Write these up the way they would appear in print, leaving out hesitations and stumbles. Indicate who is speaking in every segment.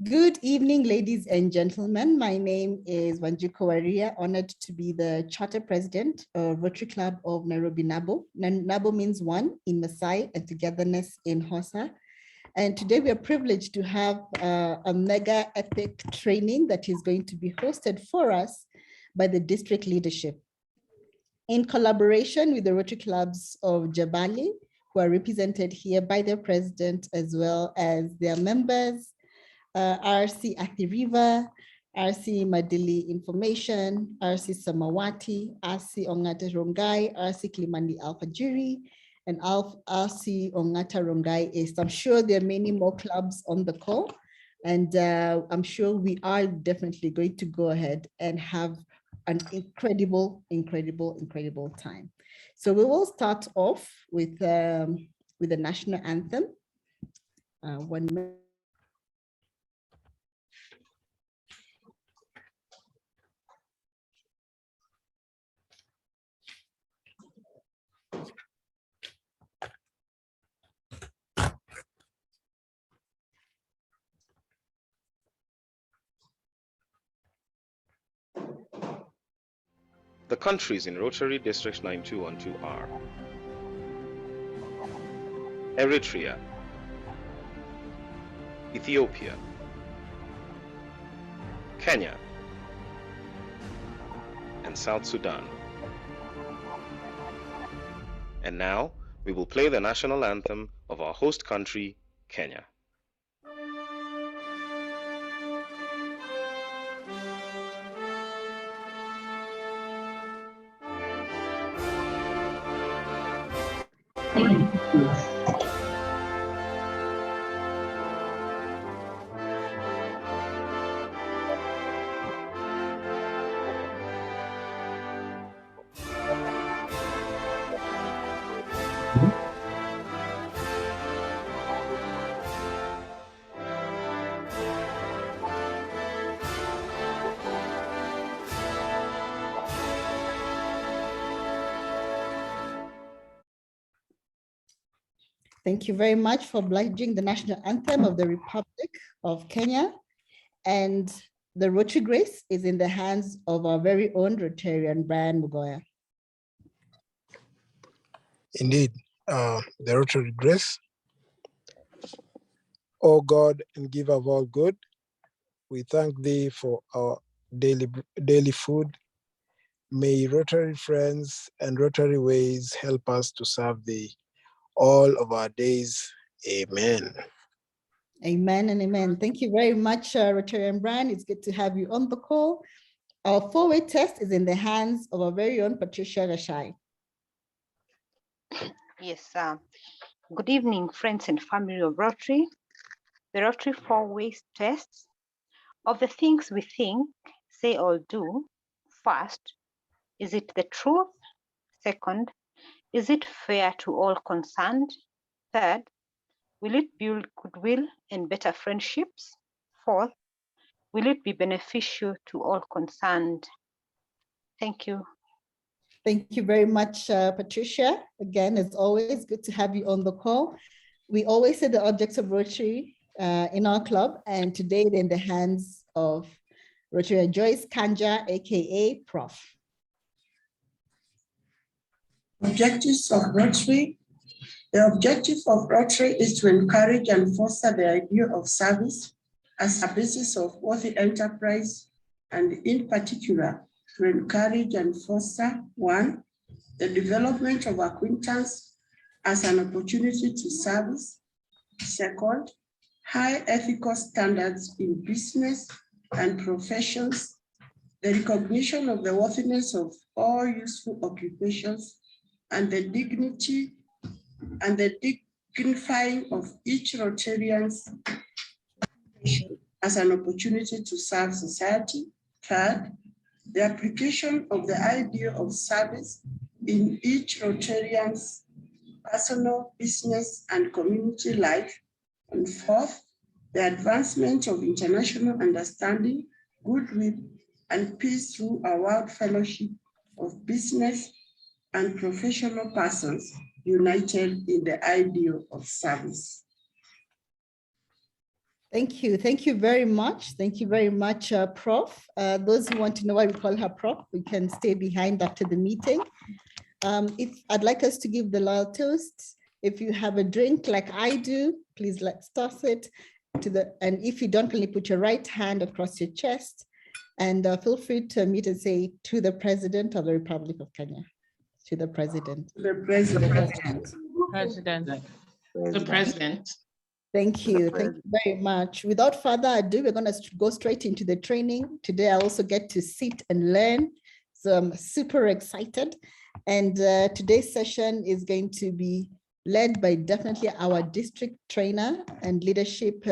Speaker 1: Good evening, ladies and gentlemen. My name is Wanjiku Waria, honored to be the Charter President of Rotary Club of Nairobi Nabo. Nabo means one in Maasai and togetherness in Xhosa. And today we are privileged to have a mega epic training that is going to be hosted for us by the district leadership. In collaboration with the Rotary Clubs of Jabali, who are represented here by their president as well as their members, RC Athiriva, RC Maadili Information, RC Samawati, RC Ongata Rongai, RC Kilimani Alfajiri, and RC Ongata Rongai East. I'm sure there are many more clubs on the call, and I'm sure we are definitely going to go ahead and have an incredible time. So we will start off with the national anthem. 1 minute.
Speaker 2: The countries in Rotary District 9212 are Eritrea, Ethiopia, Kenya, and South Sudan. And now, we will play the national anthem of our host country, Kenya.
Speaker 1: Thank you very much for obliging the national anthem of the Republic of Kenya. And the Rotary Grace is in the hands of our very own Rotarian, Brian Mugoya.
Speaker 3: Indeed, the Rotary Grace. O God and giver of all good, we thank thee for our daily food. May Rotary friends and Rotary ways help us to serve thee all of our days. Amen.
Speaker 1: Amen and amen. Thank you very much, Rotarian Brian. It's good to have you on the call. Our four-way test is in the hands of our very own Patricia Rashai.
Speaker 4: Yes, good evening, friends and family of Rotary. The Rotary four-way test. Of the things we think, say, or do, first, is it the truth? Second, is it fair to all concerned? Third, will it build goodwill and better friendships? Fourth, will it be beneficial to all concerned? Thank you.
Speaker 1: Thank you very much, Patricia. Again, as always, good to have you on the call. We always say the objects of Rotary in our club, and today they're in the hands of Rotary Joyce Kanja, aka Prof.
Speaker 5: Objectives of Rotary. The objective of Rotary is to encourage and foster the idea of service as a basis of worthy enterprise, and in particular, to encourage and foster, 1, the development of acquaintance as an opportunity to service. 2nd, high ethical standards in business and professions, the recognition of the worthiness of all useful occupations, and the dignity and the dignifying of each Rotarian's as an opportunity to serve society. 3rd, the application of the idea of service in each Rotarian's personal, business, and community life. And 4th, the advancement of international understanding, goodwill, and peace through a world fellowship of business and professional persons united in the ideal of service.
Speaker 1: Thank you. Thank you very much. Thank you very much, Prof. Those who want to know why we call her Prof, we can stay behind after the meeting. If I'd like us to give the loyal toast. If you have a drink like I do, please let's toss it to the, and if you don't, can you put your right hand across your chest and feel free to unmute and say to the President of the Republic of Kenya. To the President.
Speaker 5: The President.
Speaker 6: The President.
Speaker 1: Thank you. Thank you very much. Without further ado, we're going to go straight into the training. Today, I also get to sit and learn. So I'm super excited. And today's session is going to be led by definitely our district trainer and leadership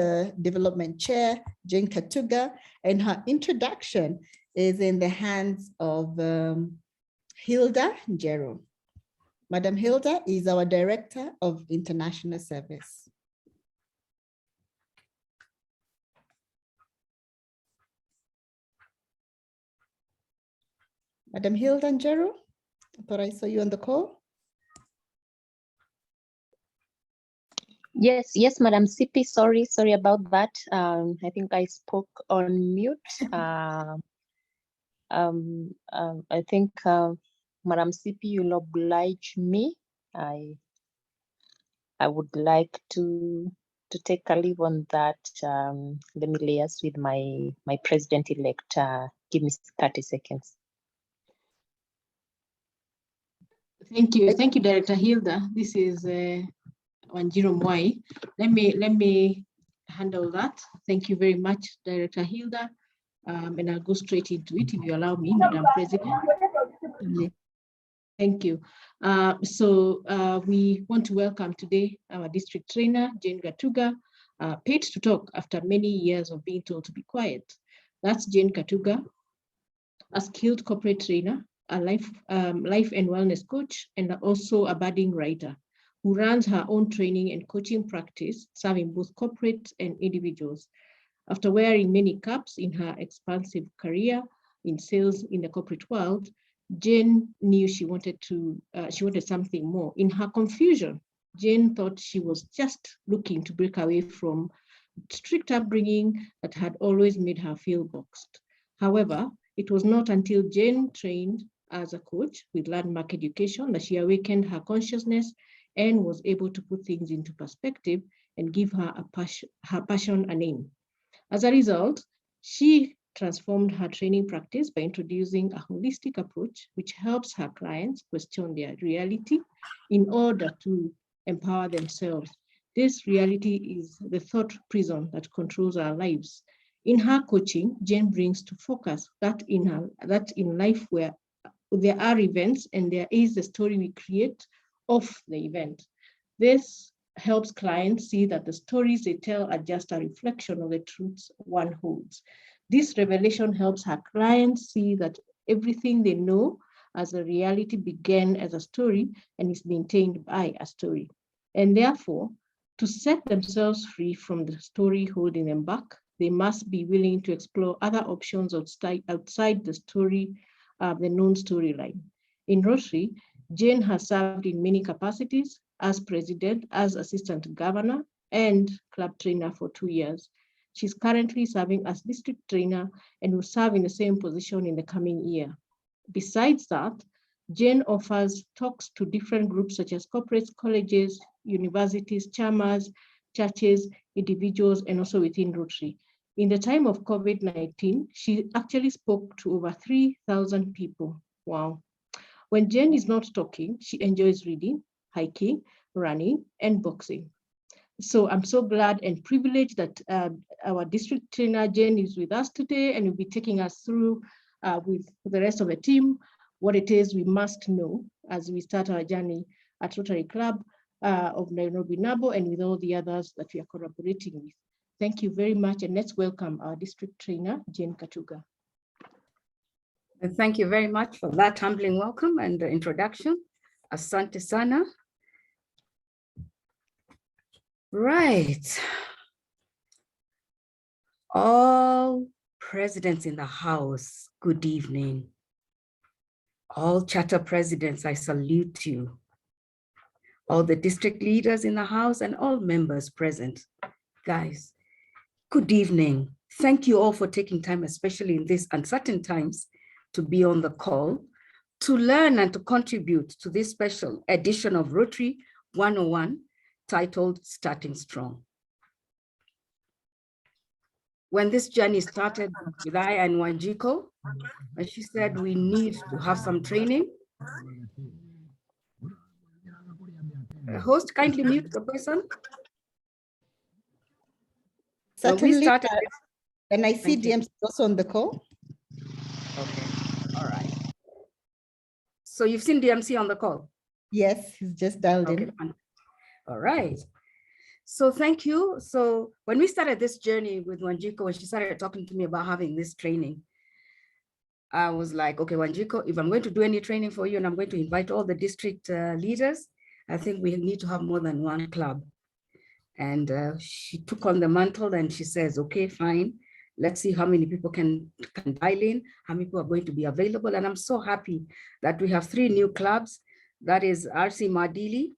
Speaker 1: development chair, Jane Katuga. And her introduction is in the hands of Hilda Njero. Madam Hilda is our Director of International Service. Madam Hilda Njero, I thought I saw you on the call.
Speaker 7: Yes, Madam CP, sorry about that. I think I spoke on mute. I think Madam CP, you'll oblige me. I would like to take a leave on that. Let me liaise with my president-elect. Give me 30 seconds.
Speaker 6: Thank you, Director Hilda. This is Wanjiro Mwai. Let me handle that. Thank you very much, Director Hilda. And I'll go straight into it if you allow me, Madam President. Thank you. We want to welcome today our district trainer, Jane Katuga, paid to talk after many years of being told to be quiet. That's Jane Katuga, a skilled corporate trainer, a life and wellness coach, and also a budding writer who runs her own training and coaching practice, serving both corporate and individuals. After wearing many caps in her expansive career in sales in the corporate world, Jane knew she wanted something more. In her confusion, Jane thought she was just looking to break away from strict upbringing that had always made her feel boxed. However, it was not until Jane trained as a coach with landmark education that she awakened her consciousness and was able to put things into perspective and give her passion a name. As a result, she transformed her training practice by introducing a holistic approach which helps her clients question their reality in order to empower themselves. This reality is the thought prison that controls our lives. In her coaching, Jane brings to focus that in life where there are events and there is the story we create of the event. This helps clients see that the stories they tell are just a reflection of the truths one holds. This revelation helps her clients see that everything they know as a reality began as a story and is maintained by a story. And therefore, to set themselves free from the story holding them back, they must be willing to explore other options outside the story, the known storyline. In Rotary, Jane has served in many capacities as president, as assistant governor, and club trainer for 2 years. She's currently serving as district trainer and will serve in the same position in the coming year. Besides that, Jane offers talks to different groups such as corporates, colleges, universities, chamas, churches, individuals, and also within Rotary. In the time of COVID-19, she actually spoke to over 3,000 people. Wow. When Jane is not talking, she enjoys reading, hiking, running, and boxing. So I'm so glad and privileged that our district trainer, Jane, is with us today and will be taking us through with the rest of the team what it is we must know as we start our journey at Rotary Club of Nairobi Nabo and with all the others that we are collaborating with. Thank you very much, and let's welcome our district trainer, Jane Katuga.
Speaker 8: Thank you very much for that humbling welcome and introduction. Asante sana. Right. All presidents in the house, good evening. All charter presidents, I salute you. All the district leaders in the house and all members present. Guys, Good evening. Thank you all for taking time, especially in these uncertain times, to be on the call, to learn and to contribute to this special edition of Rotary 101 titled Starting Strong. When this journey started with I and Wanjiko, and she said we need to have some training. Host, kindly mute the person.
Speaker 1: Certainly,
Speaker 8: we started
Speaker 1: and I see DMC also on the call.
Speaker 8: Okay, all right. So you've seen DMC on the call?
Speaker 1: Yes, he's just dialed in.
Speaker 8: All right. So thank you. So when we started this journey with Wanjiko, when she started talking to me about having this training, I was like, okay, Wanjiko, if I'm going to do any training for you and I'm going to invite all the district leaders, I think we need to have more than one club. And she took on the mantle and she says, okay, fine. Let's see how many people can dial in, how many people are going to be available. And I'm so happy that we have 3 new clubs. That is RC Maadili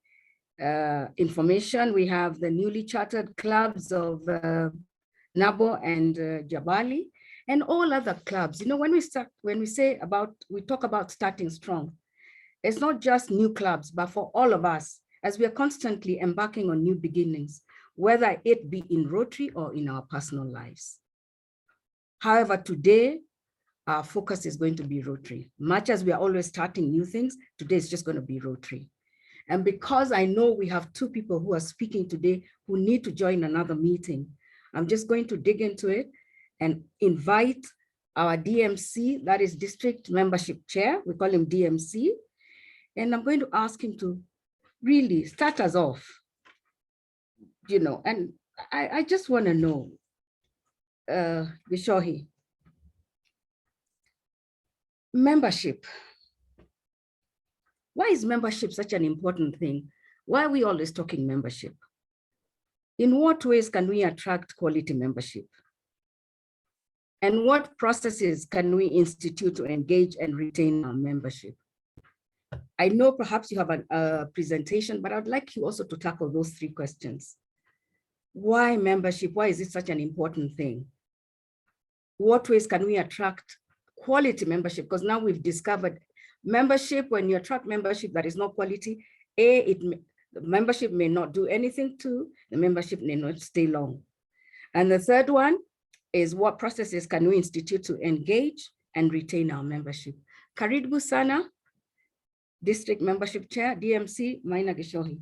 Speaker 8: information. We have the newly chartered clubs of Nabo and Jabali, and all other clubs. You know, when we talk about starting strong, it's not just new clubs, but for all of us, as we are constantly embarking on new beginnings, whether it be in Rotary or in our personal lives. However, today, our focus is going to be Rotary. Much as we are always starting new things, today is just going to be Rotary. And because I know we have 2 people who are speaking today who need to join another meeting, I'm just going to dig into it and invite our DMC, that is District Membership Chair, we call him DMC, and I'm going to ask him to really start us off, you know, and I just want to know, Gishohi, membership. Why is membership such an important thing? Why are we always talking membership? In what ways can we attract quality membership? And what processes can we institute to engage and retain our membership? I know perhaps you have a presentation, but I'd like you also to tackle those 3 questions. Why membership? Why is it such an important thing? What ways can we attract quality membership? Because now we've discovered membership, when you attract membership that is not quality, the membership may not do anything to, the membership may not stay long. And the third one is what processes can we institute to engage and retain our membership? Karibu sana, District Membership Chair, DMC, Maina Gishohi.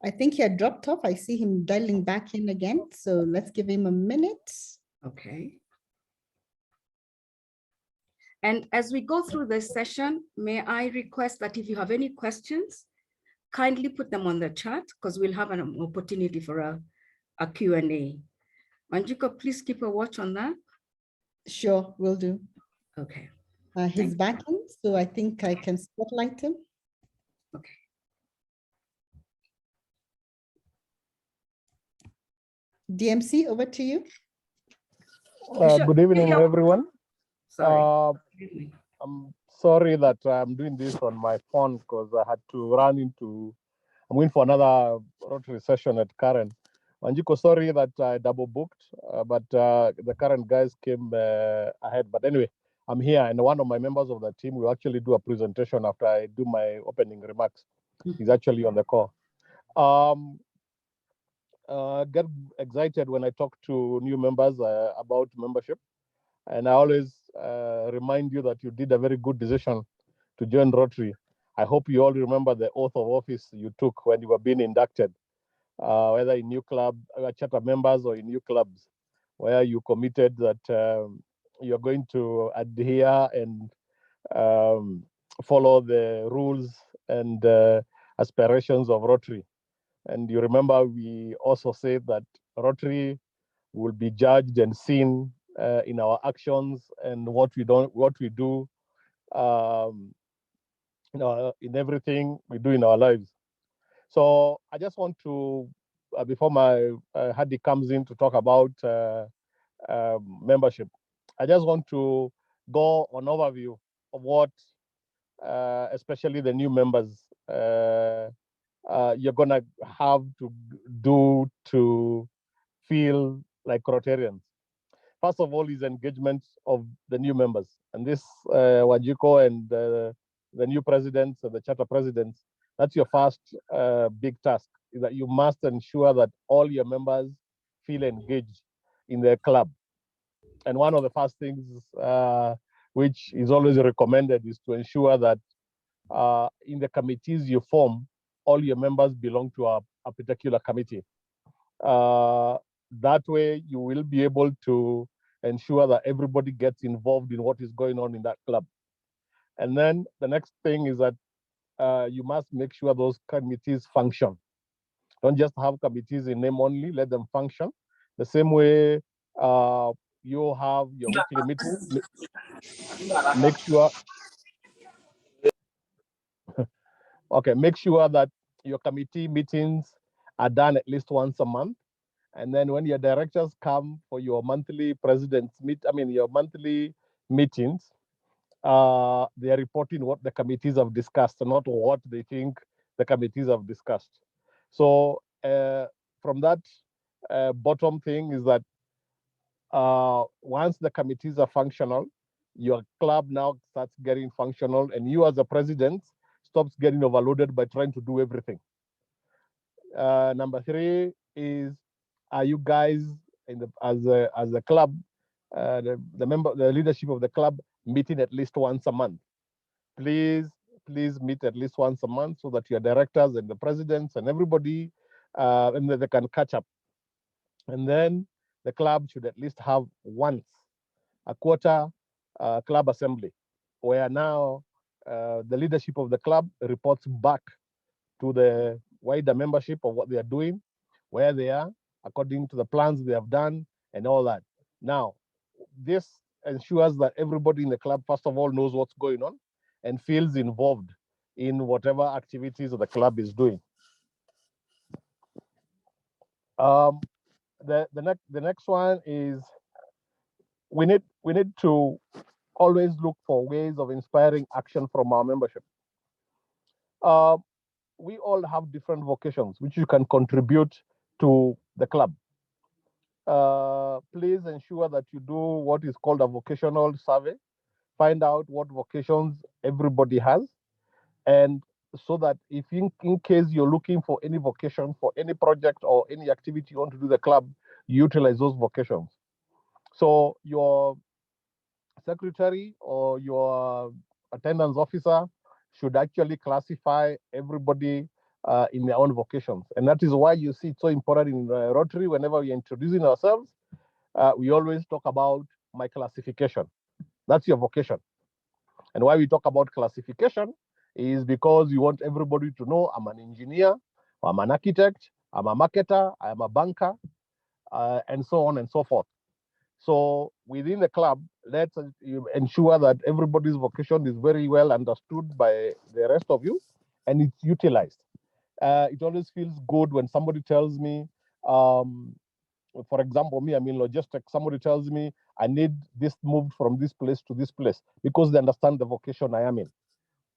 Speaker 1: I think he had dropped off. I see him dialing back in again. So let's give him a minute.
Speaker 8: Okay. And as we go through this session, may I request that if you have any questions, kindly put them on the chat because we'll have an opportunity for a Q&A. Wanjiko, please keep a watch on that.
Speaker 1: Sure, will do.
Speaker 8: Okay.
Speaker 1: He's back in, so I think I can spotlight him.
Speaker 8: Okay.
Speaker 1: DMC, over to you.
Speaker 3: Good evening, everyone.
Speaker 8: Sorry.
Speaker 3: I'm sorry that I'm doing this on my phone because I had to I'm going for another Rotary session at Karen. Wanjiko, sorry that I double booked, but the current guys came ahead. But anyway, I'm here, and one of my members of the team will actually do a presentation after I do my opening remarks. He's actually on the call. Get excited when I talk to new members about membership. And I always remind you that you did a very good decision to join Rotary. I hope you all remember the oath of office you took when you were being inducted, whether in new club, charter members or in new clubs, where you committed that you're going to adhere and follow the rules and aspirations of Rotary. And you remember we also said that Rotary will be judged and seen in our actions and what we do, in everything we do in our lives. So I just want to, before my Hadi comes in to talk about membership, I just want to go on overview of what, especially the new members, you're gonna have to do to
Speaker 9: feel like Rotarians. First of all is engagement of the new members. And this Wanjiko and the new presidents and the charter presidents, that's your first big task, is that you must ensure that all your members feel engaged in their club. And one of the first things which is always recommended is to ensure that in the committees you form, all your members belong to a particular committee. That way you will be able to ensure that everybody gets involved in what is going on in that club. And then the next thing is that you must make sure those committees function. Don't just have committees in name only, let them function. The same way you have your weekly meetings, make sure, okay, make sure that your committee meetings are done at least once a month. And then when your directors come for your monthly your monthly meetings, they are reporting what the committees have discussed, not what they think the committees have discussed. So from that bottom thing is that once the committees are functional, your club now starts getting functional, and you as a president stops getting overloaded by trying to do everything. Number 3 is, are you guys as a club, the leadership of the club meeting at least once a month? Please meet at least once a month so that your directors and the presidents and everybody and they can catch up. And then the club should at least have once a quarter club assembly, where now the leadership of the club reports back to the wider membership of what they are doing, where they are, according to the plans they have done, and all that. Now, this ensures that everybody in the club, first of all, knows what's going on and feels involved in whatever activities the club is doing. The next one is we need to always look for ways of inspiring action from our membership. We all have different vocations which you can contribute to the club. Please ensure that you do what is called a vocational survey. Find out what vocations everybody has, and so that if in case you're looking for any vocation for any project or any activity you want to do the club, you utilize those vocations. So your secretary or your attendance officer should actually classify everybody in their own vocations. And that is why you see it's so important in Rotary, whenever we're introducing ourselves, we always talk about my classification. That's your vocation. And why we talk about classification is because you want everybody to know I'm an engineer, I'm an architect, I'm a marketer, I'm a banker, and so on and so forth. So within the club, let's ensure that everybody's vocation is very well understood by the rest of you and it's utilized. It always feels good when somebody tells me, for example, me, I'm in logistics, somebody tells me I need this moved from this place to this place because they understand the vocation I am in.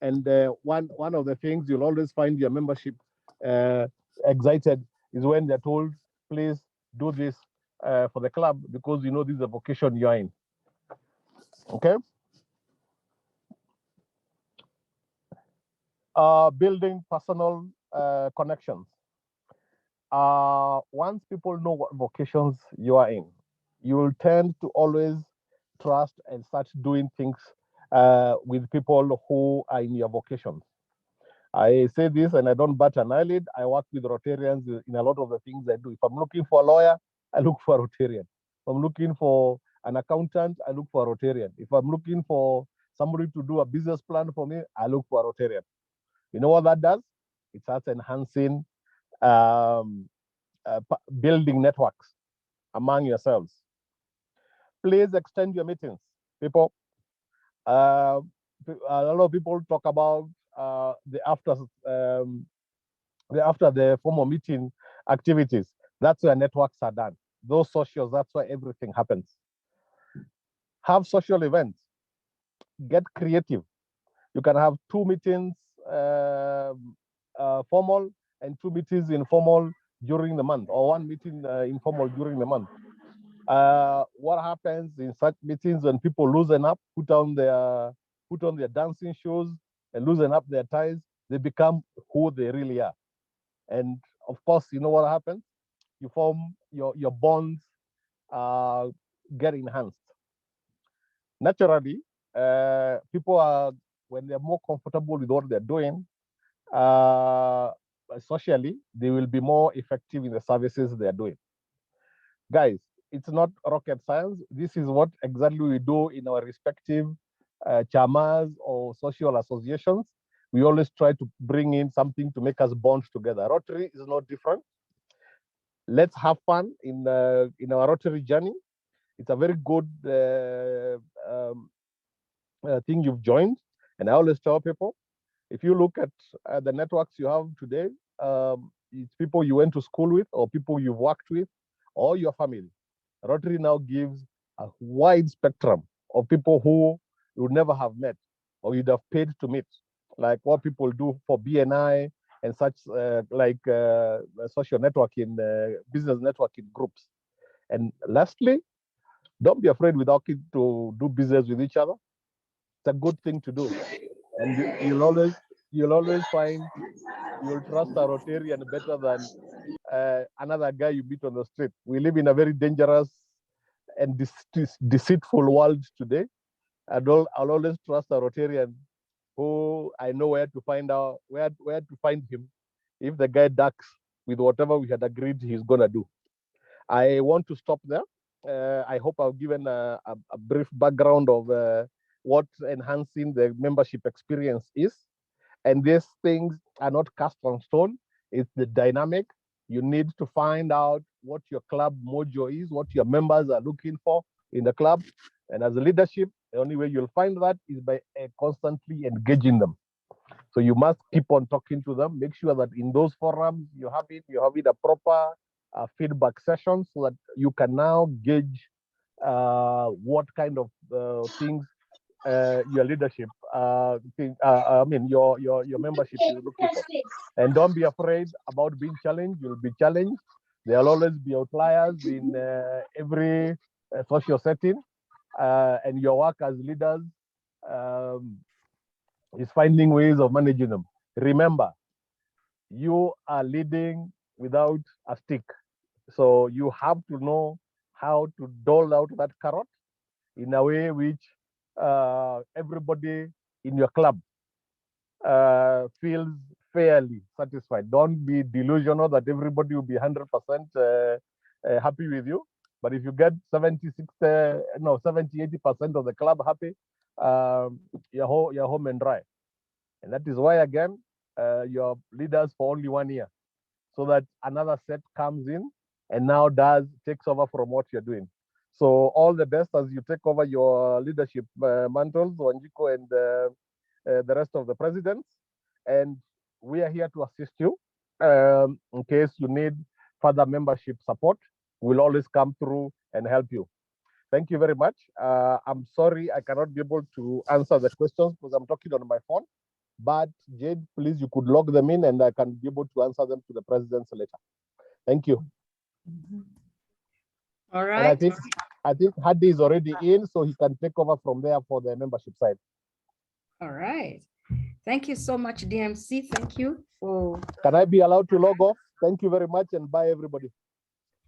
Speaker 9: And one of the things you'll always find your membership excited is when they're told, please do this for the club because you know this is a vocation you're in. Okay. Building personal connections. Once people know what vocations you are in, you will tend to always trust and start doing things with people who are in your vocations. I say this and I don't bat an eyelid. I work with Rotarians in a lot of the things I do. If I'm looking for a lawyer, I look for a Rotarian. If I'm looking for an accountant, I look for a Rotarian. If I'm looking for somebody to do a business plan for me, I look for a Rotarian. You know what that does? It starts enhancing building networks among yourselves. Please extend your meetings, people. A lot of people talk about the after the formal meeting activities. That's where networks are done. Those socials, that's where everything happens. Have social events. Get creative. You can have 2 meetings formal and 2 meetings informal during the month, or one meeting informal during the month. What happens in such meetings when people loosen up, put on their dancing shoes and loosen up their ties, they become who they really are. And of course, you know what happens? You form your bonds get enhanced. Naturally, people are, when they're more comfortable with what they're doing, socially, they will be more effective in the services they're doing. Guys, it's not rocket science. This is what exactly we do in our respective chamas or social associations. We always try to bring in something to make us bond together. Rotary is not different. Let's have fun in our Rotary journey. It's a very good thing you've joined. And I always tell people, if you look at the networks you have today, it's people you went to school with, or people you've worked with, or your family. Rotary now gives a wide spectrum of people who you would never have met or you'd have paid to meet, like what people do for BNI and such, like social networking, business networking groups. And lastly, don't be afraid without it to do business with each other. It's a good thing to do. And you'll always find you'll trust a Rotarian better than another guy you meet on the street. We live in a very dangerous and deceitful world today. I'll always trust a Rotarian who I know where to find out, where to find him if the guy ducks with whatever we had agreed he's gonna do. I want to stop there. I hope I've given a brief background of what enhancing the membership experience is. And these things are not cast on stone. It's the dynamic. You need to find out what your club mojo is, what your members are looking for in the club. And as a leadership, the only way you'll find that is by constantly engaging them. So you must keep on talking to them. Make sure that in those forums you have it a proper feedback session, so that you can now gauge what kind of things your leadership, your membership is looking for. And don't be afraid about being challenged. You'll be challenged. There'll always be outliers in every social setting, and your work as leaders is finding ways of managing them. Remember, you are leading without a stick. So you have to know how to dole out that carrot in a way which everybody in your club feels fairly satisfied. Don't be delusional that everybody will be 100% happy with you. But if you get 70, 80% of the club happy, you're home and dry. And that is why, again, you're leaders for only 1 year, so that another set comes in and now takes over from what you're doing. So all the best as you take over your leadership mantles, Wanjiko and the rest of the presidents. And we are here to assist you. In case you need further membership support, we'll always come through and help you. Thank you very much. I'm sorry I cannot be able to answer the questions because I'm talking on my phone. But Jade, please, you could log them in and I can be able to answer them to the presidents later. Thank you.
Speaker 8: All right.
Speaker 9: And I think Hadi is already in, so he can take over from there for the membership side.
Speaker 8: All right. Thank you so much, DMC. Thank you for.
Speaker 9: Can I be allowed to log off? Thank you very much and bye, everybody.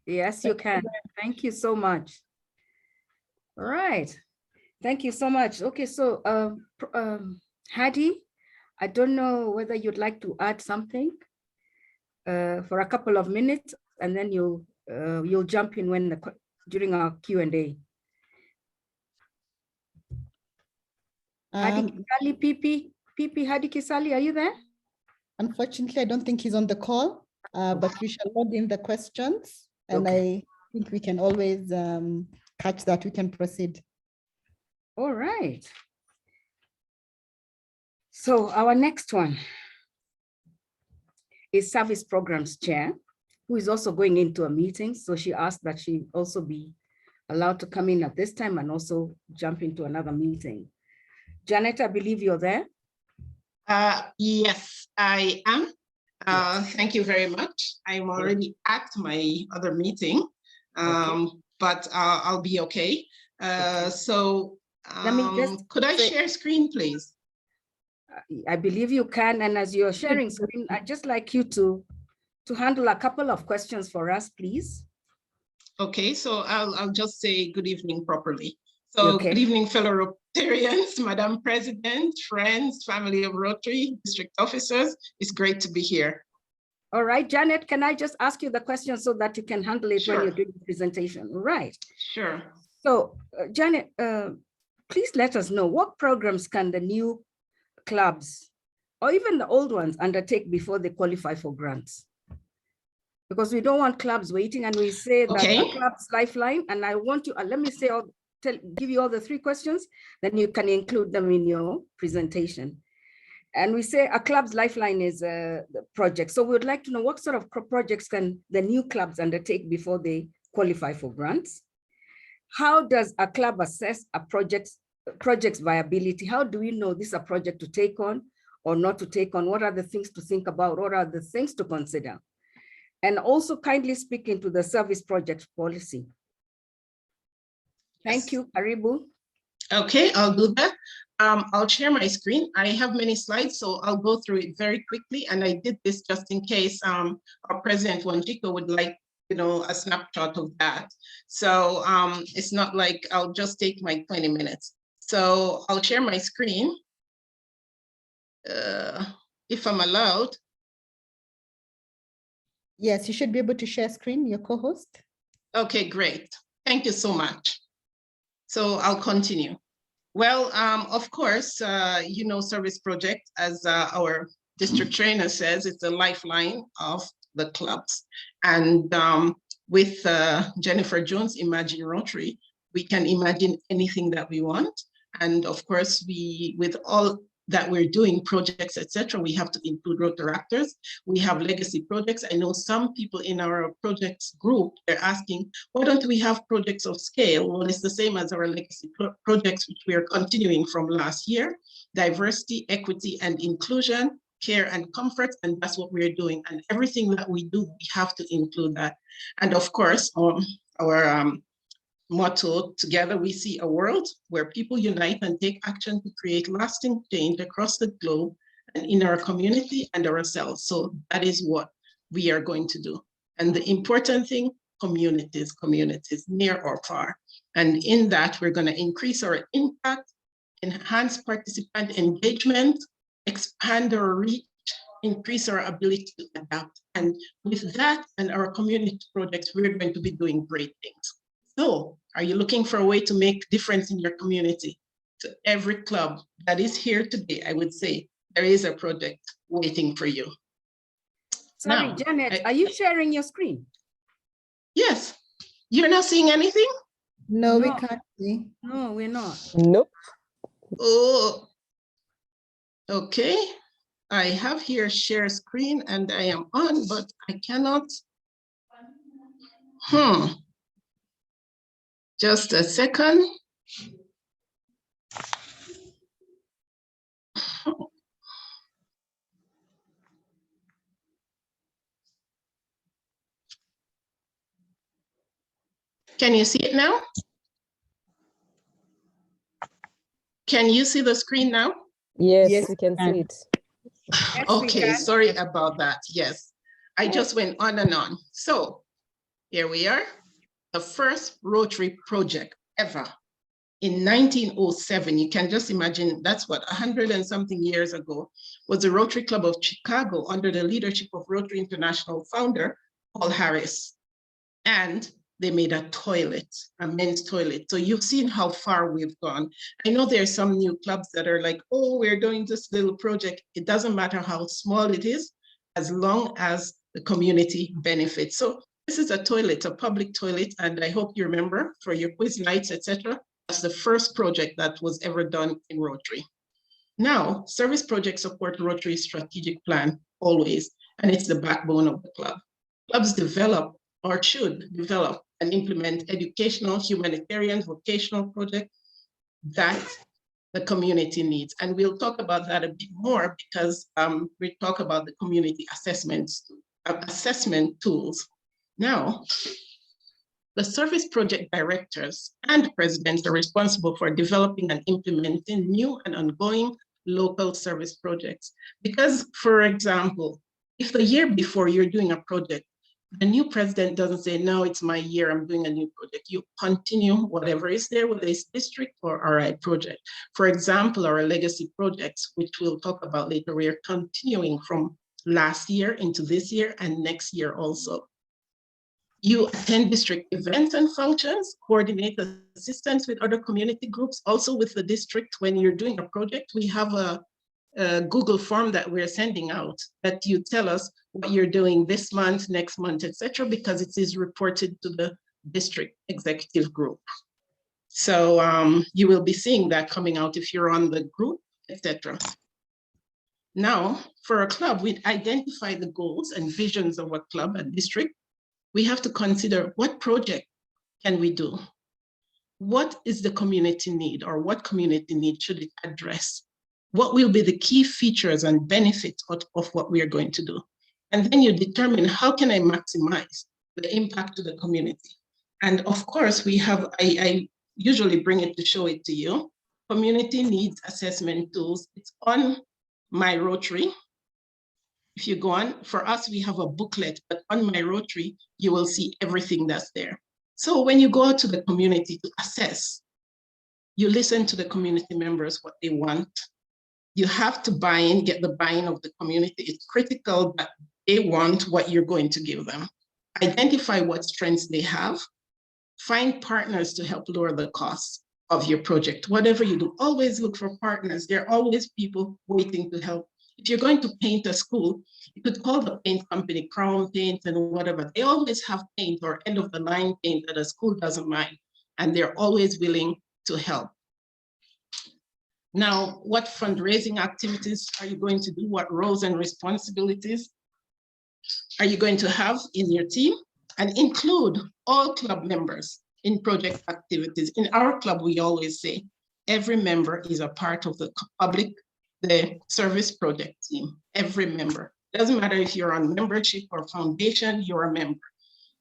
Speaker 8: Yes, you can. Thank you so much. All right. Thank you so much. Okay, so Hadi, I don't know whether you'd like to add something for a couple of minutes, and then you'll jump in during our Q&A. Hadi Kisali, Pipi Hadi Kisali, are you there?
Speaker 1: Unfortunately, I don't think he's on the call, but we shall log in the questions, and okay. I think we can always catch that. We can proceed.
Speaker 8: All right. So our next one is Service Programs Chair, who is also going into a meeting. So she asked that she also be allowed to come in at this time and also jump into another meeting. Janet, I believe you're there.
Speaker 10: Yes, I am. Thank you very much. I'm already at my other meeting, but I'll be okay. So could I share screen, please?
Speaker 8: I believe you can. And as you're sharing screen, I'd just like you to handle a couple of questions for us, please.
Speaker 10: Okay, so I'll just say good evening properly. So good evening, fellow Rotarians, Madam President, friends, family of Rotary, district officers. It's great to be here.
Speaker 8: All right, Janet, can I just ask you the question so that you can handle it when you're doing the presentation? Right.
Speaker 10: Sure.
Speaker 8: So Janet, please let us know what programs can the new clubs or even the old ones undertake before they qualify for grants? Because we don't want clubs waiting, and we say that a club's lifeline, and I want you, let me say, give you all the 3 questions, then you can include them in your presentation. And we say a club's lifeline is the project. So we would like to know what sort of projects can the new clubs undertake before they qualify for grants? How does a club assess a project's viability? How do we know this is a project to take on or not to take on? What are the things to think about? What are the things to consider? And also kindly speak into the service project policy. Thank you, Karibu.
Speaker 10: Okay, I'll do that. I'll share my screen. I have many slides, so I'll go through it very quickly. And I did this just in case our President Wanjiku would like, a snapshot of that. So it's not like I'll just take my 20 minutes. So I'll share my screen if I'm allowed.
Speaker 1: Yes, you should be able to share screen, your co-host.
Speaker 10: Okay, great. Thank you so much. So I'll continue. Well, of course, service project, as our district trainer says, it's the lifeline of the clubs. And with Jennifer Jones' Imagine Rotary, we can imagine anything that we want. And of course, with all that we're doing, projects, etc., we have to include Rotaractors. We have legacy projects. I know some people in our projects group, they're asking, why don't we have projects of scale? Well, it's the same as our legacy projects, which we are continuing from last year: diversity, equity, and inclusion, care and comfort, and that's what we're doing. And everything that we do, we have to include that. And of course, our motto, together we see a world where people unite and take action to create lasting change across the globe and in our community and ourselves. So that is what we are going to do. And the important thing, communities, near or far. And in that, we're going to increase our impact, enhance participant engagement, expand our reach, increase our ability to adapt. And with that and our community projects, we're going to be doing great things. So, are you looking for a way to make difference in your community? To every club that is here today, I would say there is a project waiting for you.
Speaker 8: Sorry, now, Janet, are you sharing your screen?
Speaker 10: Yes. You're not seeing anything?
Speaker 1: No, we can't see.
Speaker 8: No, we're not.
Speaker 7: Nope.
Speaker 10: Oh, okay. I have here share screen and I am on, but I cannot. Just a second. Can you see it now? Can you see the screen now?
Speaker 7: Yes, we can see it.
Speaker 8: Yes,
Speaker 10: okay, sorry about that. Yes, I just went on and on. So here we are. The first Rotary project ever in 1907. You can just imagine, that's what, 100 and something years ago, was the Rotary Club of Chicago under the leadership of Rotary International founder, Paul Harris. And they made a toilet, a men's toilet. So you've seen how far we've gone. I know there are some new clubs that are like, oh, we're doing this little project. It doesn't matter how small it is, as long as the community benefits. So this is a toilet, a public toilet, and I hope you remember for your quiz nights, etc. That's the first project that was ever done in Rotary. Now, service projects support Rotary's strategic plan always, and it's the backbone of the club. Clubs develop or should develop and implement educational, humanitarian, vocational projects that the community needs. And we'll talk about that a bit more because we talk about the community assessment tools. Now, the service project directors and presidents are responsible for developing and implementing new and ongoing local service projects. Because, for example, if the year before you're doing a project, the new president doesn't say, no, it's my year, I'm doing a new project. You continue whatever is there, whether it's district or RI project. For example, our legacy projects, which we'll talk about later, we are continuing from last year into this year and next year also. You attend district events and functions, coordinate assistance with other community groups, also with the district. When you're doing a project, we have a Google form that we're sending out that you tell us what you're doing this month, next month, etc., because it is reported to the district executive group. So you will be seeing that coming out if you're on the group, etc. Now, for a club, we identify the goals and visions of a club and district. We have to consider what project can we do? What is the community need, or what community need should it address? What will be the key features and benefits of what we are going to do? And then you determine, how can I maximize the impact to the community? And of course, we have, I usually bring it to show it to you, community needs assessment tools. It's on my Rotary. If you go on, for us, we have a booklet, but on my Rotary, you will see everything that's there. So when you go out to the community to assess, you listen to the community members, what they want. You have to buy in, get the buy-in of the community. It's critical that they want what you're going to give them. Identify what strengths they have. Find partners to help lower the costs of your project. Whatever you do, always look for partners. There are always people waiting to help. If you're going to paint a school, you could call the paint company, Crown Paint and whatever. They always have paint or end of the line paint that a school doesn't mind, and they're always willing to help. Now, what fundraising activities are you going to do? What roles and responsibilities are you going to have in your team? And include all club members in project activities. In our club, we always say, every member is a part of the service project team, every member. Doesn't matter if you're on membership or foundation, you're a member.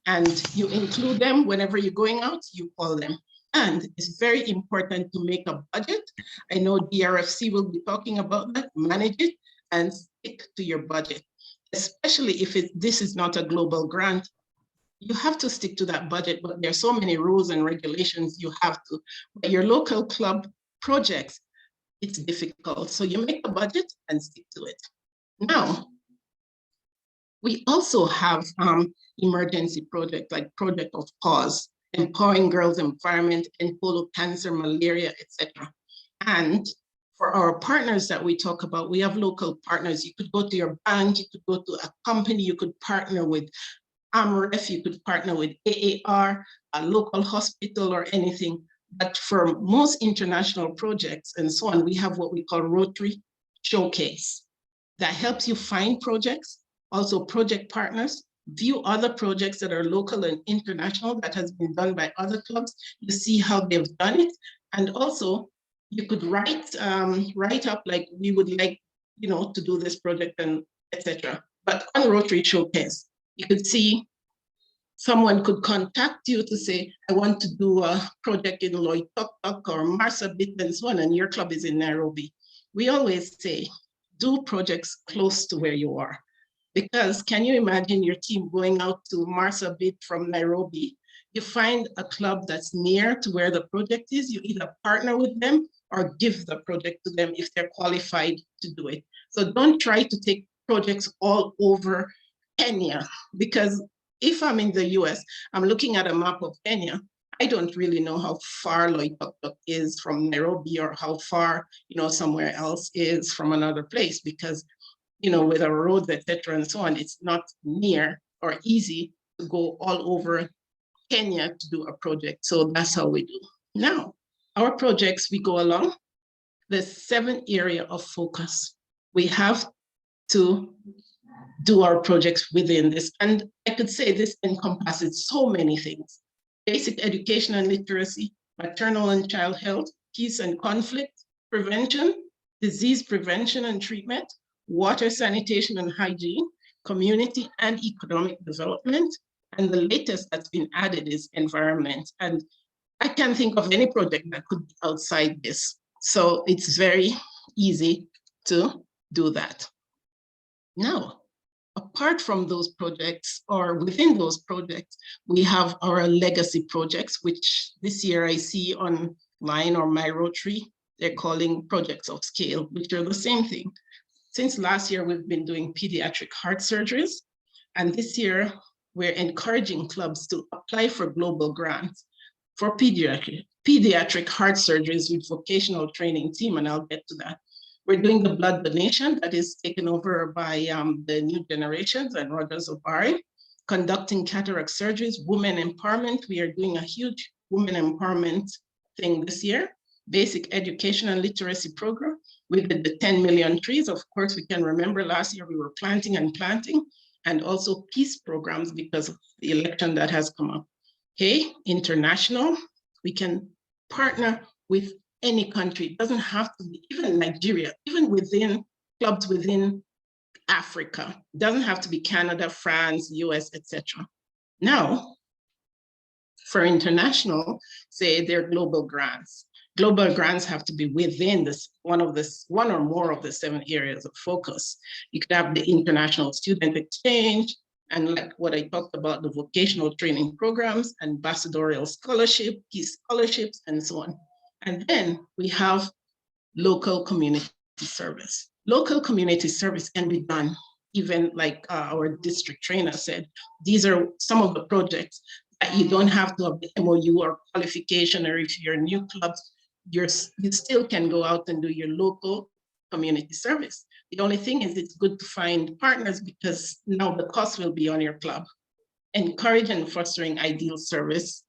Speaker 10: And you include them whenever you're going out, you call them. And it's very important to make a budget. I know DRFC will be talking about that, manage it and stick to your budget. Especially if this is not a global grant, you have to stick to that budget, but there are so many rules and regulations you have to. But your local club projects, it's difficult. So you make a budget and stick to it. Now, we also have emergency projects like Project of Cause, Empowering Girls Environment, and Polo Cancer, Malaria, etc. And for our partners that we talk about, we have local partners. You could go to your bank, you could go to a company, you could partner with AMREF, you could partner with AAR, a local hospital or anything. But for most international projects and so on, we have what we call Rotary Showcase that helps you find projects, also project partners, view other projects that are local and international that has been done by other clubs. You see how they've done it. And also you could write up like, we would like, to do this project and etc. But on Rotary Showcase, you could see someone could contact you to say, I want to do a project in Loitoktok or Marsabit and so on, and your club is in Nairobi. We always say, do projects close to where you are. Because can you imagine your team going out to Marsabit from Nairobi? You find a club that's near to where the project is, you either partner with them or give the project to them if they're qualified to do it. So don't try to take projects all over Kenya, because if I'm in the US, I'm looking at a map of Kenya, I don't really know how far Loitoktok is from Nairobi or how far, somewhere else is from another place, because, with our roads, etc. and so on, it's not near or easy to go all over Kenya to do a project. So that's how we do. Now, our projects, we go along the 7 area of focus. We have to do our projects within this. And I could say this encompasses so many things: basic education and literacy, maternal and child health, peace and conflict, prevention, disease prevention and treatment, water, sanitation and hygiene, community and economic development. And the latest that's been added is environment. And I can't think of any project that could be outside this. So it's very easy to do that. Now, apart from those projects or within those projects, we have our legacy projects, which this year I see online or My Rotary, they're calling projects of scale, which are the same thing. Since last year, we've been doing pediatric heart surgeries. And this year, we're encouraging clubs to apply for global grants for pediatric heart surgeries with vocational training team, and I'll get to that. We're doing the blood donation that is taken over by the new generations and Rogers Obari, conducting cataract surgeries, women empowerment. We are doing a huge women empowerment thing this year, basic education and literacy program. We did the 10 million trees. Of course, we can remember last year we were planting, and also peace programs because of the election that has come up. Okay, international, we can partner with any country. It doesn't have to be, even Nigeria, even within clubs within Africa. It doesn't have to be Canada, France, US, etc. Now, for international, say they're global grants. Global grants have to be within this one or more of the 7 areas of focus. You could have the international student exchange, and like what I talked about, the vocational training programs, ambassadorial scholarship, peace scholarships, and so on. And then we have local community service. Local community service can be done, even like our district trainer said, these are some of the projects that you don't have to have the MOU or qualification, or if you're a new club, you still can go out and do your local community service. The only thing is it's good to find partners because now the cost will be on your club. Encourage and fostering ideal service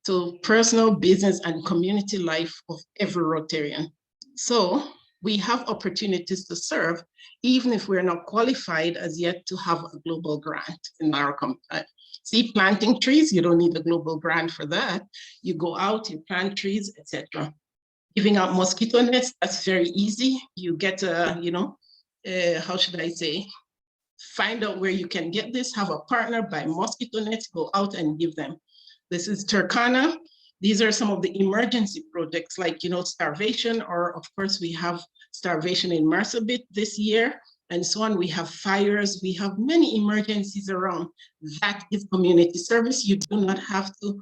Speaker 10: to personal, business, and community life of every Rotarian. So we have opportunities to serve, even if we're not qualified as yet to have a global grant in our company. See, planting trees, you don't need a global grant for that. You go out, you plant trees, etc. Giving out mosquito nets, that's very easy. You get how should I say, find out where you can get this, have a partner, buy mosquito nets, go out and give them. This is Turkana. These are some of the emergency projects like, starvation, or of course we have starvation in Marsabit this year and so on. We have fires, we have many emergencies around. That is community service. You do not have to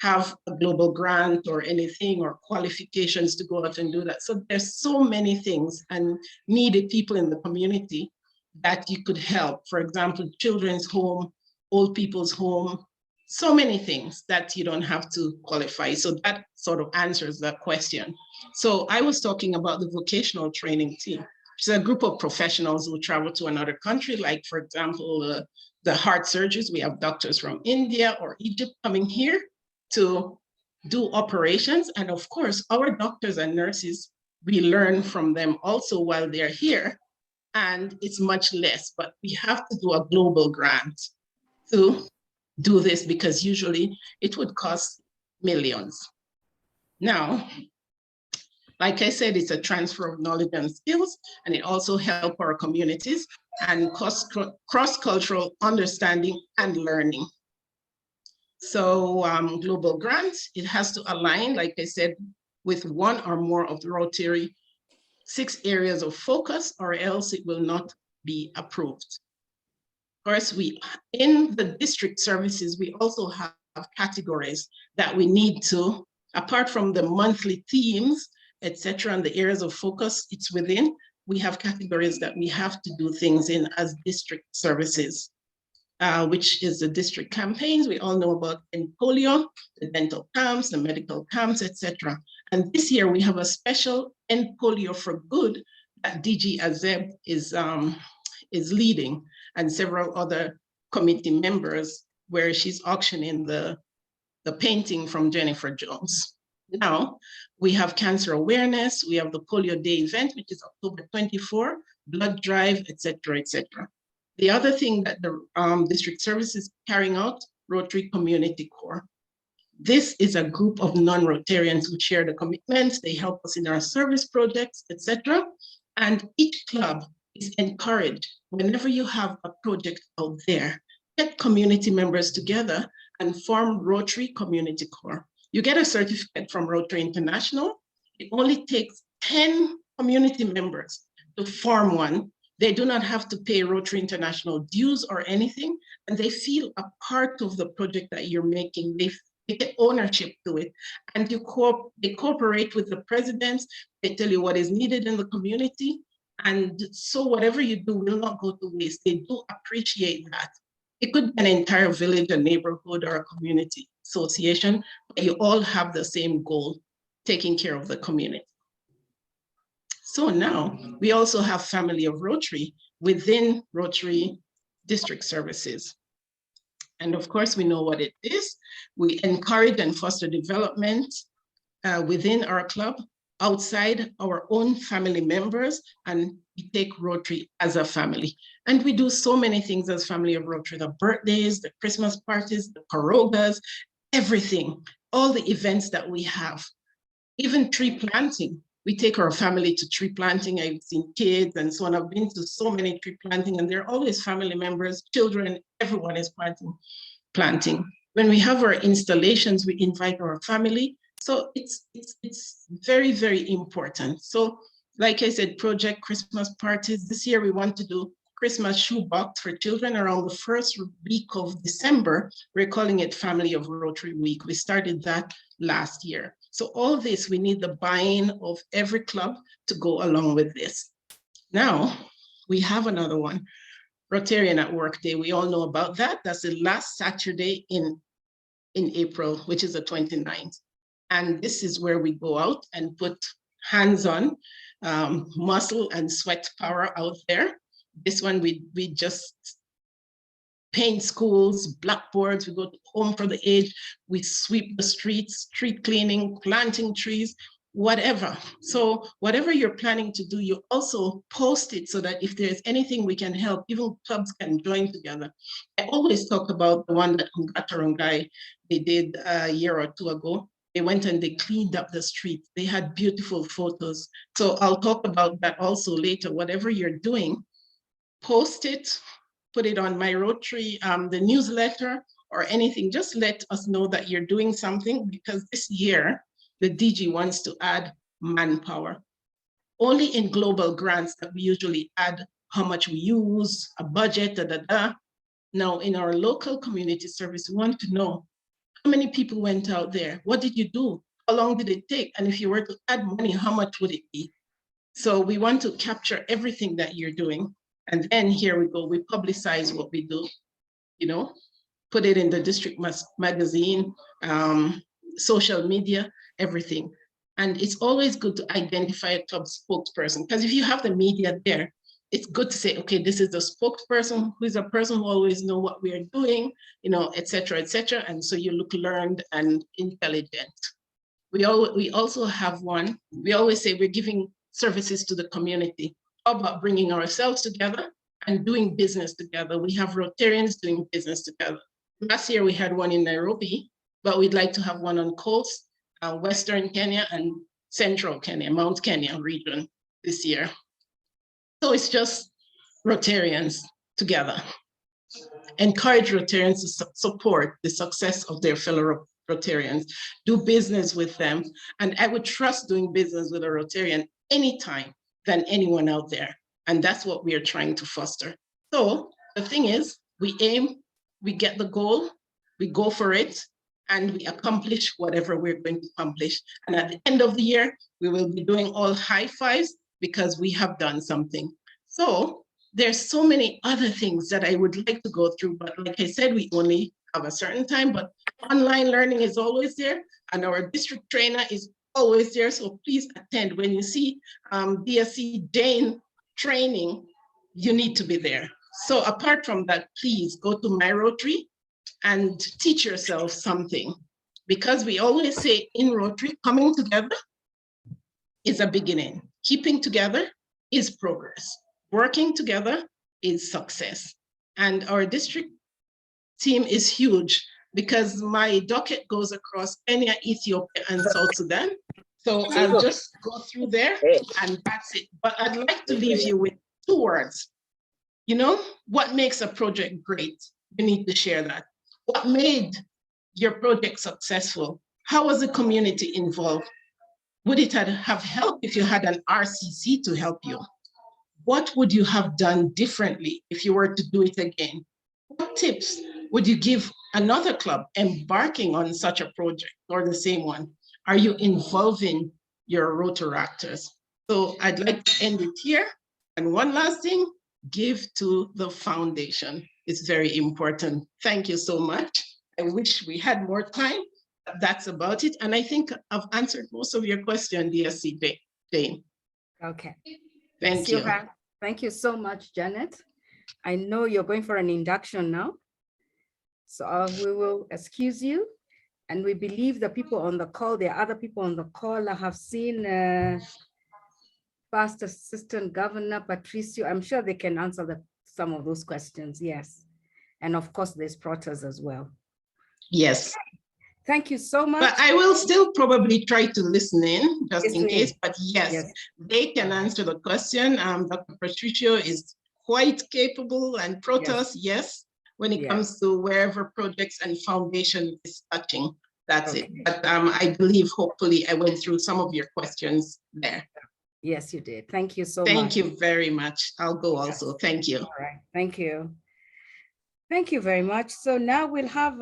Speaker 10: have a global grant or anything or qualifications to go out and do that. So there's so many things and needed people in the community that you could help. For example, children's home, old people's home, so many things that you don't have to qualify. So that sort of answers that question. So I was talking about the vocational training team, which is a group of professionals who travel to another country, like for example, the heart surgeons. We have doctors from India or Egypt coming here to do operations. And of course, our doctors and nurses, we learn from them also while they're here, and it's much less, but we have to do a global grant to do this because usually it would cost millions. Now, like I said, it's a transfer of knowledge and skills, and it also helps our communities and cross-cultural understanding and learning. So global grants, it has to align, like I said, with one or more of the Rotary 6 areas of focus, or else it will not be approved. Of course, in the district services, we also have categories that we need to, apart from the monthly themes, etc., and the areas of focus it's within, we have categories that we have to do things in as district services. Which is the district campaigns. We all know about polio, the dental camps, the medical camps, etc. And this year we have a special End Polio for Good that DG Azeb is leading, and several other committee members, where she's auctioning the painting from Jennifer Jones. Now we have cancer awareness. We have the Polio Day event, which is October 24, blood drive, etc., etc. The other thing that the district service is carrying out, Rotary Community Corps. This is a group of non-Rotarians who share the commitments. They help us in our service projects, etc. And each club is encouraged, whenever you have a project out there, get community members together and form Rotary Community Corps. You get a certificate from Rotary International. It only takes 10 community members to form one. They do not have to pay Rotary International dues or anything, and they feel a part of the project that you're making. They get ownership to it, and they cooperate with the presidents. They tell you what is needed in the community, and so whatever you do will not go to waste. They do appreciate that. It could be an entire village, a neighborhood, or a community association, but you all have the same goal, taking care of the community. So now we also have Family of Rotary within Rotary District Services. And of course, we know what it is. We encourage and foster development within our club, outside our own family members, and we take Rotary as a family. And we do so many things as Family of Rotary: the birthdays, the Christmas parties, the parogas, everything, all the events that we have, even tree planting. We take our family to tree planting. I've seen kids and so on. I've been to so many tree planting, and they're always family members, children, everyone is planting. When we have our installations, we invite our family. So it's very, very important. So like I said, project Christmas parties. This year we want to do Christmas shoebox for children around the first week of December. We're calling it Family of Rotary Week. We started that last year. So all this, we need the buy-in of every club to go along with this. Now, we have another one, Rotarian at Work Day. We all know about that. That's the last Saturday in April, which is the 29th. And this is where we go out and put hands-on muscle and sweat power out there. This one, we just paint schools, blackboards, we go to Home for the Aged, we sweep the streets, street cleaning, planting trees, whatever. So whatever you're planning to do, you also post it so that if there's anything we can help, even clubs can join together. I always talk about the one that Ngatarongai, they did a year or two ago. They went and they cleaned up the streets. They had beautiful photos. So I'll talk about that also later. Whatever you're doing, post it, put it on my Rotary, the newsletter or anything. Just let us know that you're doing something, because this year, the DG wants to add manpower. Only in global grants that we usually add how much we use, a budget, Now in our local community service, we want to know how many people went out there? What did you do? How long did it take? And if you were to add money, how much would it be? So we want to capture everything that you're doing. And then here we go, we publicize what we do, put it in the district magazine, social media, everything. And it's always good to identify a club spokesperson, because if you have the media there, it's good to say, okay, this is the spokesperson who is a person who always know what we are doing, et cetera, et cetera. And so you look learned and intelligent. We also have one, we always say we're giving services to the community. How about bringing ourselves together and doing business together? We have Rotarians doing business together. Last year we had one in Nairobi, but we'd like to have one on coast, Western Kenya and Central Kenya, Mount Kenya region this year. So it's just Rotarians together. Encourage Rotarians to support the success of their fellow Rotarians, do business with them. And I would trust doing business with a Rotarian anytime than anyone out there. And that's what we are trying to foster. So the thing is, we aim, we get the goal, we go for it, and we accomplish whatever we're going to accomplish. And at the end of the year, we will be doing all high fives because we have done something. So there's so many other things that I would like to go through, but like I said, we only have a certain time, but online learning is always there, and our district trainer is always there, so please attend. When you see DSC Jane training, you need to be there. So apart from that, please go to My Rotary and teach yourself something, because we always say in Rotary, coming together is a beginning. Keeping together is progress. Working together is success. And our district team is huge. because my docket goes across Kenya, Ethiopia, and South Sudan. So I'll just go through there and that's it. But I'd like to leave you with 2 words. You know, what makes a project great? You need to share that. What made your project successful? How was the community involved? Would it have helped if you had an RCC to help you? What would you have done differently if you were to do it again? What tips would you give another club embarking on such a project or the same one? Are you involving your Rotaractors? So I'd like to end it here. And one last thing, give to the foundation. It's very important. Thank you so much. I wish we had more time. That's about it. And I think I've answered most of your questions, DSC Jane.
Speaker 8: Okay.
Speaker 10: Thank you.
Speaker 8: Thank you so much, Janet. I know you're going for an induction now. So we will excuse you. And we believe the people on the call, there are other people on the call. I have seen Past Assistant Governor Patricio. I'm sure they can answer some of those questions, yes. And of course, there's Protas as well.
Speaker 10: Yes.
Speaker 8: Thank you so much.
Speaker 10: But I will still probably try to listen in just in case, but yes, they can answer the question. Dr. Patricio is quite capable, and Protas, yes, when it comes to wherever projects and foundation is touching, that's it. But I believe, hopefully, I went through some of your questions there.
Speaker 8: Yes, you did. Thank you so much.
Speaker 10: Thank you very much. I'll go also. Thank you.
Speaker 8: All right. Thank you. Thank you very much. So now we'll have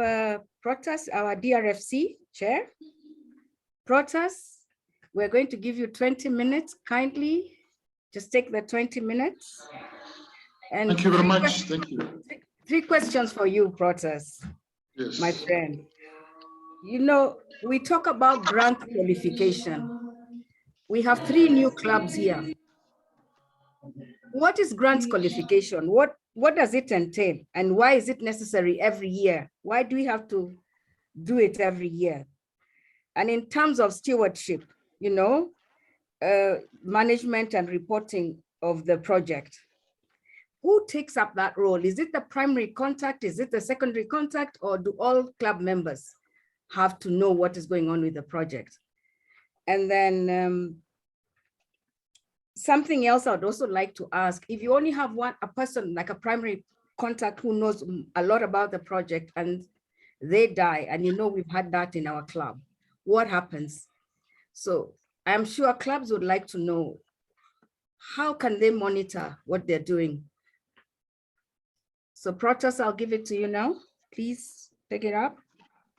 Speaker 8: Protas, our DRFC chair. Protas, we're going to give you 20 minutes. Kindly just take the 20 minutes. And
Speaker 11: thank you very much. Thank you.
Speaker 8: 3 questions for you, Protas.
Speaker 11: Yes.
Speaker 8: My friend. You know, we talk about grant qualification. We have 3 new clubs here. What is grant qualification? What does it entail? And why is it necessary every year? Why do we have to do it every year? And in terms of stewardship, you know, management and reporting of the project, who takes up that role? Is it the primary contact? Is it the secondary contact? Or do all club members have to know what is going on with the project? And then something else I'd also like to ask, if you only have a person like a primary contact who knows a lot about the project and they die, and you know we've had that in our club, what happens? So I'm sure clubs would like to know, how can they monitor what they're doing? So Protas, I'll give it to you now. Please take it up.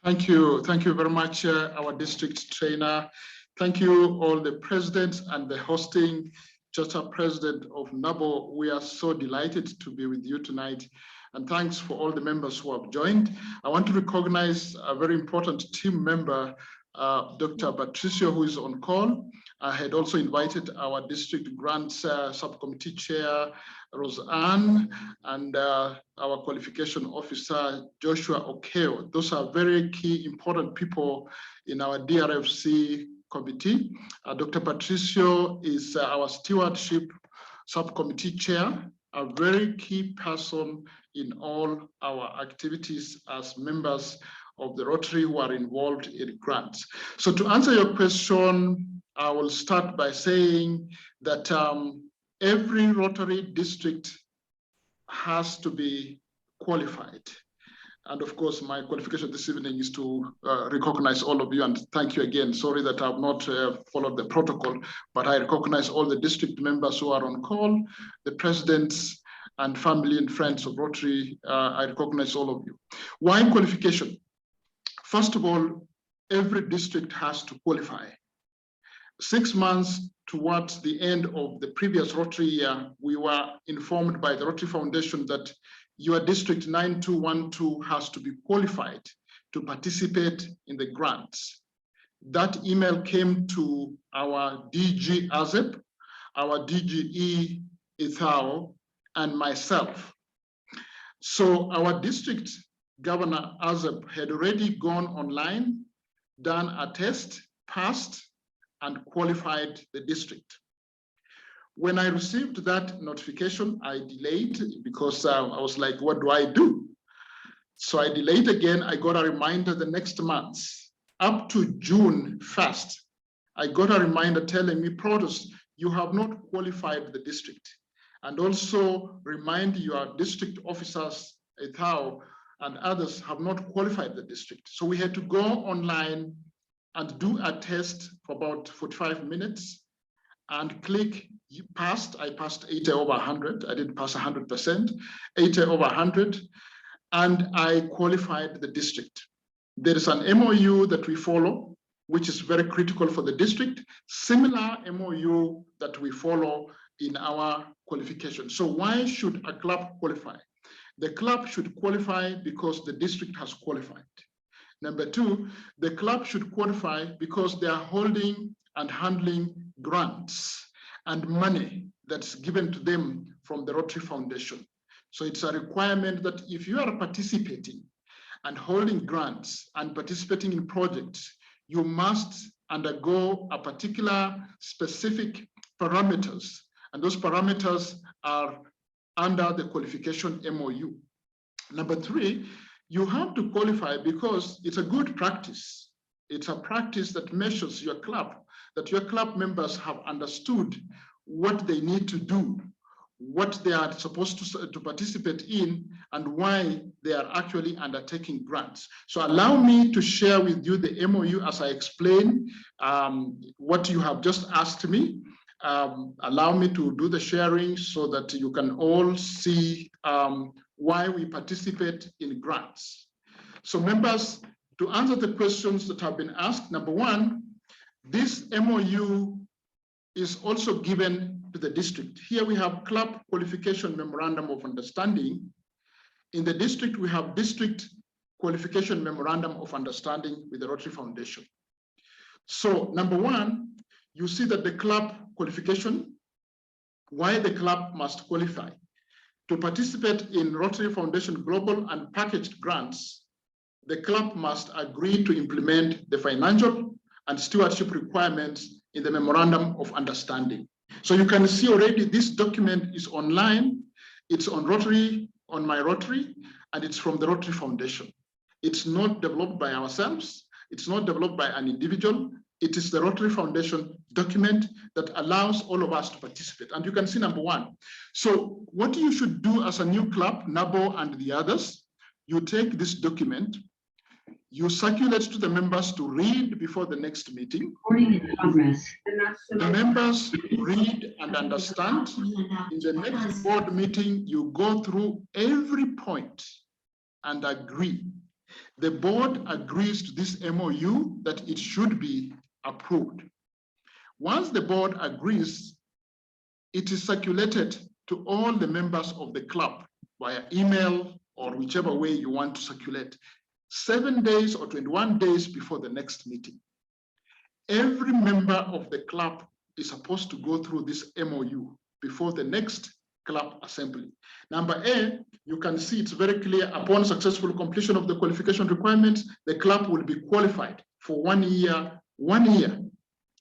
Speaker 11: Thank you. Thank you very much, our district trainer. Thank you all the presidents and the hosting charter president of Nabo. We are so delighted to be with you tonight. And thanks for all the members who have joined. I want to recognize a very important team member, Dr. Patricio, who is on call. I had also invited our district grants subcommittee chair, Roseanne, and our qualification officer, Joshua Okeo. Those are very key, important people in our DRFC committee. Dr. Patricio is our stewardship subcommittee chair, a very key person in all our activities as members of the Rotary who are involved in grants. So to answer your question, I will start by saying that every Rotary district has to be qualified. And of course, my qualification this evening is to recognize all of you and thank you again. Sorry that I've not followed the protocol, but I recognize all the district members who are on call, the presidents and family and friends of Rotary. I recognize all of you. Why qualification? First of all, every district has to qualify. 6 months towards the end of the previous Rotary year, we were informed by the Rotary Foundation that your district 9212 has to be qualified to participate in the grants. That email came to our DG AZEP, our DGE Ithao, and myself. So our district governor AZEP had already gone online, done a test, passed, and qualified the district. When I received that notification, I delayed because I was like, what do I do? So I delayed again. I got a reminder the next month. Up to June 1st, I got a reminder telling me, Protos, you have not qualified the district. And also remind your district officers, Ethao, and others have not qualified the district. So we had to go online and do a test for about 45 minutes and click you passed. I passed 80 over 100. I didn't pass 100%, 80 over 100. And I qualified the district. There is an MOU that we follow, which is very critical for the district, similar MOU that we follow in our qualification. So why should a club qualify? The club should qualify because the district has qualified. Number two, the club should qualify because they are holding and handling grants and money that's given to them from the Rotary Foundation. So it's a requirement that if you are participating and holding grants and participating in projects, you must undergo a particular specific parameters. And those parameters are under the qualification MOU. Number three, you have to qualify because it's a good practice. It's a practice that measures your club, that your club members have understood what they need to do, what they are supposed to participate in, and why they are actually undertaking grants. So allow me to share with you the MOU as I explain what you have just asked me. Allow me to do the sharing so that you can all see why we participate in grants. So members, to answer the questions that have been asked, number one, this MOU is also given to the district. Here we have Club Qualification Memorandum of Understanding. In the district, we have District Qualification Memorandum of Understanding with the Rotary Foundation. So number one, you see that the club qualification, why the club must qualify. To participate in Rotary Foundation global and packaged grants, the club must agree to implement the financial and stewardship requirements in the Memorandum of Understanding. So you can see already this document is online. It's on Rotary, on my Rotary, and it's from the Rotary Foundation. It's not developed by ourselves. It's not developed by an individual. It is the Rotary Foundation document that allows all of us to participate. And you can see number one. So what you should do as a new club, Nabo and the others, you take this document, you circulate to the members to read before the next meeting. The members read and understand. In the next board meeting, you go through every point and agree. The board agrees to this MOU that it should be approved. Once the board agrees, it is circulated to all the members of the club via email or whichever way you want to circulate, 7 days or 21 days before the next meeting. Every member of the club is supposed to go through this MOU before the next club assembly. Number A, you can see it's very clear, upon successful completion of the qualification requirements, the club will be qualified for 1 year. 1 year.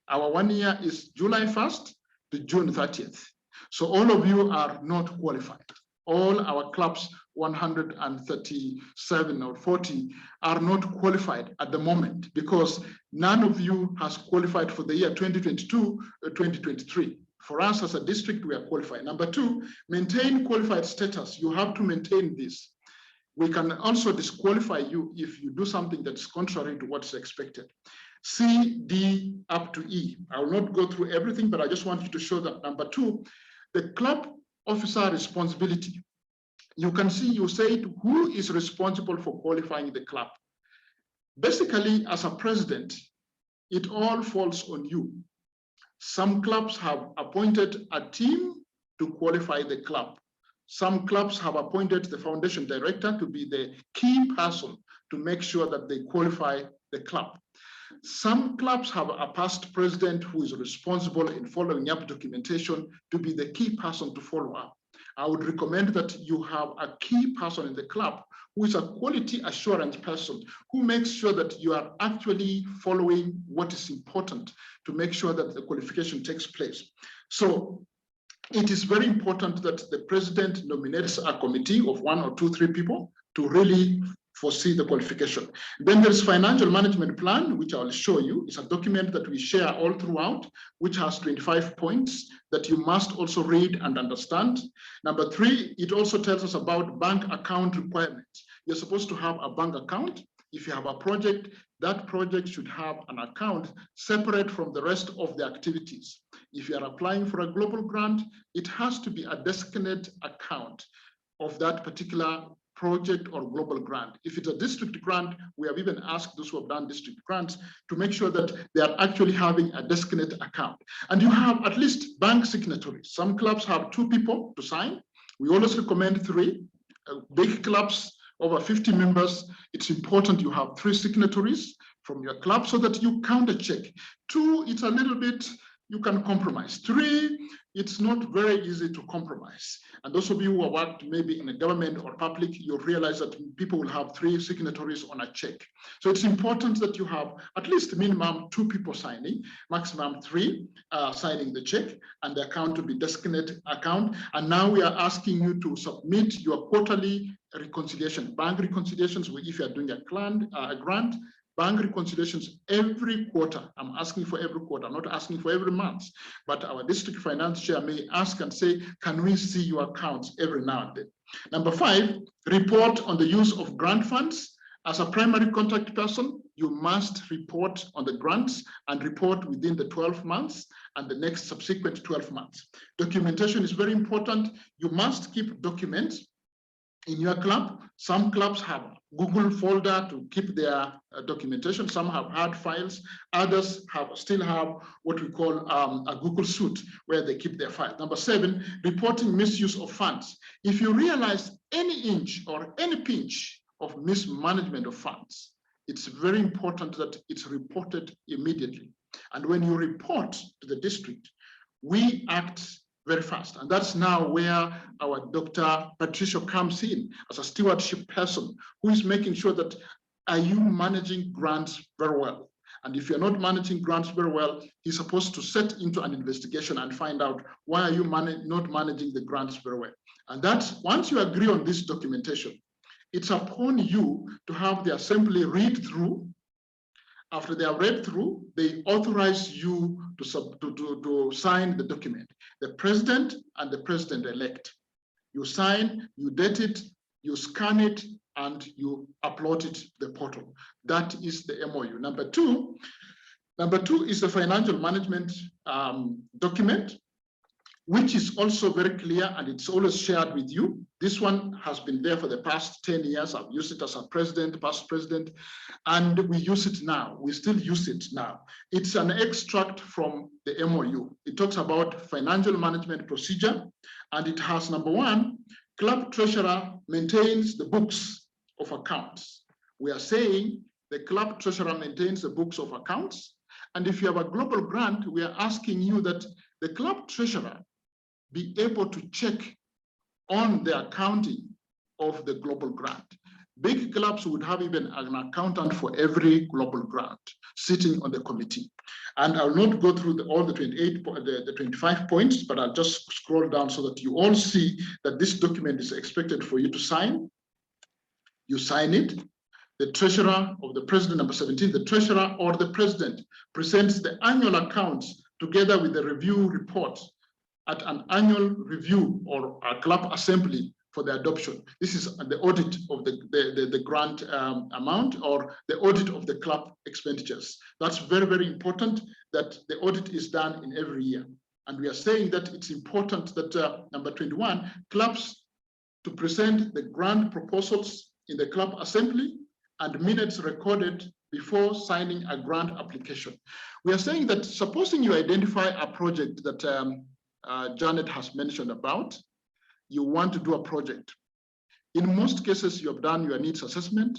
Speaker 11: Our 1 year is July 1st to June 30th. So all of you are not qualified. All our clubs, 137 or 40, are not qualified at the moment because none of you has qualified for the year 2022 or 2023. For us as a district, we are qualified. Number two, maintain qualified status. You have to maintain this. We can also disqualify you if you do something that's contrary to what's expected. C, D, up to E. I will not go through everything, but I just want you to show that. Number two, the club officer responsibility. You can see, you said, who is responsible for qualifying the club? Basically, as a president, it all falls on you. Some clubs have appointed a team to qualify the club. Some clubs have appointed the foundation director to be the key person to make sure that they qualify the club. Some clubs have a past president who is responsible in following up documentation to be the key person to follow up. I would recommend that you have a key person in the club who is a quality assurance person who makes sure that you are actually following what is important to make sure that the qualification takes place. So it is very important that the president nominates a committee of 1 or 2, 3 people to really foresee the qualification. Then there's financial management plan, which I'll show you. It's a document that we share all throughout, which has 25 points that you must also read and understand. Number 3, it also tells us about bank account requirements. You're supposed to have a bank account. If you have a project, that project should have an account separate from the rest of the activities. If you are applying for a global grant, it has to be a designated account of that particular project or global grant. If it's a district grant, we have even asked those who have done district grants to make sure that they are actually having a designated account. And you have at least bank signatories. Some clubs have 2 people to sign. We always recommend 3. Big clubs, over 50 members, it's important you have 3 signatories from your club so that you count a check. 2, it's a little bit, you can compromise. 3, it's not very easy to compromise. And those of you who have worked maybe in a government or public, you'll realize that people will have 3 signatories on a check. So it's important that you have at least minimum 2 people signing, maximum 3 signing the check, and the account to be designated account. And now we are asking you to submit your quarterly reconciliation, bank reconciliations, if you are doing a grant, bank reconciliations every quarter. I'm asking for every quarter, I'm not asking for every month, but our district finance chair may ask and say, can we see your accounts every now and then? Number 5, report on the use of grant funds. As a primary contact person, you must report on the grants and report within the 12 months and the next subsequent 12 months. Documentation is very important. You must keep documents in your club. Some clubs have Google folder to keep their documentation. Some have hard files. Others still have what we call a Google Suite where they keep their files. Number 7, reporting misuse of funds. If you realize any inch or any pinch of mismanagement of funds, it's very important that it's reported immediately. And when you report to the district, we act very fast. And that's now where our Dr. Patricia comes in as a stewardship person who is making sure that, are you managing grants very well? And if you're not managing grants very well, he's supposed to set into an investigation and find out why are you not managing the grants very well. And that's, once you agree on this documentation, it's upon you to have the assembly read through. After they are read through, they authorize you to sign the document. The president and the president-elect. You sign, you date it, you scan it, and you upload it to the portal. That is the MOU. Number two is the financial management document, which is also very clear and it's always shared with you. This one has been there for the past 10 years. I've used it as a president, past president, and we use it now. We still use it now. It's an extract from the MOU. It talks about financial management procedure, and it has, number 1, club treasurer maintains the books of accounts. We are saying the club treasurer maintains the books of accounts. And if you have a global grant, we are asking you that the club treasurer be able to check on the accounting of the global grant. Big clubs would have even an accountant for every global grant sitting on the committee. And I'll not go through all the 25 points, but I'll just scroll down so that you all see that this document is expected for you to sign. You sign it. The treasurer of the president, number 17, the treasurer or the president presents the annual accounts together with the review report at an annual review or a club assembly for the adoption. This is the audit of the grant amount or the audit of the club expenditures. That's very, very important that the audit is done in every year. And we are saying that it's important that number 21, clubs to present the grant proposals in the club assembly and minutes recorded before signing a grant application. We are saying that supposing you identify a project that Janet has mentioned about, you want to do a project. In most cases, you have done your needs assessment.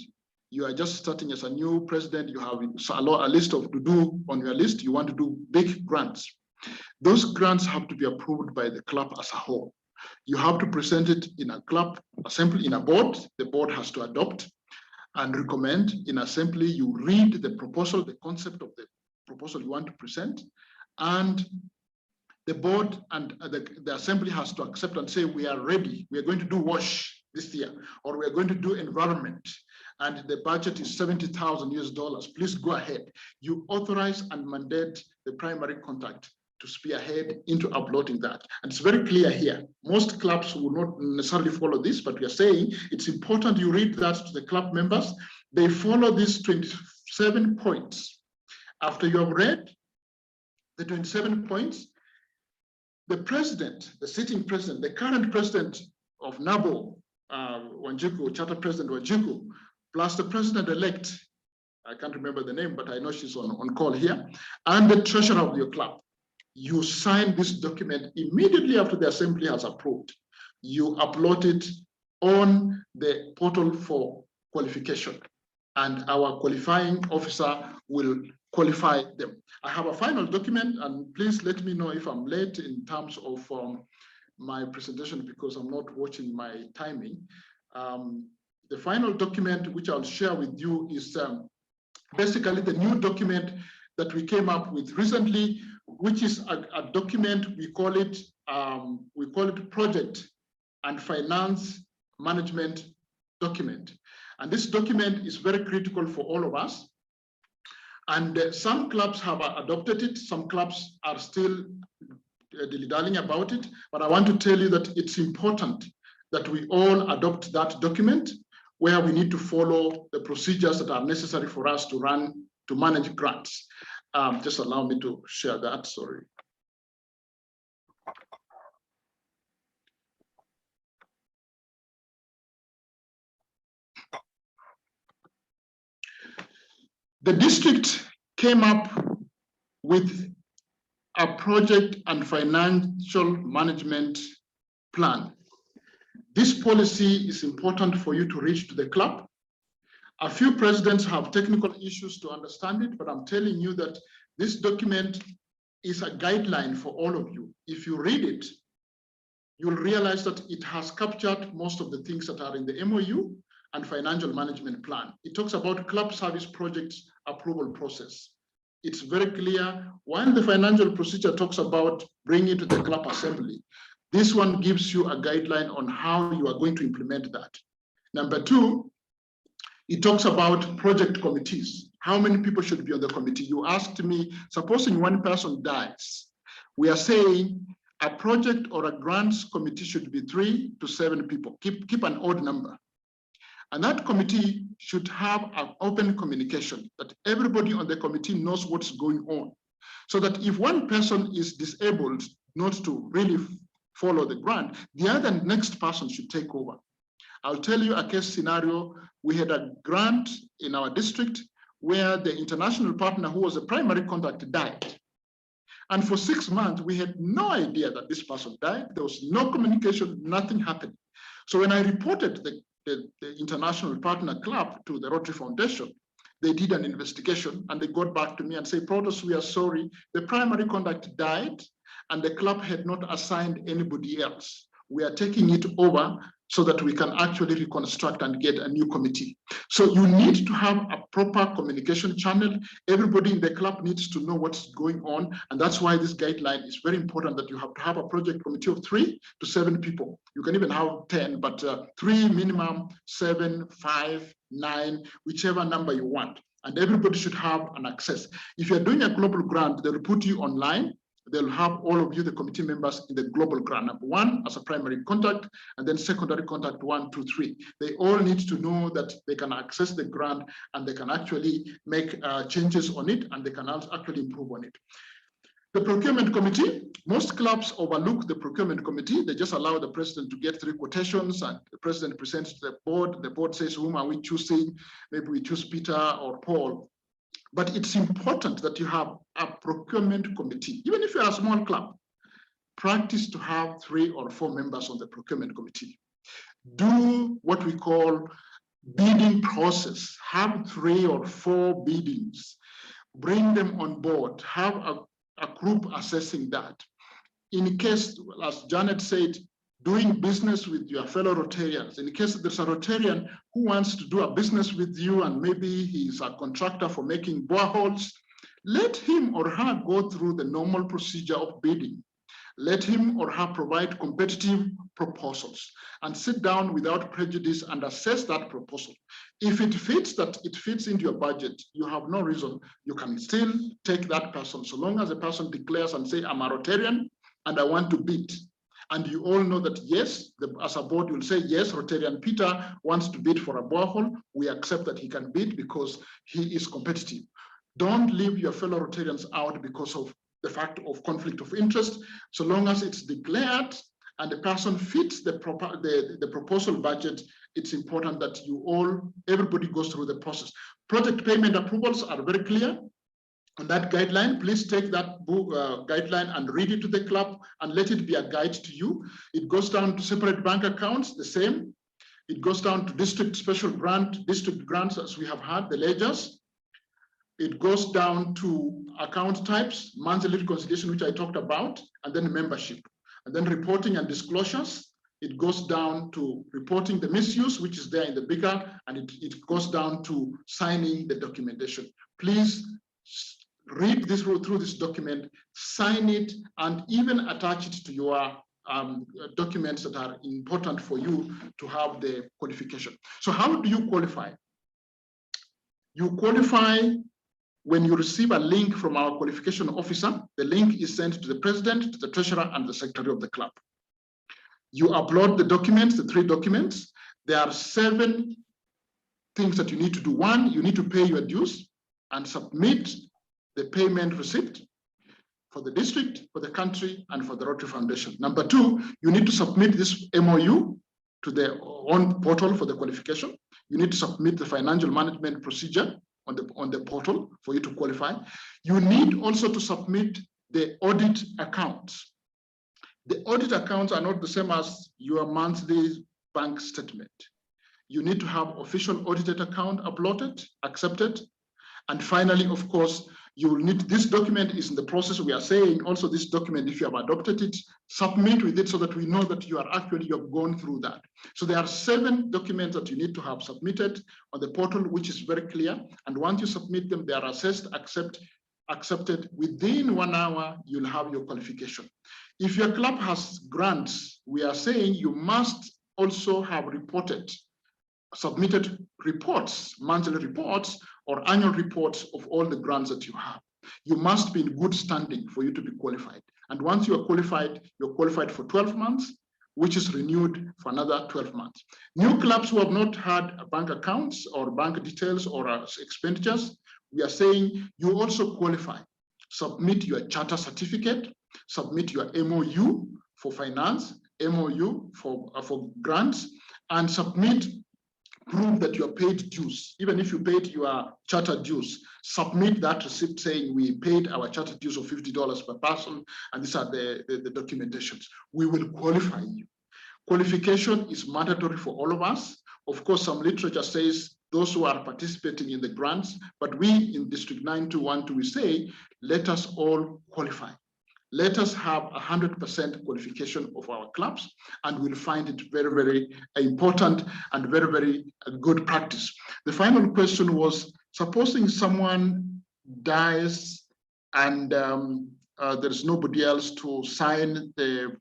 Speaker 11: You are just starting as a new president. You have a list of to do on your list. You want to do big grants. Those grants have to be approved by the club as a whole. You have to present it in a club assembly, in a board. The board has to adopt and recommend. In assembly, you read the proposal, the concept of the proposal you want to present, and the board and the assembly has to accept and say, we are ready. We are going to do WASH this year, or we are going to do environment. and the budget is $70,000 US. Please go ahead. You authorize and mandate the primary contact to spearhead into uploading that. And it's very clear here. Most clubs will not necessarily follow this, but we are saying it's important you read that to the club members. They follow these 27 points. After you have read the 27 points, the president, the sitting president, the current president of Nabo, Wanjiku, Charter President Wanjiku, plus the president-elect, I can't remember the name, but I know she's on call here, and the treasurer of your club. You sign this document immediately after the assembly has approved. You upload it on the portal for qualification, and our qualifying officer will qualify them. I have a final document, and please let me know if I'm late in terms of my presentation, because I'm not watching my timing. The final document which I'll share with you is basically the new document that we came up with recently, which is a document, we call it project and finance management document. And this document is very critical for all of us. And some clubs have adopted it, some clubs are still dilly-dallying about it, but I want to tell you that it's important that we all adopt that document, where we need to follow the procedures that are necessary for us to manage grants. Just allow me to share that, sorry. The district came up with a project and financial management plan. This policy is important for you to reach to the club. A few presidents have technical issues to understand it, but I'm telling you that this document is a guideline for all of you. If you read it, you'll realize that it has captured most of the things that are in the MOU and financial management plan. It talks about club service projects approval process. It's very clear. While the financial procedure talks about bringing it to the club assembly, this one gives you a guideline on how you are going to implement that. Number two, it talks about project committees. How many people should be on the committee? You asked me, supposing one person dies, we are saying a project or a grants committee should be 3 to 7 people. Keep an odd number. And that committee should have an open communication, that everybody on the committee knows what's going on. So that if one person is disabled not to really follow the grant, the other next person should take over. I'll tell you a case scenario. We had a grant in our district where the international partner who was a primary contact died. And for 6 months, we had no idea that this person died. There was no communication, nothing happened. So when I reported the international partner club to the Rotary Foundation, they did an investigation and they got back to me and said, Protos, we are sorry, the primary contact died and the club had not assigned anybody else. We are taking it over so that we can actually reconstruct and get a new committee. So you need to have a proper communication channel. Everybody in the club needs to know what's going on. And that's why this guideline is very important, that you have to have a project committee of 3 to 7 people. You can even have 10, but 3 minimum, 7, 5, 9, whichever number you want. And everybody should have an access. If you're doing a global grant, they'll put you online. They'll have all of you, the committee members, in the global grant. Number 1 as a primary contact, and then secondary contact 1, 2, 3. They all need to know that they can access the grant and they can actually make changes on it, and they can actually improve on it. The procurement committee, most clubs overlook the procurement committee. They just allow the president to get 3 quotations and the president presents to the board. The board says, whom are we choosing? Maybe we choose Peter or Paul. But it's important that you have a procurement committee. Even if you're a small club, practice to have 3 or 4 members on the procurement committee. Do what we call bidding process. Have 3 or 4 biddings. Bring them on board. Have a group assessing that. In case, as Janet said, doing business with your fellow Rotarians. In case there's a Rotarian who wants to do a business with you and maybe he's a contractor for making boreholes, let him or her go through the normal procedure of bidding. Let him or her provide competitive proposals and sit down without prejudice and assess that proposal. If it fits into your budget, you have no reason, you can still take that person, so long as the person declares and say, I'm a Rotarian and I want to bid. And you all know that, yes, as a board, you'll say, yes, Rotarian Peter wants to bid for a borehole. We accept that he can bid because he is competitive. Don't leave your fellow Rotarians out because of the fact of conflict of interest. So long as it's declared and the person fits the proposal budget, it's important that everybody goes through the process. Project payment approvals are very clear on that guideline. Please take that guideline and read it to the club and let it be a guide to you. It goes down to separate bank accounts, the same. It goes down to district grants as we have had, the ledgers. It goes down to account types, monthly reconciliation, which I talked about, and then membership. And then reporting and disclosures. It goes down to reporting the misuse, which is there in the bigger, and it goes down to signing the documentation. Please read this through this document, sign it, and even attach it to your documents that are important for you to have the qualification. So how do you qualify? You qualify when you receive a link from our qualification officer. The link is sent to the president, to the treasurer, and the secretary of the club. You upload the documents, the 3 documents. There are 7 things that you need to do. 1, you need to pay your dues and submit the payment receipt for the district, for the country, and for the Rotary Foundation. Number 2, you need to submit this MOU to their own portal for the qualification. You need to submit the financial management procedure on the portal for you to qualify. You need also to submit the audit accounts. The audit accounts are not the same as your monthly bank statement. You need to have official audited account uploaded, accepted. And finally, of course, you will need, this document is in the process. We are saying also this document, if you have adopted it, submit with it so that we know that you have gone through that. So there are 7 documents that you need to have submitted on the portal, which is very clear. And once you submit them, they are assessed, accepted. Within 1 hour, you'll have your qualification. If your club has grants, we are saying you must also have submitted reports, monthly reports, or annual reports of all the grants that you have. You must be in good standing for you to be qualified. And once you are qualified, you're qualified for 12 months, which is renewed for another 12 months. New clubs who have not had bank accounts or bank details or expenditures, we are saying you also qualify. Submit your charter certificate, submit your MOU for finance, MOU for grants, and submit prove that you are paid dues. Even if you paid your charter dues, submit that receipt saying we paid our charter dues of $50 per person, and these are the documentations. We will qualify you. Qualification is mandatory for all of us. Of course, some literature says those who are participating in the grants, but we in District 9212, we say, let us all qualify. Let us have 100% qualification of our clubs, and we'll find it very, very important and very, very good practice. The final question was, supposing someone dies and there's nobody else to sign the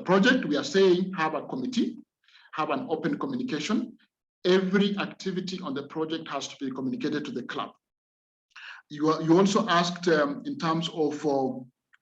Speaker 11: project, we are saying have a committee, have an open communication. Every activity on the project has to be communicated to the club. You also asked in terms of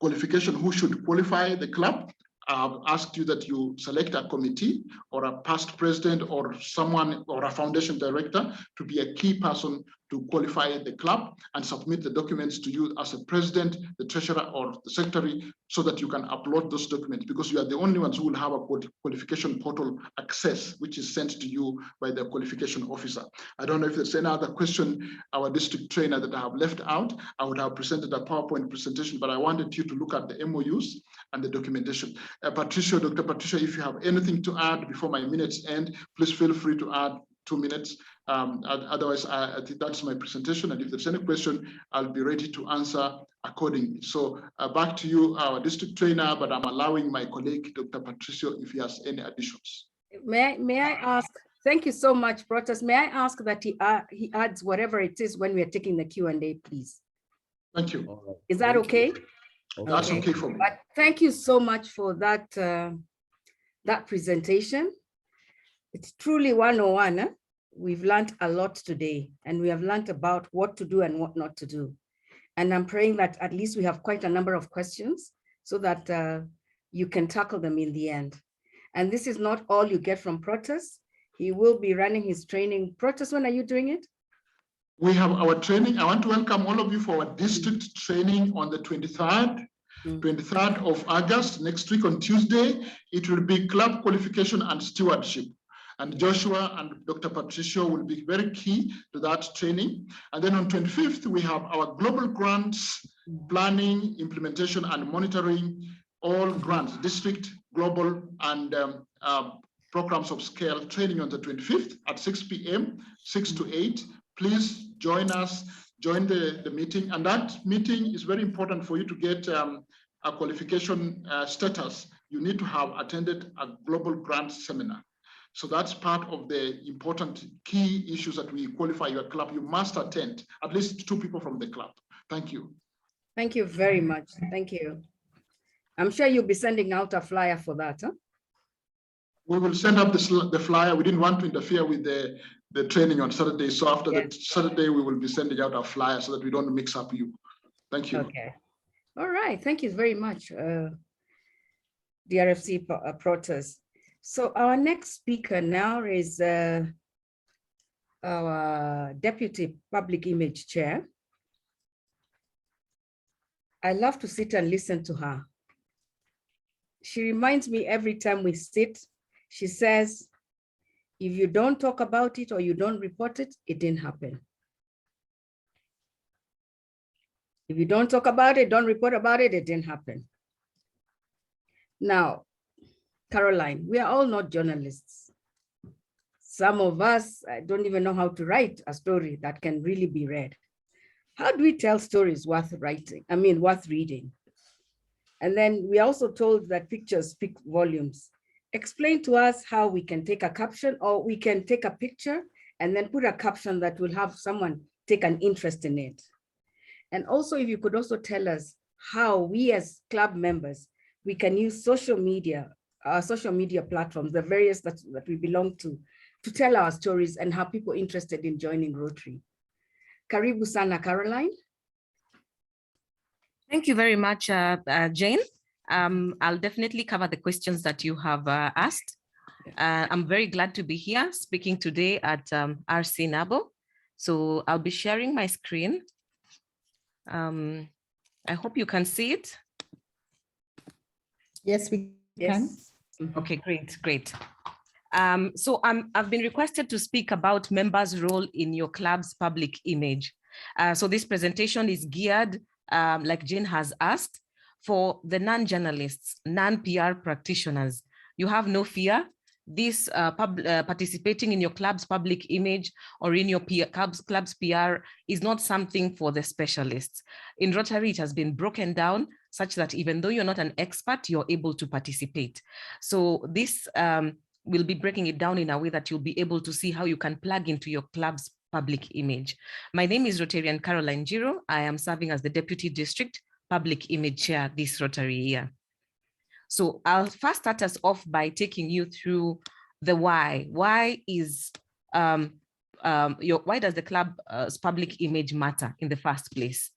Speaker 11: qualification, who should qualify the club. I've asked you that you select a committee or a past president or someone or a foundation director to be a key person to qualify the club and submit the documents to you as a president, the treasurer, or the secretary, so that you can upload those documents, because you are the only ones who will have a qualification portal access, which is sent to you by the qualification officer. I don't know if there's any other question, our district trainer, that I have left out. I would have presented a PowerPoint presentation, but I wanted you to look at the MOUs and the documentation. Patricia, Dr. Patricia, if you have anything to add before my minutes end, please feel free to add 2 minutes. Otherwise, I think that's my presentation. And if there's any question, I'll be ready to answer accordingly. So back to you, our district trainer, but I'm allowing my colleague, Dr. Patricia, if he has any additions.
Speaker 8: May I ask, thank you so much, Protas. May I ask that he adds whatever it is when we are taking the Q&A, please?
Speaker 11: Thank you.
Speaker 8: Is that okay?
Speaker 11: That's okay for me.
Speaker 8: But thank you so much for that, that presentation. It's truly 101. Eh? We've learned a lot today, and we have learned about what to do and what not to do. And I'm praying that at least we have quite a number of questions so that you can tackle them in the end. And this is not all you get from Protas. He will be running his training. Protas, when are you doing it?
Speaker 11: We have our training. I want to welcome all of you for our district training on the 23rd of August, next week on Tuesday. It will be club qualification and stewardship. And Joshua and Dr. Patricia will be very key to that training. And then on 25th, we have our global grants, planning, implementation, and monitoring, all grants, district, global, and programs of scale training on the 25th at 6 p.m., 6 to 8. Please join us, join the meeting. And that meeting is very important for you to get a qualification status. You need to have attended a global grants seminar. So that's part of the important key issues that we qualify your club. You must attend, at least 2 people from the club. Thank you.
Speaker 8: Thank you very much. Thank you. I'm sure you'll be sending out a flyer for that, huh?
Speaker 11: We will send up the flyer. We didn't want to interfere with the training on Saturday. So after that Saturday, we will be sending out a flyer so that we don't mix up you. Thank you.
Speaker 8: Okay. All right. Thank you very much, DRFC Protas. So our next speaker now is our Deputy Public Image Chair. I love to sit and listen to her. She reminds me every time we sit, she says, if you don't talk about it or you don't report it, it didn't happen. If you don't talk about it, don't report about it, it didn't happen. Now, Caroline, we are all not journalists. Some of us don't even know how to write a story that can really be read. How do we tell stories worth writing? I mean, worth reading? And then we also told that pictures speak volumes. Explain to us how we can take a caption, or we can take a picture and then put a caption that will have someone take an interest in it. And also, if you could also tell us how we as club members, we can use social media platforms, the various that we belong to tell our stories and have people interested in joining Rotary. Karibu sana, Caroline.
Speaker 12: Thank you very much, Jane. I'll definitely cover the questions that you have asked. I'm very glad to be here speaking today at RC Nabo. So I'll be sharing my screen. I hope you can see it.
Speaker 1: Yes, we can.
Speaker 12: Okay, great. So I've been requested to speak about members' role in your club's public image. So this presentation is geared, like Jane has asked, for the non-journalists, non-PR practitioners. You have no fear. This participating in your club's public image or in your club's PR is not something for the specialists. In Rotary, it has been broken down such that even though you're not an expert, you're able to participate. So this will be breaking it down in a way that you'll be able to see how you can plug into your club's public image. My name is Rotarian Caroline Giro. I am serving as the Deputy District Public Image Chair this Rotary year. So I'll first start us off by taking you through the why. Why does the club's public image matter in the first place?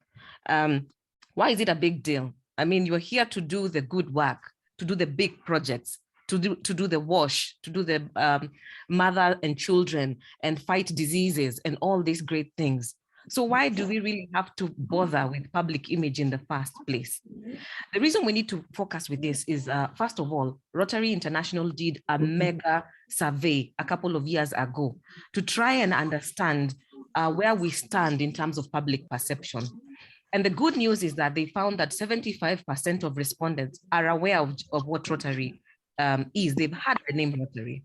Speaker 12: Why is it a big deal? I mean, you're here to do the good work, to do the big projects, to do the wash, to do the mother and children and fight diseases and all these great things. So why do we really have to bother with public image in the first place? The reason we need to focus with this is, first of all, Rotary International did a mega survey a couple of years ago to try and understand where we stand in terms of public perception. And the good news is that they found that 75% of respondents are aware of what Rotary is. They've heard the name Rotary.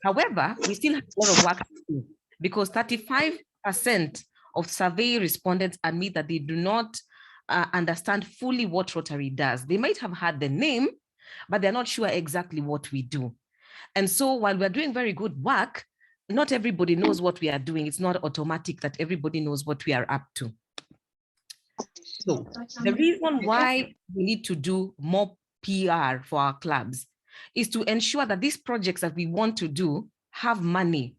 Speaker 12: However, we still have a lot of work to do because 35% of survey respondents admit that they do not understand fully what Rotary does. They might have heard the name, but they're not sure exactly what we do. And so while we're doing very good work, not everybody knows what we are doing. It's not automatic that everybody knows what we are up to. So the reason why we need to do more PR for our clubs is to ensure that these projects that we want to do have money.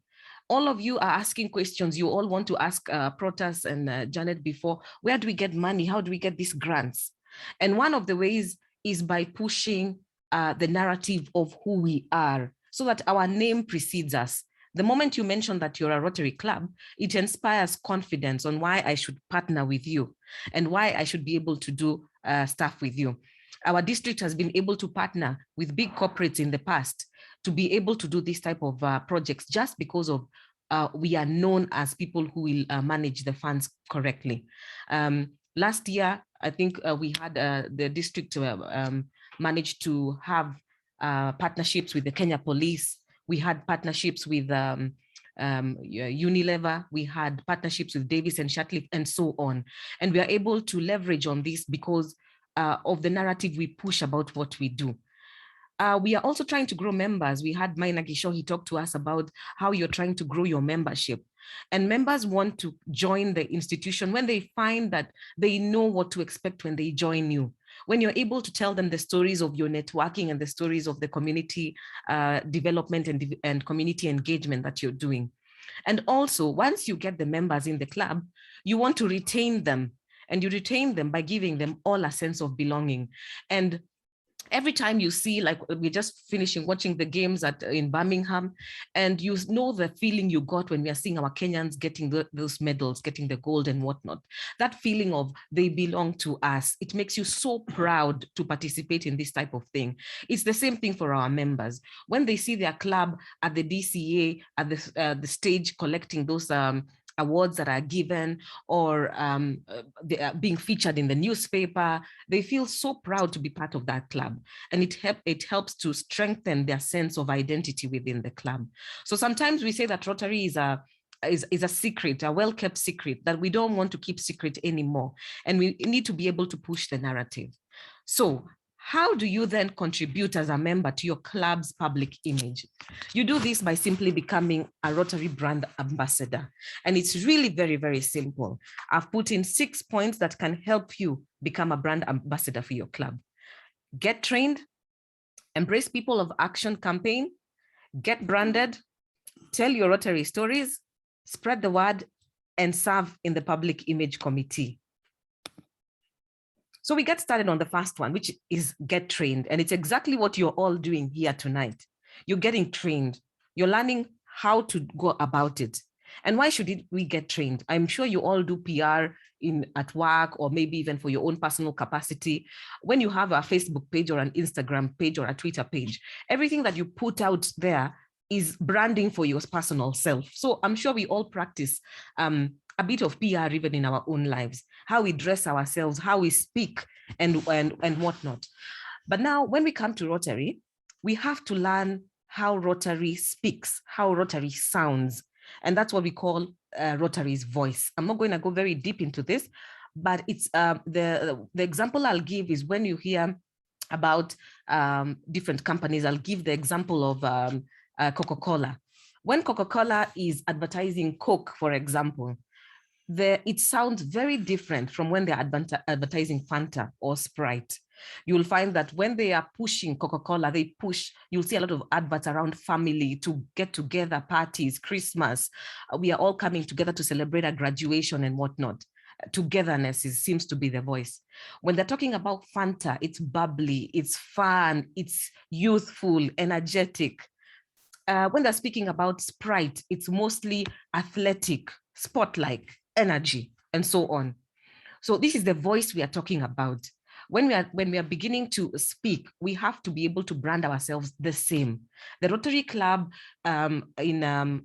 Speaker 12: All of you are asking questions. You all want to ask Protas and Janet before, where do we get money? How do we get these grants? And one of the ways is by pushing the narrative of who we are so that our name precedes us. The moment you mention that you're a Rotary Club, it inspires confidence on why I should partner with you and why I should be able to do stuff with you. Our district has been able to partner with big corporates in the past to be able to do this type of projects just because of we are known as people who will manage the funds correctly. Last year, I think we had the district managed to have partnerships with the Kenya Police. We had partnerships with Unilever, we had partnerships with Davis and Shatcliffe and so on. And we are able to leverage on this because of the narrative we push about what we do. We are also trying to grow members. We had Maina Gisho, he talked to us about how you're trying to grow your membership. And members want to join the institution when they find that they know what to expect when they join you. When you're able to tell them the stories of your networking and the stories of the community development and community engagement that you're doing. And also, once you get the members in the club, you want to retain them, and you retain them by giving them all a sense of belonging. And every time you see, like we're just finishing watching the games in Birmingham, and you know the feeling you got when we are seeing our Kenyans getting those medals, getting the gold and whatnot, that feeling of they belong to us, it makes you so proud to participate in this type of thing. It's the same thing for our members. When they see their club at the DCA, at the stage collecting those awards that are given, or they are being featured in the newspaper, they feel so proud to be part of that club. And it helps to strengthen their sense of identity within the club. So sometimes we say that Rotary is a secret, a well-kept secret that we don't want to keep secret anymore. And we need to be able to push the narrative. So how do you then contribute as a member to your club's public image? You do this by simply becoming a Rotary brand ambassador. And it's really very, very simple. I've put in 6 points that can help you become a brand ambassador for your club. Get trained, embrace people of action campaign, get branded, tell your Rotary stories, spread the word, and serve in the public image committee. So we get started on the first one, which is get trained. And it's exactly what you're all doing here tonight. You're getting trained. You're learning how to go about it. And why should we get trained? I'm sure you all do PR at work, or maybe even for your own personal capacity. When you have a Facebook page or an Instagram page or a Twitter page, everything that you put out there is branding for your personal self. So I'm sure we all practice a bit of PR even in our own lives, how we dress ourselves, how we speak and whatnot. But now when we come to Rotary, we have to learn how Rotary speaks, how Rotary sounds. And that's what we call Rotary's voice. I'm not going to go very deep into this, but it's the example I'll give is when you hear about different companies. I'll give the example of Coca-Cola. When Coca-Cola is advertising Coke, for example, it sounds very different from when they're advertising Fanta or Sprite. You'll find that when they are pushing Coca-Cola, you'll see a lot of adverts around family, to get together, parties, Christmas. We are all coming together to celebrate a graduation and whatnot. Togetherness seems to be the voice. When they're talking about Fanta, it's bubbly, it's fun, it's youthful, energetic. When they're speaking about Sprite, it's mostly athletic, sport-like, energy, and so on. So this is the voice we are talking about. When we are beginning to speak, we have to be able to brand ourselves the same. The Rotary Club in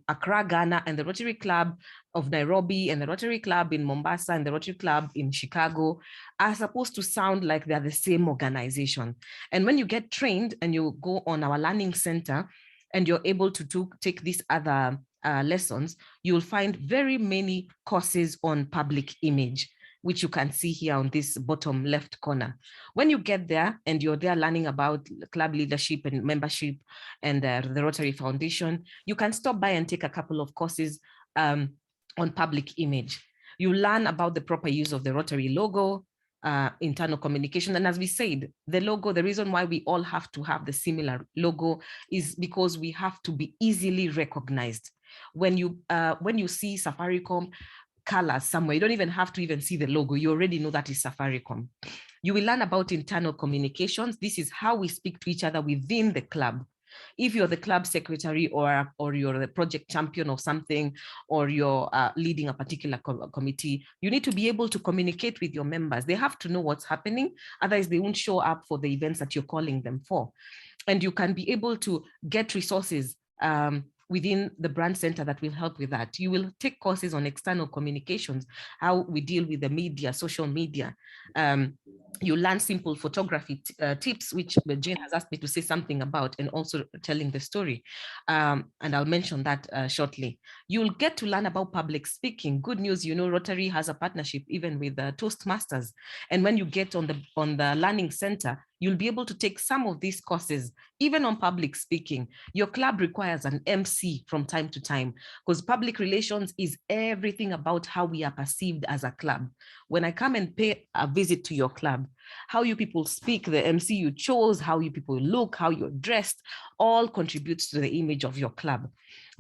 Speaker 12: Accra, Ghana, and the Rotary Club of Nairobi, and the Rotary Club in Mombasa, and the Rotary Club in Chicago are supposed to sound like they're the same organization. And when you get trained and you go on our learning center, and you're able to take these other lessons, you'll find very many courses on public image, which you can see here on this bottom left corner. When you get there and you're there learning about club leadership and membership and the Rotary Foundation, you can stop by and take a couple of courses on public image. You learn about the proper use of the Rotary logo, internal communication. And as we said, the logo, the reason why we all have to have the similar logo is because we have to be easily recognized. When you see Safaricom colors somewhere, you don't even have to even see the logo. You already know that is Safaricom. You will learn about internal communications. This is how we speak to each other within the club. If you're the club secretary or you're the project champion of something, or you're leading a particular committee, you need to be able to communicate with your members. They have to know what's happening. Otherwise, they won't show up for the events that you're calling them for. And you can be able to get resources within the brand center that will help with that. You will take courses on external communications, how we deal with the media, social media. You learn simple photography tips, which Jane has asked me to say something about, and also telling the story. And I'll mention that shortly. You'll get to learn about public speaking. Good news, you know, Rotary has a partnership even with Toastmasters. And when you get on the learning center, you'll be able to take some of these courses, even on public speaking. Your club requires an MC from time to time, because public relations is everything about how we are perceived as a club. When I come and pay a visit to your club, how you people speak, the MC you chose, how you people look, how you're dressed, all contributes to the image of your club.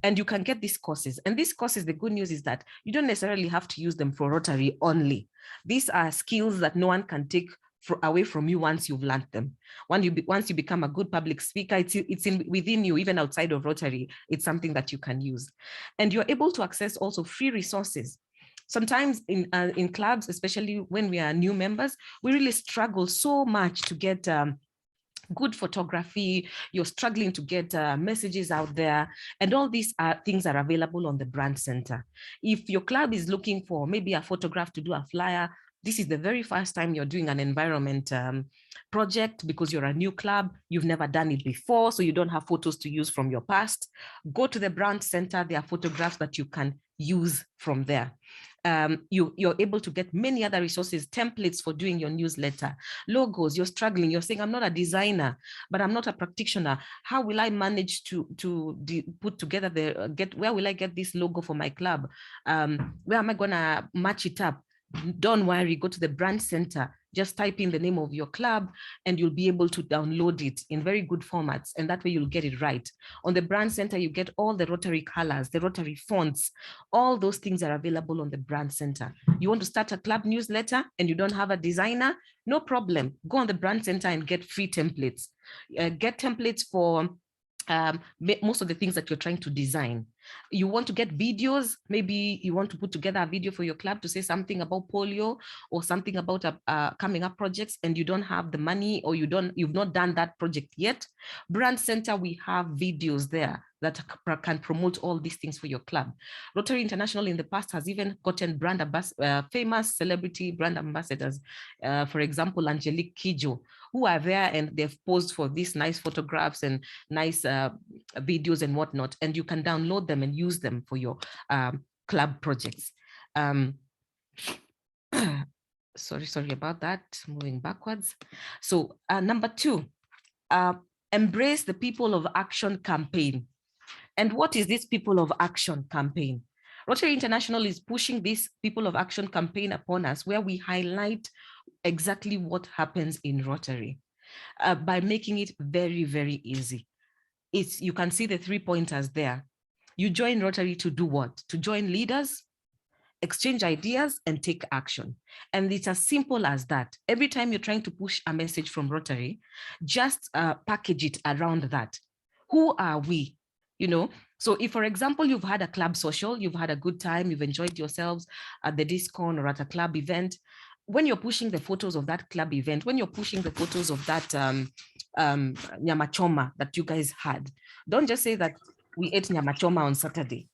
Speaker 12: And you can get these courses. And these courses, the good news is that you don't necessarily have to use them for Rotary only. These are skills that no one can take away from you once you've learned them. Once you become a good public speaker, it's within you, even outside of Rotary. It's something that you can use. And you're able to access also free resources. Sometimes in clubs, especially when we are new members, we really struggle so much to get good photography. You're struggling to get messages out there, and all these things are available on the brand center. If your club is looking for maybe a photograph to do a flyer, this is the very first time you're doing an environment project because you're a new club, you've never done it before, so you don't have photos to use from your past. Go to the brand center, there are photographs that you can use from there. You're able to get many other resources, templates for doing your newsletter, logos. You're struggling, you're saying, I'm not a designer, but I'm not a practitioner. How will I manage to put together where will I get this logo for my club? Where am I gonna match it up? Don't worry, go to the brand center, just type in the name of your club and you'll be able to download it in very good formats, and that way you'll get it right. On the brand center, you get all the Rotary colors, the Rotary fonts, all those things are available on the brand center. You want to start a club newsletter and you don't have a designer? No problem, go on the brand center and get free templates. Get templates for most of the things that you're trying to design. You want to get videos, maybe you want to put together a video for your club to say something about polio or something about coming up projects, and you don't have the money, or you've not done that project yet. Brand center, we have videos there that can promote all these things for your club. Rotary International in the past has even gotten famous celebrity brand ambassadors, for example, Angelique Kidjo, who are there and they've posed for these nice photographs and nice videos and whatnot, and you can download them and use them for your club projects. Sorry about that, moving backwards. So number 2, embrace the People of Action campaign. And what is this People of Action campaign? Rotary International is pushing this People of Action campaign upon us, where we highlight exactly what happens in Rotary by making it very, very easy. You can see the 3 pointers there. You join Rotary to do what? To join leaders, exchange ideas, and take action. And it's as simple as that. Every time you're trying to push a message from Rotary, just package it around that. Who are we? You know, so if, for example, you've had a club social, you've had a good time, you've enjoyed yourselves at the discon or at a club event, when you're pushing the photos of that club event, when you're pushing the photos of that nyama choma that you guys had, don't just say that we ate nyama choma on Saturday.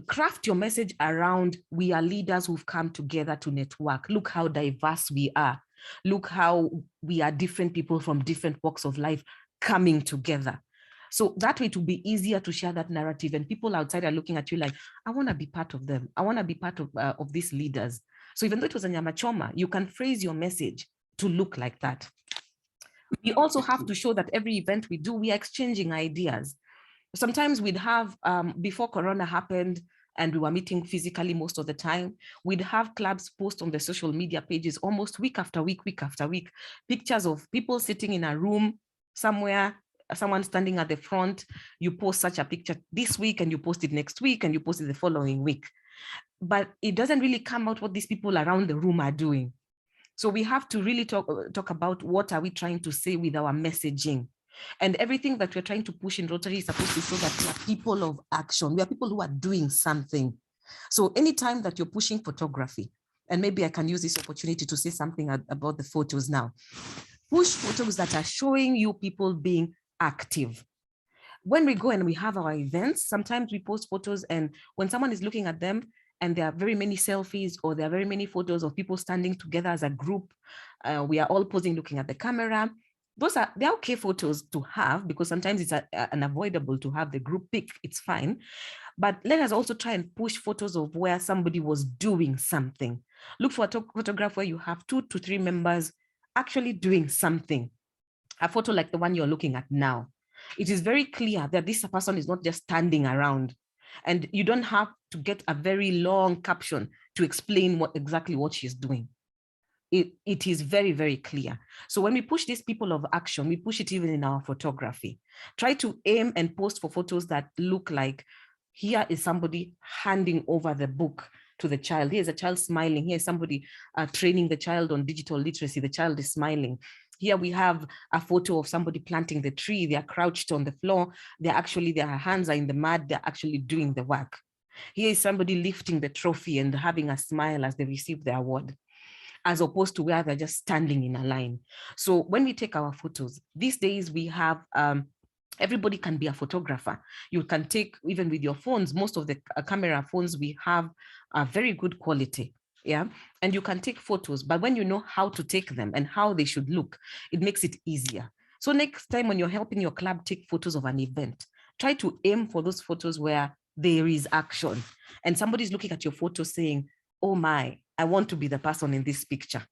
Speaker 12: Craft your message around, we are leaders who've come together to network. Look how diverse we are. Look how we are different people from different walks of life coming together. So that way it will be easier to share that narrative, and people outside are looking at you like, I want to be part of them. I want to be part of these leaders. So even though it was a nyama choma, you can phrase your message to look like that. We also have to show that every event we do, we are exchanging ideas. Sometimes we'd have, before Corona happened, and we were meeting physically most of the time, we'd have clubs post on the social media pages almost week after week, pictures of people sitting in a room somewhere, someone standing at the front. You post such a picture this week and you post it next week and you post it the following week. But it doesn't really come out what these people around the room are doing. So we have to really talk about what are we trying to say with our messaging. And everything that we're trying to push in Rotary is supposed to show that we are people of action. We are people who are doing something. So anytime that you're pushing photography, and maybe I can use this opportunity to say something about the photos now, push photos that are showing you people being active. When we go and we have our events, sometimes we post photos, and when someone is looking at them and there are very many selfies or there are very many photos of people standing together as a group, we are all posing looking at the camera. They're okay photos to have, because sometimes it's unavoidable to have the group pic, it's fine. But let us also try and push photos of where somebody was doing something. Look for a photograph where you have 2 to 3 members actually doing something. A photo like the one you're looking at now. It is very clear that this person is not just standing around, and you don't have to get a very long caption to explain exactly what she's doing. It is very, very clear. So when we push these people of action, we push it even in our photography. Try to aim and post for photos that look like, here is somebody handing over the book to the child. Here's a child smiling. Here's somebody training the child on digital literacy. The child is smiling. Here we have a photo of somebody planting the tree. They are crouched on the floor. Their hands are in the mud. They're actually doing the work. Here is somebody lifting the trophy and having a smile as they receive the award, as opposed to where they're just standing in a line. So when we take our photos, these days we have, everybody can be a photographer. You can take, even with your phones, most of the camera phones we have are very good quality. Yeah, and you can take photos, but when you know how to take them and how they should look, it makes it easier. So next time when you're helping your club take photos of an event, try to aim for those photos where there is action and somebody's looking at your photo saying, oh my, I want to be the person in this picture.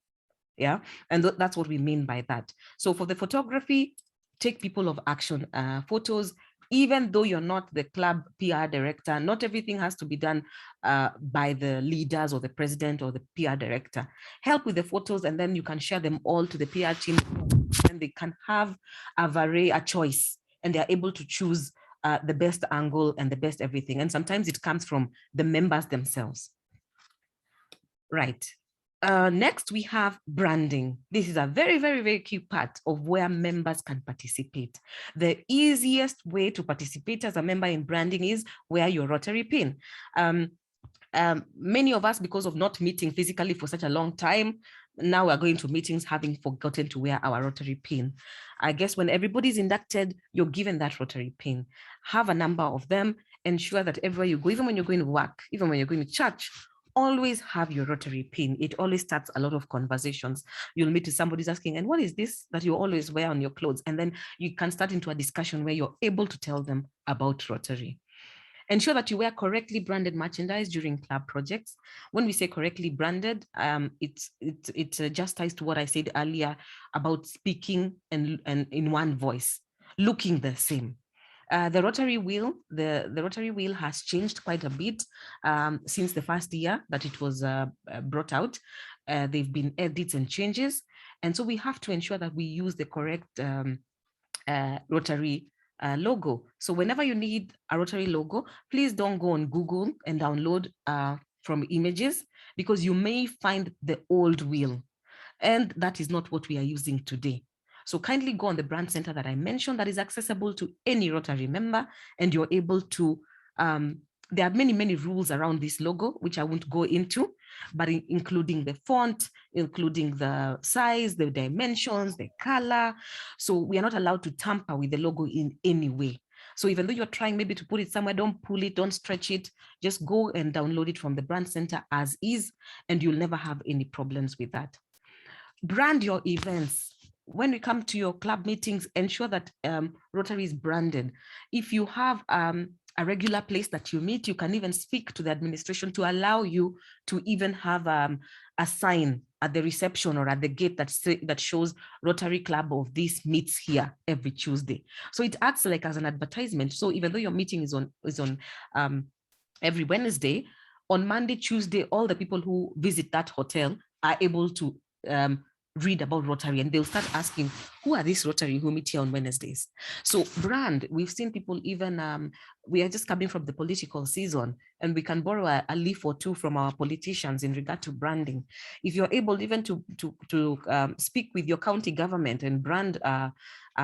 Speaker 12: Yeah, and that's what we mean by that. So for the photography, take people of action photos. Even though you're not the club PR director, not everything has to be done by the leaders or the president or the PR director. Help with the photos, and then you can share them all to the PR team, and they can have a choice, and they're able to choose the best angle and the best everything. And sometimes it comes from the members themselves. Right. Next, we have branding. This is a very, very, very key part of where members can participate. The easiest way to participate as a member in branding is wear your Rotary pin. Many of us, because of not meeting physically for such a long time, now we're going to meetings having forgotten to wear our Rotary pin. I guess when everybody's inducted, you're given that Rotary pin. Have a number of them. Ensure that everywhere you go, even when you're going to work, even when you're going to church, always have your Rotary pin. It always starts a lot of conversations. You'll meet somebody's asking, and what is this that you always wear on your clothes? And then you can start into a discussion where you're able to tell them about Rotary. Ensure that you wear correctly branded merchandise during club projects. When we say correctly branded, it just ties to what I said earlier about speaking and in one voice, looking the same. The Rotary wheel, the Rotary wheel has changed quite a bit since the first year that it was brought out. They've been edits and changes, and so we have to ensure that we use the correct Rotary logo. So whenever you need a Rotary logo, please don't go on Google and download from images, because you may find the old wheel, and that is not what we are using today. So kindly go on the brand center that I mentioned that is accessible to any Rotary member, and you're able to, there are many, many rules around this logo, which I won't go into, but including the font, including the size, the dimensions, the color. So we are not allowed to tamper with the logo in any way. So even though you're trying maybe to put it somewhere, don't pull it, don't stretch it, just go and download it from the brand center as is, and you'll never have any problems with that. Brand your events. When we come to your club meetings, ensure that Rotary is branded. If you have a regular place that you meet, you can even speak to the administration to allow you to even have a sign at the reception or at the gate that shows Rotary Club of this meets here every Tuesday. So it acts like as an advertisement. So even though your meeting is on every Wednesday. On Monday, Tuesday, all the people who visit that hotel are able to read about Rotary, and they'll start asking, who are these Rotary who meet here on Wednesdays? So brand, we've seen people even, we are just coming from the political season, and we can borrow a leaf or two from our politicians in regard to branding. If you're able even to speak with your county government and brand a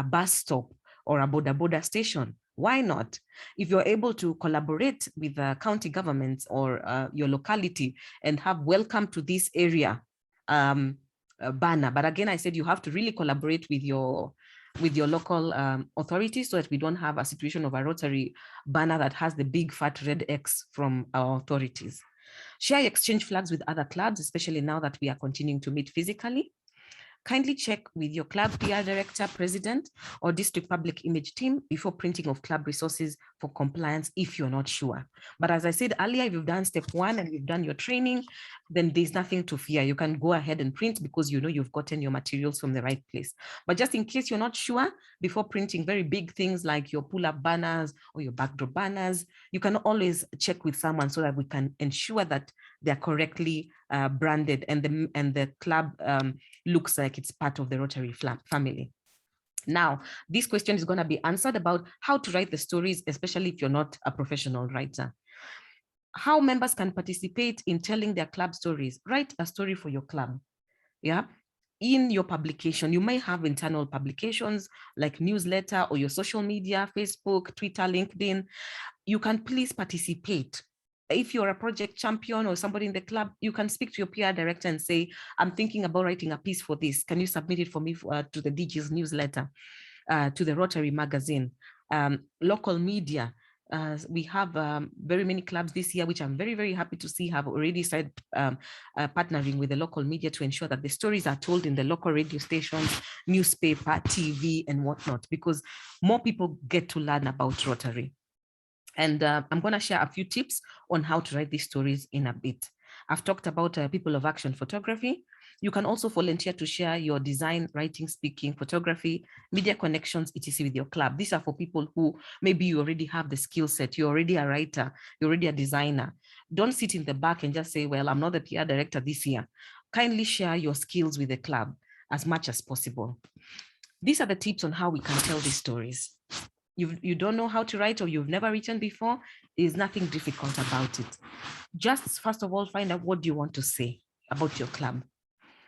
Speaker 12: bus stop or a boda station, why not? If you're able to collaborate with the county governments or your locality and have welcome to this area banner. But again, I said you have to really collaborate with your local authorities so that we don't have a situation of a Rotary banner that has the big fat red X from our authorities. Share exchange flags with other clubs, especially now that we are continuing to meet physically. Kindly check with your club PR director, president, or district public image team before printing of club resources for compliance if you're not sure. But as I said earlier, if you've done step 1 and you've done your training, then there's nothing to fear. You can go ahead and print because you know you've gotten your materials from the right place. But just in case you're not sure, before printing very big things like your pull-up banners or your backdrop banners, you can always check with someone so that we can ensure that they're correctly branded and the club looks like it's part of the Rotary family. Now, this question is going to be answered about how to write the stories, especially if you're not a professional writer. How members can participate in telling their club stories. Write a story for your club. Yeah. In your publication, you may have internal publications like newsletter or your social media, Facebook, Twitter, LinkedIn. You can please participate. If you're a project champion or somebody in the club, you can speak to your PR director and say, I'm thinking about writing a piece for this. Can you submit it for me to the DG's newsletter, to the Rotary magazine, local media? We have very many clubs this year, which I'm very, very happy to see have already started partnering with the local media to ensure that the stories are told in the local radio stations, newspaper, TV, and whatnot, because more people get to learn about Rotary. And I'm going to share a few tips on how to write these stories in a bit. I've talked about people of action photography. You can also volunteer to share your design, writing, speaking, photography, media connections, etc. with your club. These are for people who maybe you already have the skill set. You're already a writer. You're already a designer. Don't sit in the back and just say, well, I'm not the PR director this year. Kindly share your skills with the club as much as possible. These are the tips on how we can tell these stories. You don't know how to write or you've never written before, there's nothing difficult about it. Just first of all, find out what do you want to say about your club.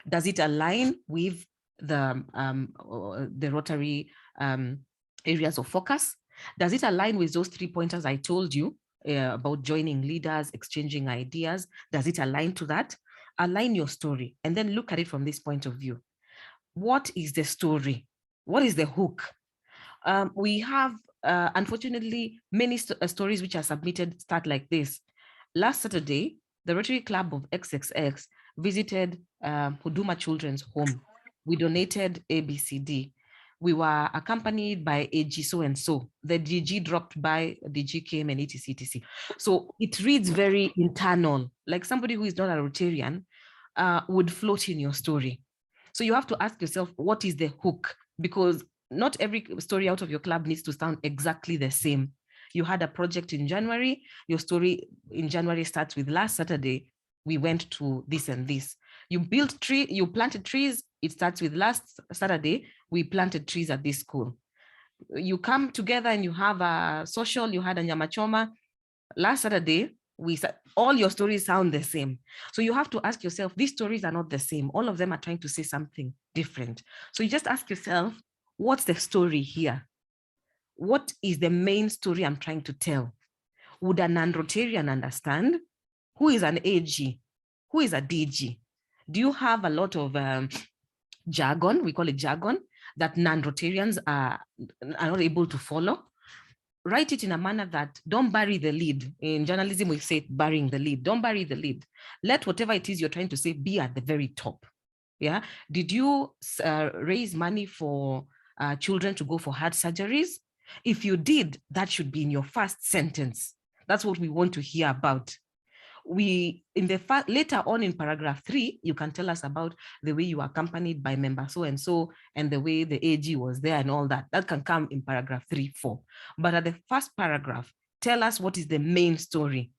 Speaker 12: Does it align with the Rotary areas of focus? Does it align with those 3 pointers I told you about joining leaders, exchanging ideas? Does it align to that? Align your story and then look at it from this point of view. What is the story? What is the hook? We have, unfortunately, many stories which are submitted start like this. Last Saturday, the Rotary Club of XXX visited Huduma Children's Home. We donated ABCD. We were accompanied by AG so-and-so. The DG dropped by, DG came and etc. So it reads very internal, like somebody who is not a Rotarian would float in your story. So you have to ask yourself, what is the hook? Because not every story out of your club needs to sound exactly the same. You had a project in January, your story in January starts with last Saturday, we went to this and this. You planted trees, it starts with last Saturday, we planted trees at this school. You come together and you have a social, you had a nyamachoma. Last Saturday, all your stories sound the same. So you have to ask yourself, these stories are not the same. All of them are trying to say something different. So you just ask yourself, what's the story here? What is the main story I'm trying to tell? Would a non-Rotarian understand? Who is an AG? Who is a DG? Do you have a lot of jargon, we call it jargon, that non-Rotarians are not able to follow? Write it in a manner that don't bury the lead. In journalism, we say burying the lead. Don't bury the lead. Let whatever it is you're trying to say be at the very top. Yeah. Did you raise money for children to go for heart surgeries? If you did, that should be in your first sentence. That's what we want to hear about. Later on in paragraph 3, you can tell us about the way you were accompanied by member so-and-so and the way the AG was there and all that. That can come in paragraph 3, 4. But at the first paragraph, tell us what is the main story.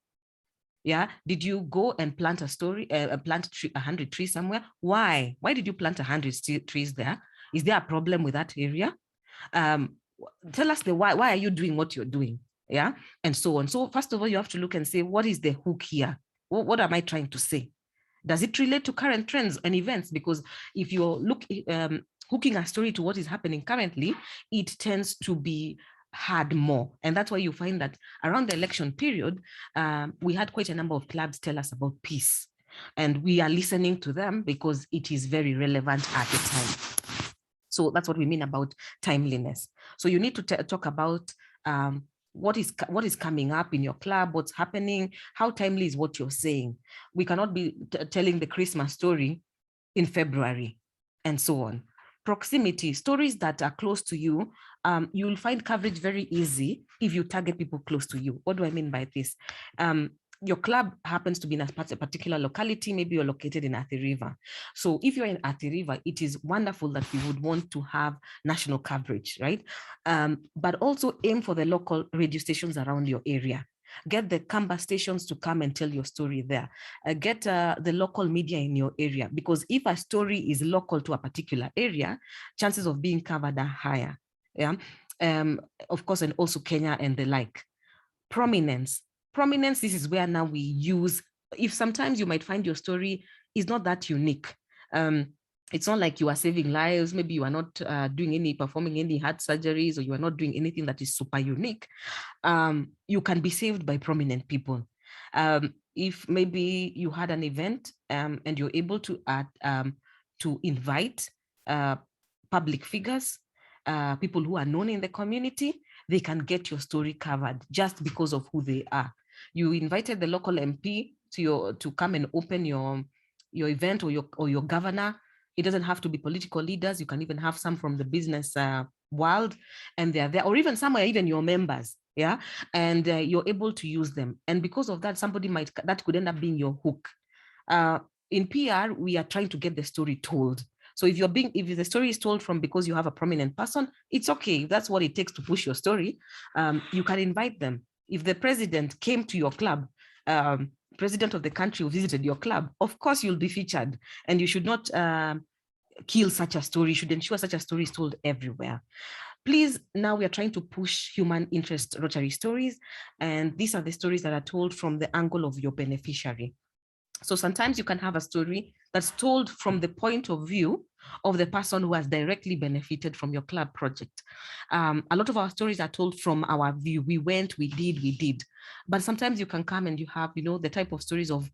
Speaker 12: Yeah. Did you go and plant a story, plant 100 trees somewhere? Why? Why did you plant 100 trees there? Is there a problem with that area? Tell us the why. Why are you doing what you're doing? Yeah. And so on. So first of all, you have to look and say, what is the hook here? What am I trying to say? Does it relate to current trends and events? Because if you're hooking a story to what is happening currently, it tends to be heard more. And that's why you find that around the election period, we had quite a number of clubs tell us about peace. And we are listening to them because it is very relevant at the time. So that's what we mean about timeliness. So you need to talk about what is coming up in your club, what's happening, how timely is what you're saying. We cannot be telling the Christmas story in February and so on. Proximity, stories that are close to you, you'll find coverage very easy if you target people close to you. What do I mean by this? Your club happens to be in a particular locality, maybe you're located in Athi River. So if you're in Athi River, it is wonderful that we would want to have national coverage, right? But also aim for the local radio stations around your area. Get the Kamba stations to come and tell your story there. Get the local media in your area, because if a story is local to a particular area, chances of being covered are higher. Yeah. Of course, and also Kenya and the like. Prominence, this is where now we use, if sometimes you might find your story is not that unique. It's not like you are saving lives, maybe you are not performing any heart surgeries, or you are not doing anything that is super unique. You can be saved by prominent people. If maybe you had an event and you're able to invite public figures, people who are known in the community, they can get your story covered just because of who they are. You invited the local MP to come and open your event, or your governor. It doesn't have to be political leaders. You can even have some from the business world, and they're there, or even somewhere, even your members. Yeah. And you're able to use them. And because of that, that could end up being your hook. In PR, we are trying to get the story told. So if the story is told from because you have a prominent person, it's okay. That's what it takes to push your story. You can invite them. If the president came to your club, president of the country who visited your club, of course you'll be featured, and you should not kill such a story. You should ensure such a story is told everywhere. Please, now we are trying to push human interest Rotary stories, and these are the stories that are told from the angle of your beneficiary. So sometimes you can have a story that's told from the point of view of the person who has directly benefited from your club project. A lot of our stories are told from our view. We went, we did. But sometimes you can come and you have, the type of stories of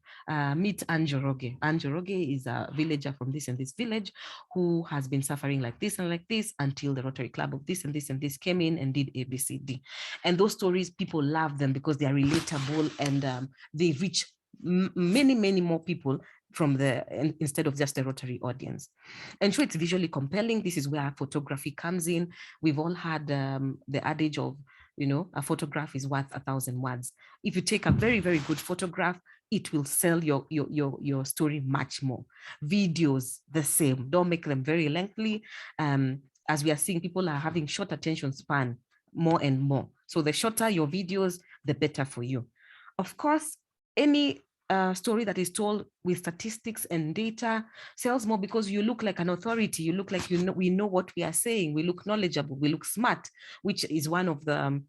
Speaker 12: meet Anjoroge. Anjoroge is a villager from this and this village who has been suffering like this and like this until the Rotary Club of this and this and this came in and did ABCD. And those stories, people love them because they are relatable, and they reach many more people instead of just a Rotary audience. And so it's visually compelling. This is where photography comes in. We've all had the adage of, a photograph is worth 1,000 words. If you take a very, very good photograph, it will sell your story much more. Videos, the same. Don't make them very lengthy. As we are seeing, people are having short attention span more and more. So the shorter your videos, the better for you. Of course, any story that is told with statistics and data sells more because you look like an authority. You look like we know what we are saying. We look knowledgeable. We look smart, which is one of the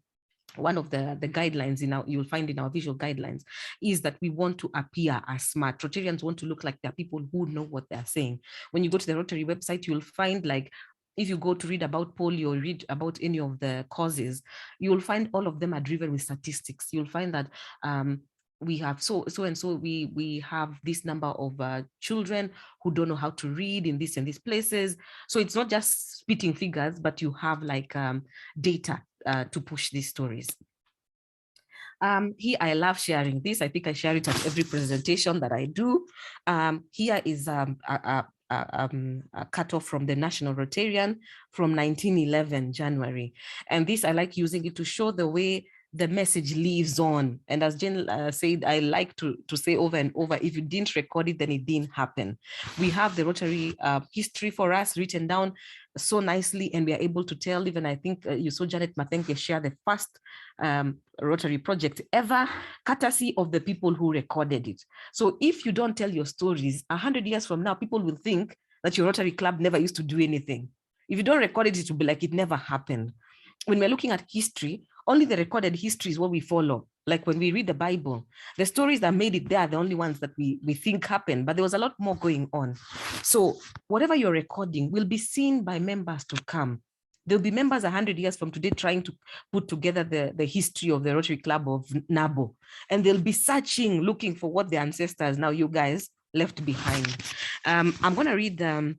Speaker 12: guidelines you'll find in our visual guidelines, is that we want to appear as smart. Rotarians want to look like they're people who know what they're saying. When you go to the Rotary website, you'll find, like, if you go to read about polio or read about any of the causes, you'll find all of them are driven with statistics. You'll find that we have we have this number of children who don't know how to read in this and these places. So it's not just spitting figures, but you have like data to push these stories. Here, I love sharing this. I think I share it at every presentation that I do. Here is a cutoff from the National Rotarian from 1911, January. And this, I like using it to show the way the message lives on. And as Jen said, I like to say over and over, if you didn't record it, then it didn't happen. We have the Rotary history for us written down. so nicely, and we are able to tell. Even I think you saw Janet Matenke share the first Rotary project ever, courtesy of the people who recorded it. So if you don't tell your stories, 100 years from now, people will think that your Rotary Club never used to do anything. If you don't record it, it will be like it never happened. When we're looking at history, only the recorded history is what we follow. Like when we read the Bible, the stories that made it there are the only ones that we think happened, but there was a lot more going on. So whatever you're recording will be seen by members to come. There'll be members 100 years from today trying to put together the history of the Rotary Club of Nabo, and they'll be searching, looking for what their ancestors, now you guys, left behind. I'm going to read the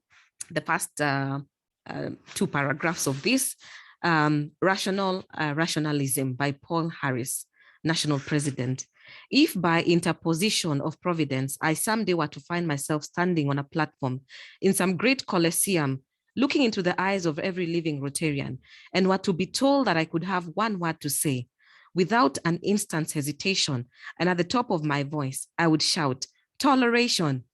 Speaker 12: first 2 paragraphs of this. Rationalism by Paul Harris, National President. If by interposition of providence, I someday were to find myself standing on a platform in some great Colosseum, looking into the eyes of every living Rotarian, and were to be told that I could have one word to say, without an instant's hesitation, and at the top of my voice, I would shout, toleration.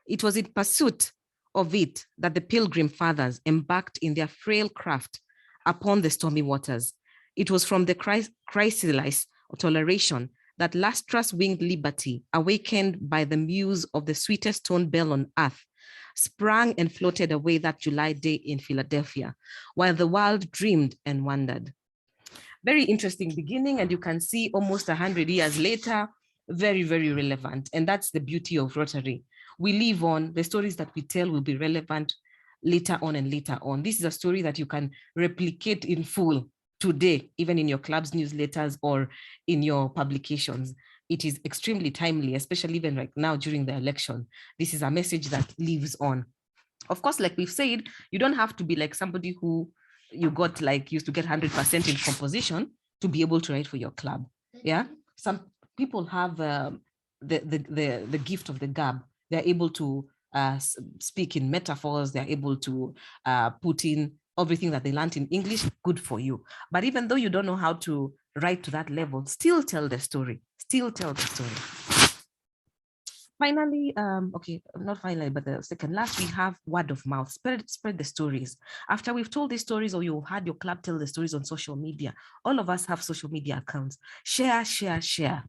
Speaker 12: It was in pursuit of it that the Pilgrim Fathers embarked in their frail craft upon the stormy waters. It was from the chrysalis of toleration that lustrous winged liberty, awakened by the muse of the sweetest tone bell on earth, sprang and floated away that July day in Philadelphia, while the world dreamed and wondered. Very interesting beginning, and you can see almost 100 years later, very, very relevant. And that's the beauty of Rotary. We live on, the stories that we tell will be relevant later on and later on. This is a story that you can replicate in full today, even in your club's newsletters or in your publications. It is extremely timely, especially even right now during the election. This is a message that lives on. Of course, like we've said, you don't have to be like somebody who you got like used to get 100% in composition to be able to write for your club. Yeah, some people have the gift of the gab. They're able to speak in metaphors. They're able to put in everything that they learned in English. Good for you. But even though you don't know how to write to that level, still tell the story. Still tell the story. Finally, okay, not finally, but the second last, we have word of mouth. Spread the stories. After we've told these stories, or you've had your club tell the stories on social media, all of us have social media accounts. Share, share, share.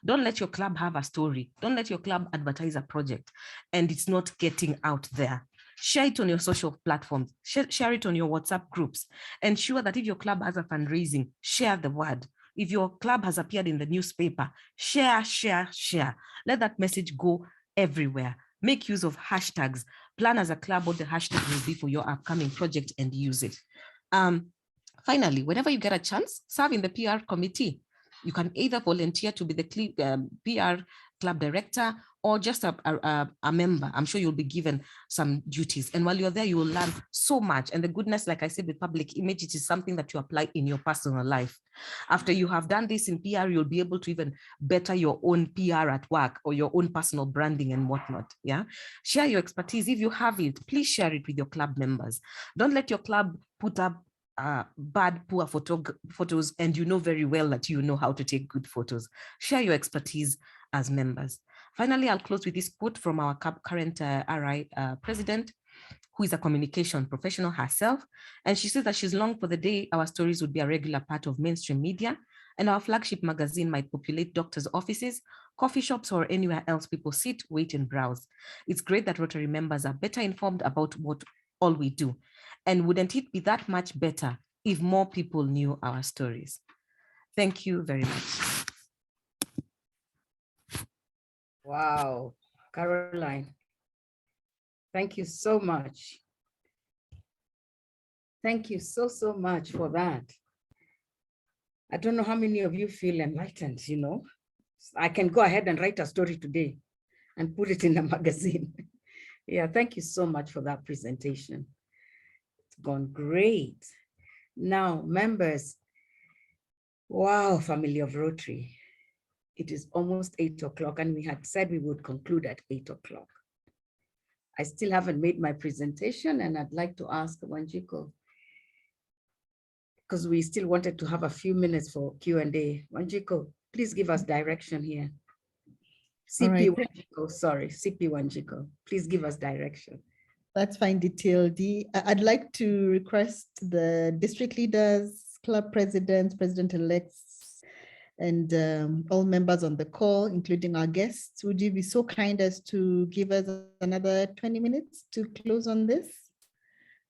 Speaker 12: Don't let your club have a story. Don't let your club advertise a project and it's not getting out there. Share it on your social platforms. Share it on your WhatsApp groups. Ensure that if your club has a fundraising, share the word. If your club has appeared in the newspaper, share, share, share. Let that message go everywhere. Make use of hashtags. Plan as a club what the hashtag will be for your upcoming project and use it. Finally, whenever you get a chance, serve in the PR committee. You can either volunteer to be the PR club director or just a member. I'm sure you'll be given some duties. And while you're there, you will learn so much. And the goodness, like I said, with public image, it is something that you apply in your personal life. After you have done this in PR, you'll be able to even better your own PR at work or your own personal branding and whatnot. Yeah. Share your expertise. If you have it, please share it with your club members. Don't let your club put up bad, poor photos, and you know very well that you know how to take good photos. Share your expertise as members. Finally, I'll close with this quote from our current RI president, who is a communication professional herself. And she says that she's longed for the day our stories would be a regular part of mainstream media, and our flagship magazine might populate doctors' offices, coffee shops, or anywhere else people sit, wait, and browse. It's great that Rotary members are better informed about what all we do. And wouldn't it be that much better if more people knew our stories? Thank you very much.
Speaker 8: Wow, Caroline. Thank you so much. Thank you so much for that. I don't know how many of you feel enlightened, you know. I can go ahead and write a story today and put it in a magazine. Yeah, thank you so much for that presentation. It's gone great. Now, members, wow, family of Rotary. It is almost 8 o'clock and we had said we would conclude at 8 o'clock. I still haven't made my presentation and I'd like to ask Wanjiko, because we still wanted to have a few minutes for Q&A. Wanjiko, please give us direction here. CP Wanjiko, sorry, CP Wanjiko, please give us direction.
Speaker 1: That's fine, detail D. I'd like to request the district leaders, club presidents, president-elects, and all members on the call, including our guests. Would you be so kind as to give us another 20 minutes to close on this?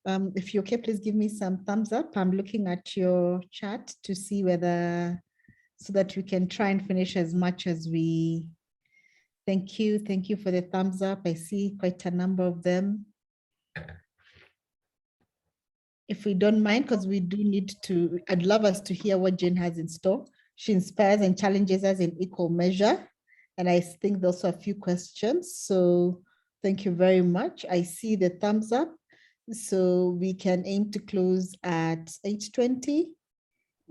Speaker 1: If you're okay, please give me some thumbs up. I'm looking at your chat to see whether, so that we can try and finish as much as we. Thank you for the thumbs up. I see quite a number of them. If we don't mind, because we do need to, I'd love us to hear what Jane has in store. She inspires and challenges us in equal measure. And I think there's also a few questions. So thank you very much. I see the thumbs up. So we can aim to close at 8:20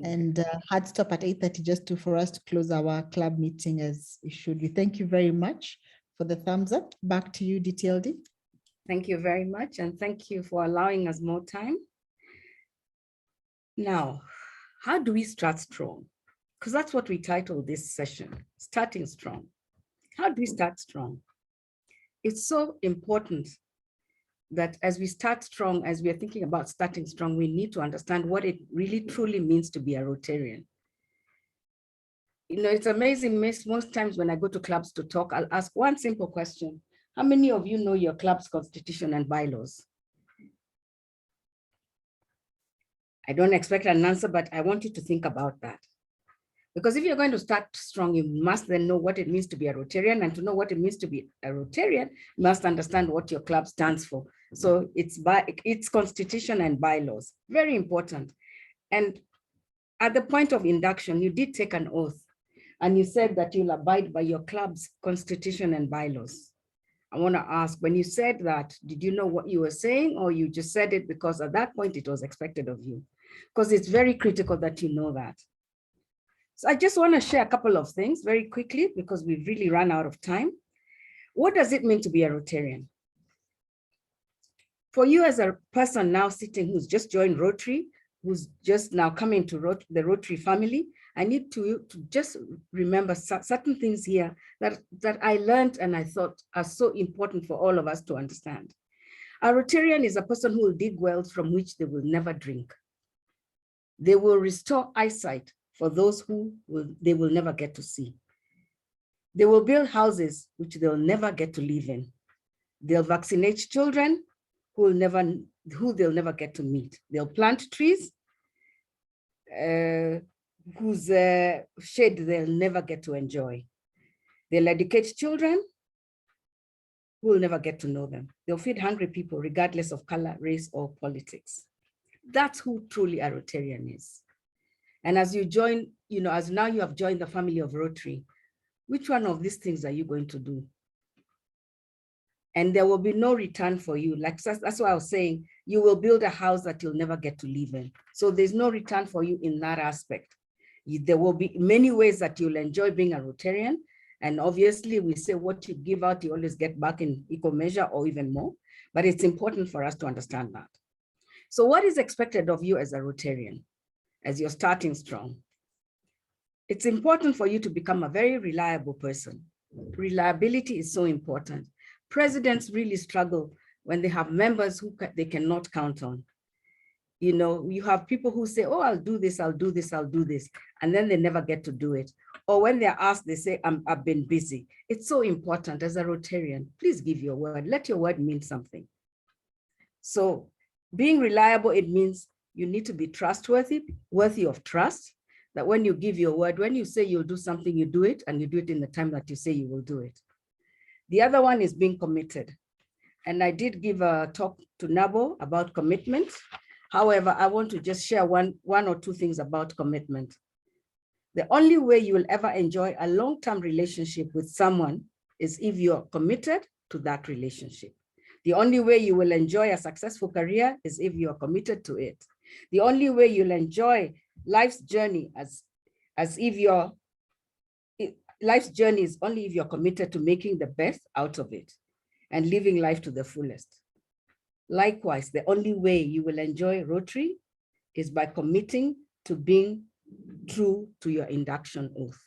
Speaker 1: and hard stop at 8:30 just for us to close our club meeting as it should be. Thank you very much for the thumbs up. Back to you, DTLD.
Speaker 8: Thank you very much. And thank you for allowing us more time. Now, how do we start strong? Because that's what we titled this session, Starting Strong. How do we start strong? It's so important that as we start strong, as we are thinking about starting strong, we need to understand what it really truly means to be a Rotarian. You know, it's amazing, most times when I go to clubs to talk, I'll ask one simple question. How many of you know your club's constitution and bylaws? I don't expect an answer, but I want you to think about that. Because if you're going to start strong, you must then know what it means to be a Rotarian, and to know what it means to be a Rotarian, you must understand what your club stands for. So it's constitution and bylaws, very important. And at the point of induction, you did take an oath and you said that you'll abide by your club's constitution and bylaws. I want to ask, when you said that, did you know what you were saying, or you just said it because at that point it was expected of you? Because it's very critical that you know that. So I just want to share a couple of things very quickly because we've really run out of time. What does it mean to be a Rotarian? For you as a person now sitting who's just joined Rotary, who's just now coming to the Rotary family, I need to just remember certain things here that I learned and I thought are so important for all of us to understand. A Rotarian is a person who will dig wells from which they will never drink. They will restore eyesight for those who they will never get to see. They will build houses which they'll never get to live in. They'll vaccinate children who they'll never get to meet. They'll plant trees whose shade they'll never get to enjoy. They'll educate children who will never get to know them. They'll feed hungry people regardless of color, race, or politics. That's who truly a Rotarian is. And as you join, as now you have joined the family of Rotary, which one of these things are you going to do? And there will be no return for you. Like that's why I was saying, you will build a house that you'll never get to live in. So there's no return for you in that aspect. There will be many ways that you'll enjoy being a Rotarian. And obviously we say what you give out, you always get back in equal measure or even more. But it's important for us to understand that. So what is expected of you as a Rotarian, as you're starting strong? It's important for you to become a very reliable person. Reliability is so important. Presidents really struggle when they have members who they cannot count on. You have people who say, oh, I'll do this, I'll do this, I'll do this. And then they never get to do it. Or when they're asked, they say, I've been busy. It's so important as a Rotarian. Please give your word. Let your word mean something. So being reliable, it means you need to be trustworthy, worthy of trust, that when you give your word, when you say you'll do something, you do it, and you do it in the time that you say you will do it. The other one is being committed. And I did give a talk to Nabo about commitment. However, I want to just share one or two things about commitment. The only way you will ever enjoy a long-term relationship with someone is if you're committed to that relationship. The only way you will enjoy a successful career is if you're committed to it. The only way you'll enjoy life's journey life's journey is only if you're committed to making the best out of it and living life to the fullest. Likewise, the only way you will enjoy Rotary is by committing to being true to your induction oath.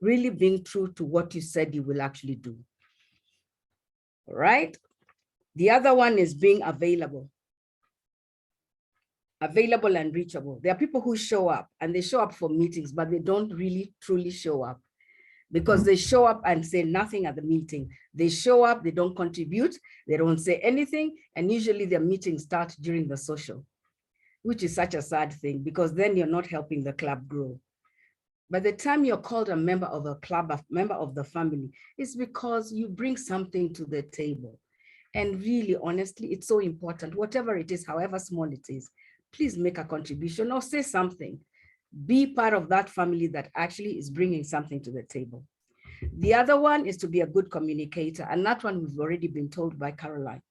Speaker 8: Really being true to what you said you will actually do. All right? The other one is being available and reachable. There are people who show up and they show up for meetings, but they don't really truly show up because they show up and say nothing at the meeting. They show up, they don't contribute, they don't say anything, and usually their meetings start during the social, which is such a sad thing because then you're not helping the club grow. By the time you're called a member of a club, a member of the family, it's because you bring something to the table. And really, honestly, it's so important, whatever it is, however small it is, please make a contribution or say something. Be part of that family that actually is bringing something to the table. The other one is to be a good communicator, and that one we've already been told by Caroline.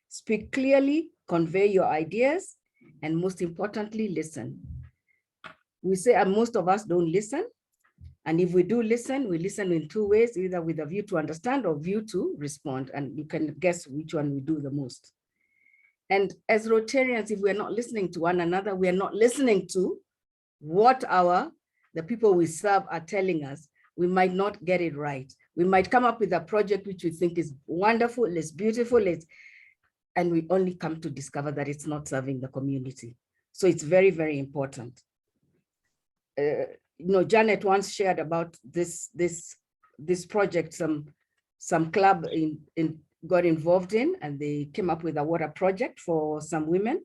Speaker 8: Speak clearly, convey your ideas, and most importantly, listen. We say most of us don't listen, and if we do listen, we listen in two ways, either with a view to understand or view to respond, and you can guess which one we do the most. And as Rotarians, if we're not listening to one another, we are not listening to what the people we serve are telling us. We might not get it right. We might come up with a project which we think is wonderful, it's beautiful, and we only come to discover that it's not serving the community. So it's very, very important. Janet once shared about this project some club got involved in, and they came up with a water project for some women.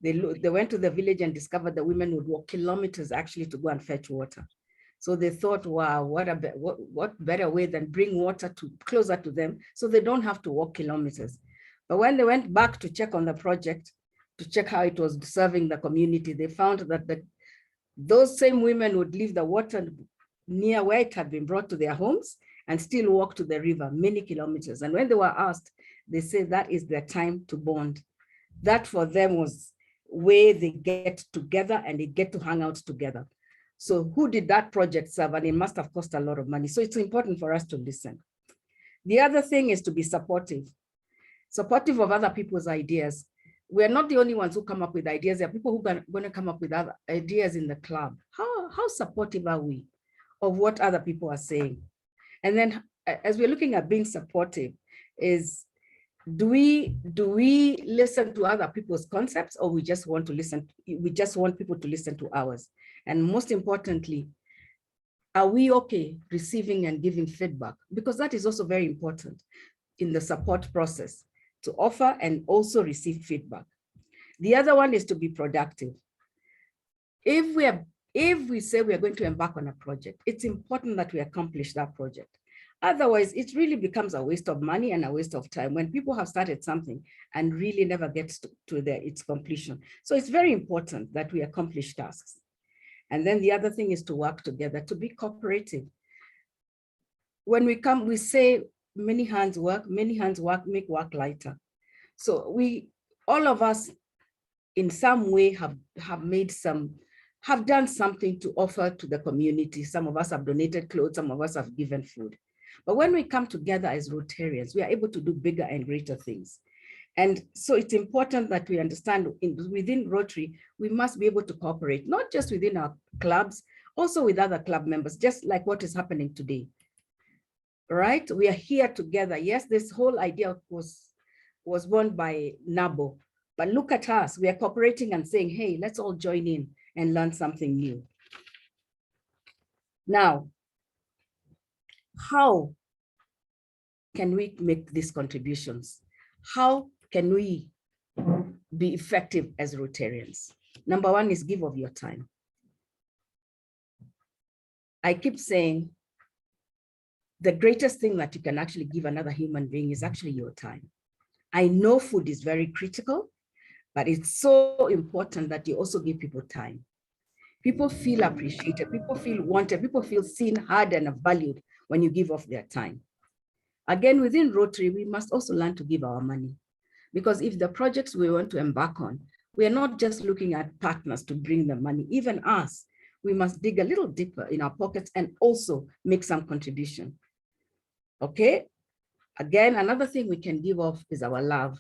Speaker 8: They went to the village and discovered the women would walk kilometers actually to go and fetch water. So they thought, wow, what better way than bring water closer to them so they don't have to walk kilometers. But when they went back to check on the project, to check how it was serving the community, they found that those same women would leave the water near where it had been brought to their homes and still walk to the river many kilometers. And when they were asked, they said that is their time to bond. That for them was where they get together and they get to hang out together. So who did that project serve? And it must have cost a lot of money. So it's important for us to listen. The other thing is to be supportive of other people's ideas. We're not the only ones who come up with ideas. There are people who are going to come up with other ideas in the club. How supportive are we of what other people are saying? And then as we're looking at being supportive, do we listen to other people's concepts, or we just want people to listen to ours? And most importantly, are we okay receiving and giving feedback? Because that is also very important in the support process, to offer and also receive feedback. The other one is to be productive. If we say we are going to embark on a project, it's important that we accomplish that project. Otherwise, it really becomes a waste of money and a waste of time when people have started something and really never gets to its completion. So it's very important that we accomplish tasks. And then the other thing is to work together, to be cooperative. When we say many hands work, make work lighter. So all of us in some way have done something to offer to the community. Some of us have donated clothes, some of us have given food. But when we come together as Rotarians, we are able to do bigger and greater things. And so it's important that we understand within Rotary, we must be able to cooperate, not just within our clubs, also with other club members, just like what is happening today. Right? We are here together. Yes, this whole idea was born by Nabo, but look at us. We are cooperating and saying, hey, let's all join in and learn something new. Now, how can we make these contributions? How can we be effective as Rotarians? Number one is give of your time. I keep saying the greatest thing that you can actually give another human being is actually your time. I know food is very critical, but it's so important that you also give people time. People feel appreciated, people feel wanted, people feel seen, heard, and valued when you give off their time. Again, within Rotary, we must also learn to give our money, because if the projects we want to embark on, we are not just looking at partners to bring the money, even us, we must dig a little deeper in our pockets and also make some contribution. Okay, again, another thing we can give off is our love.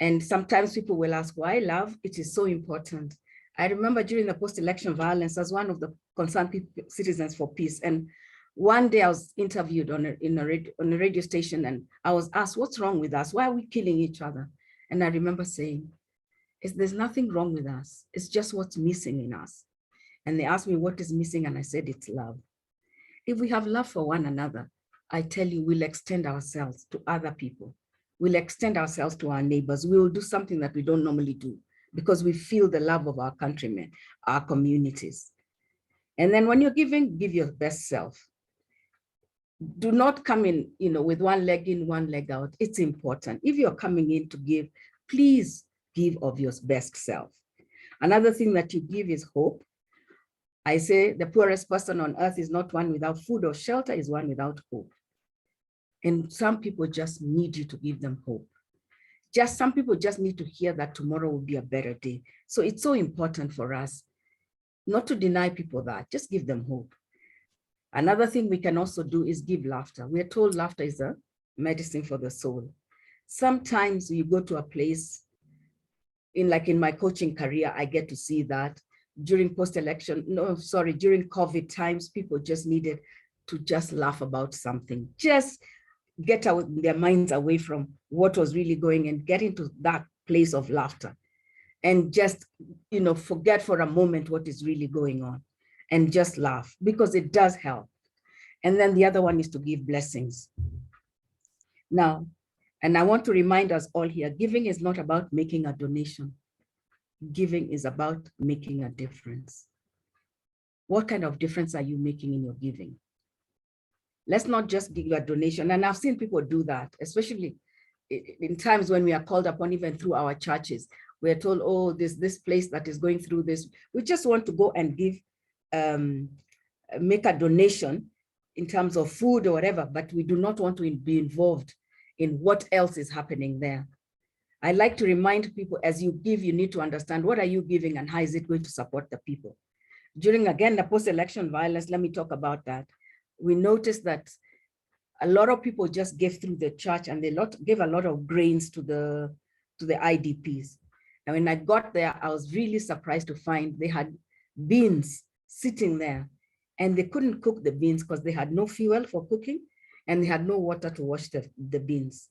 Speaker 8: And sometimes people will ask, why love? It is so important. I remember during the post-election violence, as one of the concerned citizens for peace, and One day I was interviewed on a radio station, and I was asked, what's wrong with us? Why are we killing each other? And I remember saying, there's nothing wrong with us. It's just what's missing in us. And they asked me what is missing, and I said, it's love. If we have love for one another, I tell you, we'll extend ourselves to other people. We'll extend ourselves to our neighbors. We will do something that we don't normally do because we feel the love of our countrymen, our communities. And then when you're giving, give your best self. Do not come in, with one leg in, one leg out. It's important. If you're coming in to give, please give of your best self. Another thing that you give is hope. I say the poorest person on earth is not one without food or shelter, is one without hope. And some people just need you to give them hope. Some people just need to hear that tomorrow will be a better day. So it's so important for us not to deny people that, just give them hope. Another thing we can also do is give laughter. We are told laughter is a medicine for the soul. Sometimes you go to a place, in my coaching career, I get to see that during during COVID times, people just needed to just laugh about something, just get their minds away from what was really going and get into that place of laughter and just, forget for a moment what is really going on and just laugh, because it does help. And then the other one is to give blessings. Now, and I want to remind us all here, giving is not about making a donation. Giving is about making a difference. What kind of difference are you making in your giving? Let's not just give a donation. And I've seen people do that, especially in times when we are called upon, even through our churches. We're told, oh, this place that is going through this. We just want to go and give, make a donation in terms of food or whatever, but we do not want to be involved in what else is happening there. I like to remind people, as you give, you need to understand what are you giving and how is it going to support the people. During, again, the post-election violence, let me talk about that. We noticed that a lot of people just gave through the church, and they gave a lot of grains to the IDPs. And when I got there, I was really surprised to find they had beans sitting there, and they couldn't cook the beans because they had no fuel for cooking, and they had no water to wash the beans,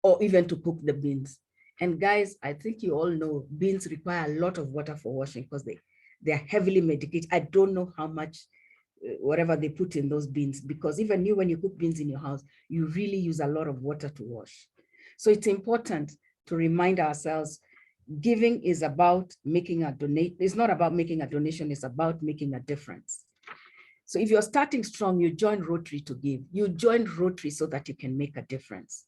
Speaker 8: or even to cook the beans. And guys, I think you all know beans require a lot of water for washing because they are heavily medicated. I don't know how much, whatever they put in those beans, because even when you cook beans in your house, you really use a lot of water to wash. So it's important to remind ourselves, giving is about making a donation. It's not about making a donation, it's about making a difference. So if you're starting strong, you join Rotary to give. You join Rotary so that you can make a difference.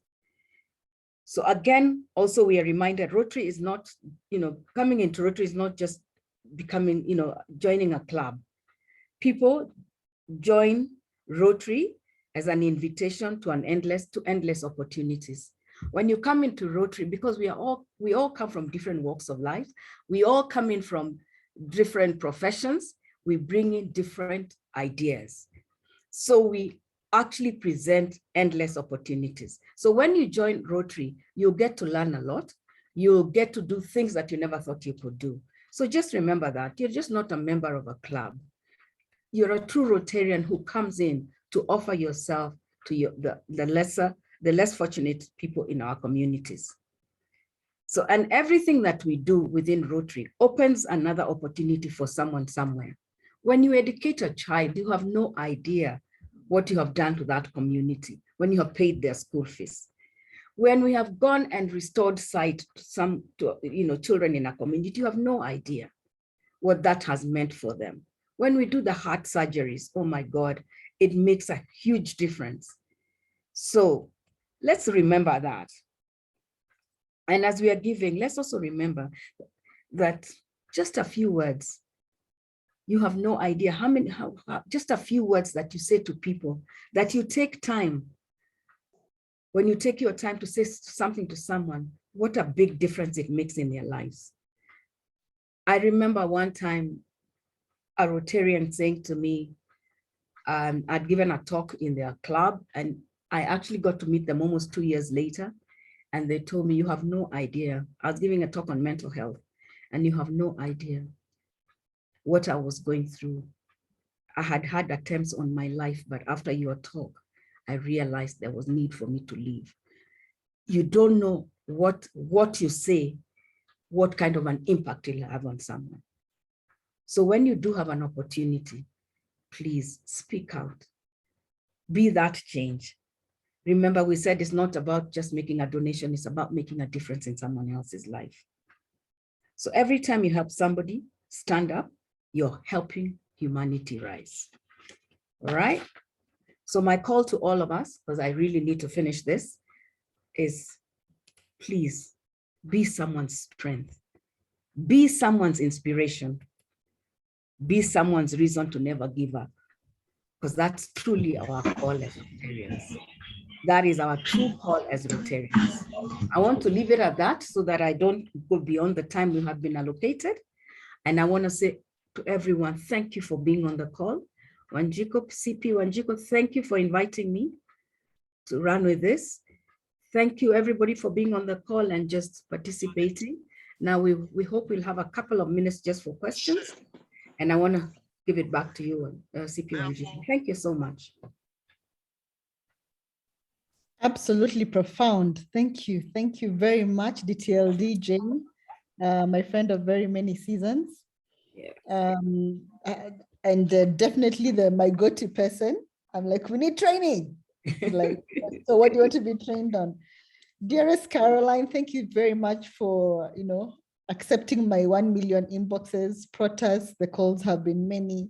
Speaker 8: So again, also we are reminded Rotary is not, coming into Rotary is not just becoming, joining a club. People join Rotary as an invitation to endless opportunities. When you come into Rotary, because we all come from different walks of life, we all come in from different professions, we bring in different ideas. So we actually present endless opportunities. So when you join Rotary, you'll get to learn a lot. You'll get to do things that you never thought you could do. So just remember that you're just not a member of a club. You're a true Rotarian who comes in to offer yourself to the less fortunate people in our communities. So, and everything that we do within Rotary opens another opportunity for someone somewhere. When you educate a child, you have no idea what you have done to that community when you have paid their school fees. When we have gone and restored sight to children in our community, you have no idea what that has meant for them. When we do the heart surgeries, oh my God, it makes a huge difference. So let's remember that. And as we are giving, let's also remember that just a few words, you have no idea how just a few words that you say to people, that you take time. When you take your time to say something to someone, what a big difference it makes in their lives. I remember one time a Rotarian saying to me, I'd given a talk in their club, and I actually got to meet them almost 2 years later. And they told me, you have no idea. I was giving a talk on mental health, and you have no idea what I was going through. I had had attempts on my life, but after your talk, I realized there was need for me to leave. You don't know what you say, what kind of an impact it'll have on someone. So when you do have an opportunity, please speak out. Be that change. Remember, we said it's not about just making a donation, it's about making a difference in someone else's life. So every time you help somebody stand up, you're helping humanity rise. All right? So my call to all of us, because I really need to finish this, is please be someone's strength. Be someone's inspiration. Be someone's reason to never give up. Because that's truly our call as Rotarians. That is our true call as Rotarians. I want to leave it at that so that I don't go beyond the time we have been allocated. And I want to say to everyone, thank you for being on the call. Wanjiko, CP Wanjiko, thank you for inviting me to run with this. Thank you everybody for being on the call and just participating. Now we hope we'll have a couple of minutes just for questions. And I want to give it back to you, CP Wanjiko. Thank you so much.
Speaker 1: Absolutely profound. Thank you. Thank you very much, DTLD Jane, my friend of very many seasons. Yeah. And definitely my go-to person. I'm like, we need training. Like, so what do you want to be trained on? Dearest Caroline, thank you very much for, accepting my 1 million inboxes, protests. The calls have been many.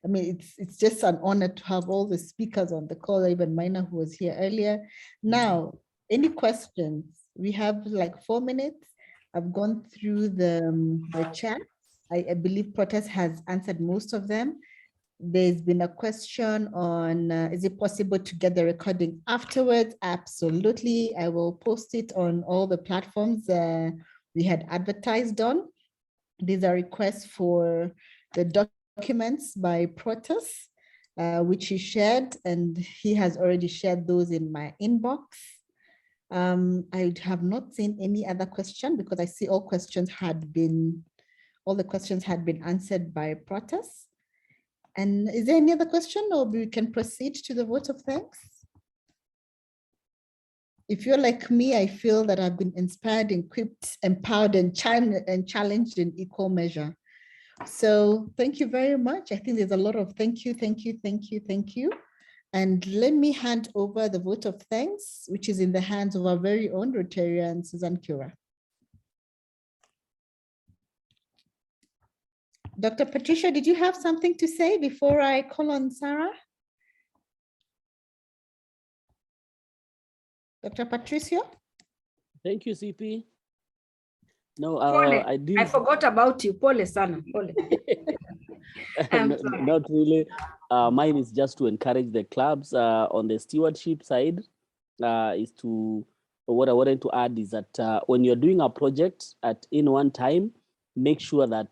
Speaker 1: I mean, it's just an honor to have all the speakers on the call, even Mina, who was here earlier. Now, any questions? We have like 4 minutes. I've gone through the chat. I believe Protest has answered most of them. There's been a question on, is it possible to get the recording afterwards? Absolutely. I will post it on all the platforms we had advertised on. These are requests for the documents by Protest, which he shared, and he has already shared those in my inbox. I have not seen any other question because I see all the questions had been answered by Protest. And is there any other question, or we can proceed to the vote of thanks? If you're like me, I feel that I've been inspired, equipped, empowered, and challenged in equal measure. So thank you very much. I think there's a lot of thank you. And let me hand over the vote of thanks, which is in the hands of our very own Rotarian, Susan Kura. Dr. Patricia, did you have something to say before I call on Sarah? Dr. Patricia?
Speaker 13: Thank you, CP. No,
Speaker 8: I forgot about you. Pole sana. Pole.
Speaker 13: Not really. Mine is just to encourage the clubs on the stewardship side. What I wanted to add is that when you're doing a project in one time, make sure that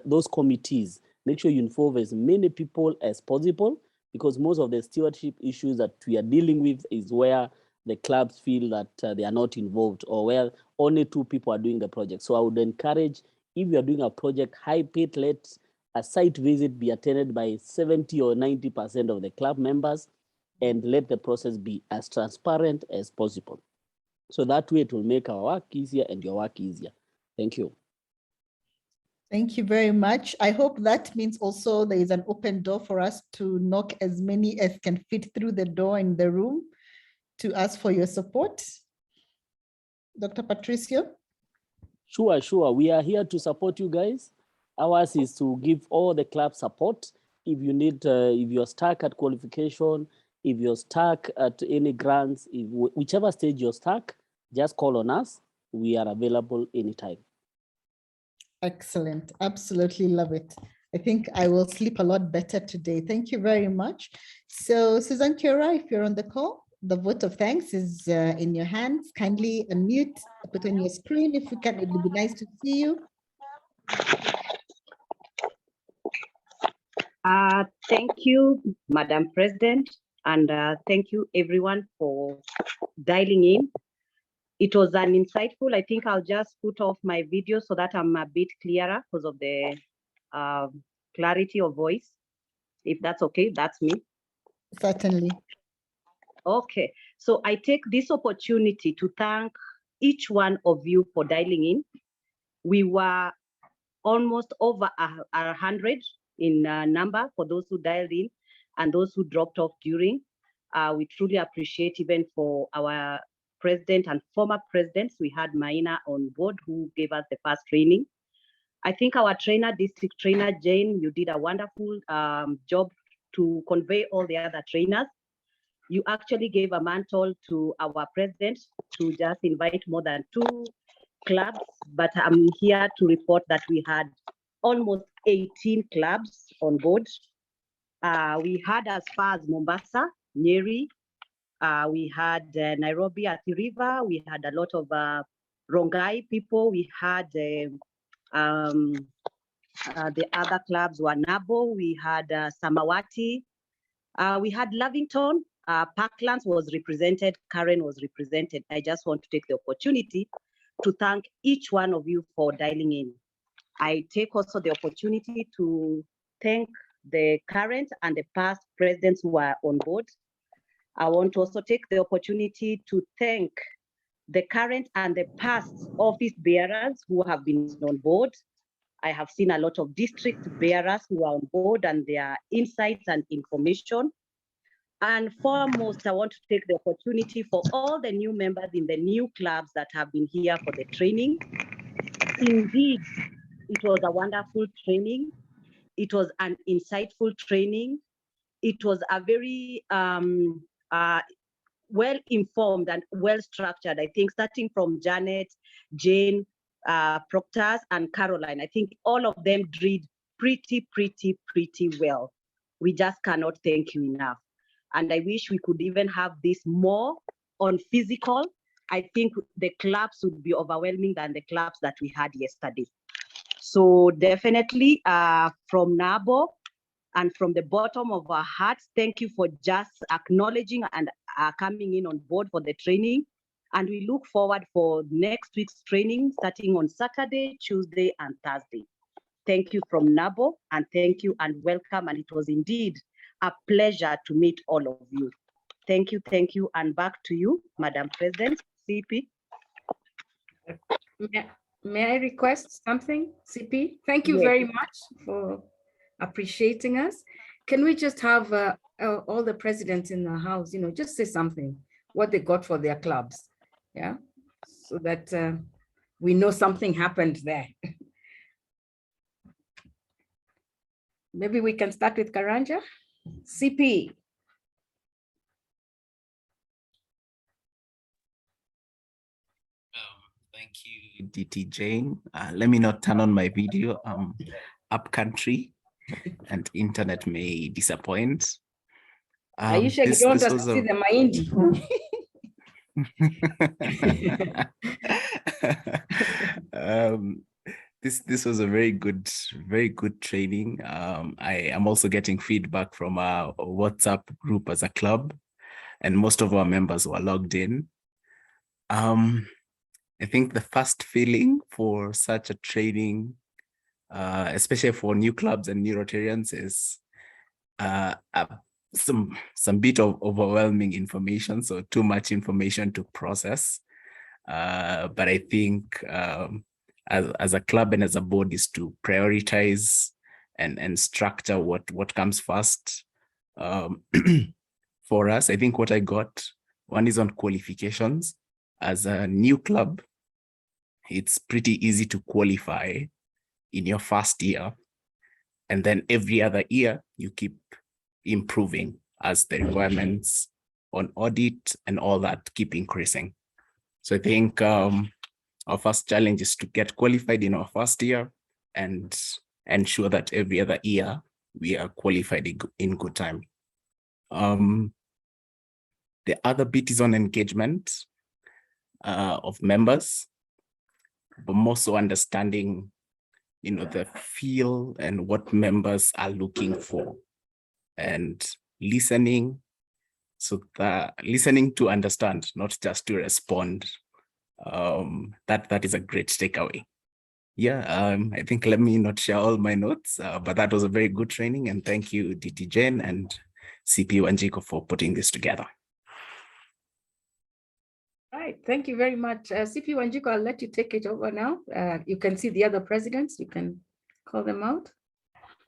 Speaker 13: those committees, make sure you involve as many people as possible, because most of the stewardship issues that we are dealing with is where the clubs feel that they are not involved, or where only 2 people are doing the project. So I would encourage, if you are doing a project, hype it, let a site visit be attended by 70 or 90% of the club members, and let the process be as transparent as possible. So that way it will make our work easier and your work easier. Thank you.
Speaker 1: Thank you very much. I hope that means also there is an open door for us to knock as many as can fit through the door in the room to ask for your support. Dr. Patricio?
Speaker 13: Sure. We are here to support you guys. Ours is to give all the club support. If you need, if you're stuck at qualification, if you're stuck at any grants, whichever stage you're stuck, just call on us. We are available anytime.
Speaker 1: Excellent. Absolutely love it. I think I will sleep a lot better today. Thank you very much. So Susan Kura, if you're on the call, the vote of thanks is in your hands. Kindly unmute, put on your screen if you can. It would be nice to see you.
Speaker 14: Thank you, Madam President, and thank you everyone for dialing in. It was an insightful. I think I'll just put off my video so that I'm a bit clearer because of the clarity of voice. If that's okay, that's me.
Speaker 1: Certainly.
Speaker 14: Okay, so I take this opportunity to thank each one of you for dialing in. We were almost over 100 in number for those who dialed in and those who dropped off during. We truly appreciate, even for our president and former presidents. We had Maina on board who gave us the first training. I think our trainer, district trainer, Jane, you did a wonderful job to convey all the other trainers. You actually gave a mantle to our president to just invite more than 2 clubs, but I'm here to report that we had almost 18 clubs on board. We had as far as Mombasa, Nyeri, we had Nairobi at the river, we had a lot of Rongai people, we had the other clubs were Nabo, we had Samawati, we had Lavington, Parklands was represented, Karen was represented. I just want to take the opportunity to thank each one of you for dialing in. I take also the opportunity to thank the current and the past presidents who are on board. I want to also take the opportunity to thank the current and the past office bearers who have been on board. I have seen a lot of district bearers who are on board and their insights and information. And foremost, I want to take the opportunity for all the new members in the new clubs that have been here for the training. Indeed, it was a wonderful training. It was an insightful training. It was a very well-informed and well-structured, I think, starting from Janet, Jane, Proctor, and Caroline. I think all of them did pretty well. We just cannot thank you enough. And I wish we could even have this more on physical. I think the clubs would be overwhelming than the clubs that we had yesterday. So definitely from Nabo and from the bottom of our hearts, thank you for just acknowledging and coming in on board for the training. And we look forward for next week's training starting on Saturday, Tuesday, and Thursday. Thank you from Nabo, and thank you and welcome. And it was indeed a pleasure to meet all of you. Thank you, and back to you, Madam President, CP.
Speaker 8: May I request something, CP? Thank you very much for appreciating us. Can we just have all the presidents in the house, just say something, what they got for their clubs, yeah? So that we know something happened there. Maybe we can start with Karanja. CP.
Speaker 15: Thank you, DT Jane. Let me not turn on my video. Upcountry and internet may disappoint.
Speaker 8: Are you sure you don't want us to see the Mahindi?
Speaker 15: This was a very good training. I am also getting feedback from our WhatsApp group as a club, and most of our members were logged in. I think the first feeling for such a training, especially for new clubs and new Rotarians, is some bit of overwhelming information, so too much information to process. But I think as a club and as a board is to prioritize and structure what comes first. For us, I think what I got, one is on qualifications. As a new club, it's pretty easy to qualify in your first year. And then every other year, you keep improving as the requirements on audit and all that keep increasing. So I think our first challenge is to get qualified in our first year and ensure that every other year we are qualified in good time. The other bit is on engagement of members, but more so understanding, the feel and what members are looking for, and listening, so that listening to understand, not just to respond. That is a great takeaway. Yeah, I think let me not share all my notes, but that was a very good training. And thank you, DT Jane and CP Wanjiko for putting this together.
Speaker 8: All right, thank you very much. CP Wanjiko, I'll let you take it over now. You can see the other presidents, you can call them out.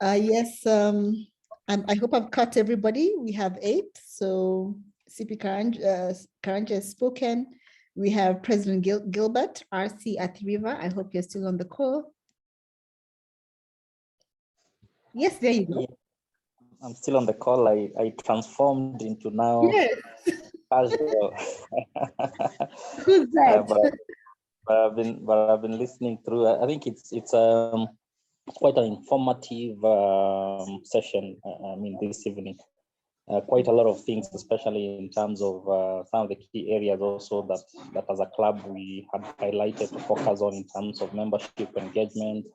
Speaker 1: Yes, I hope I've caught everybody. We have 8. So CP Karanja has spoken. We have President Gilbert, RC at River. I hope you're still on the call. Yes, there you go.
Speaker 16: Yeah, I'm still on the call. I transformed into now
Speaker 1: yes.
Speaker 16: casual.
Speaker 1: Who's that?
Speaker 16: But I've been listening through. I think it's quite an informative session. I mean, this evening. Quite a lot of things, especially in terms of some of the key areas also that as a club we had highlighted to focus on in terms of membership engagement.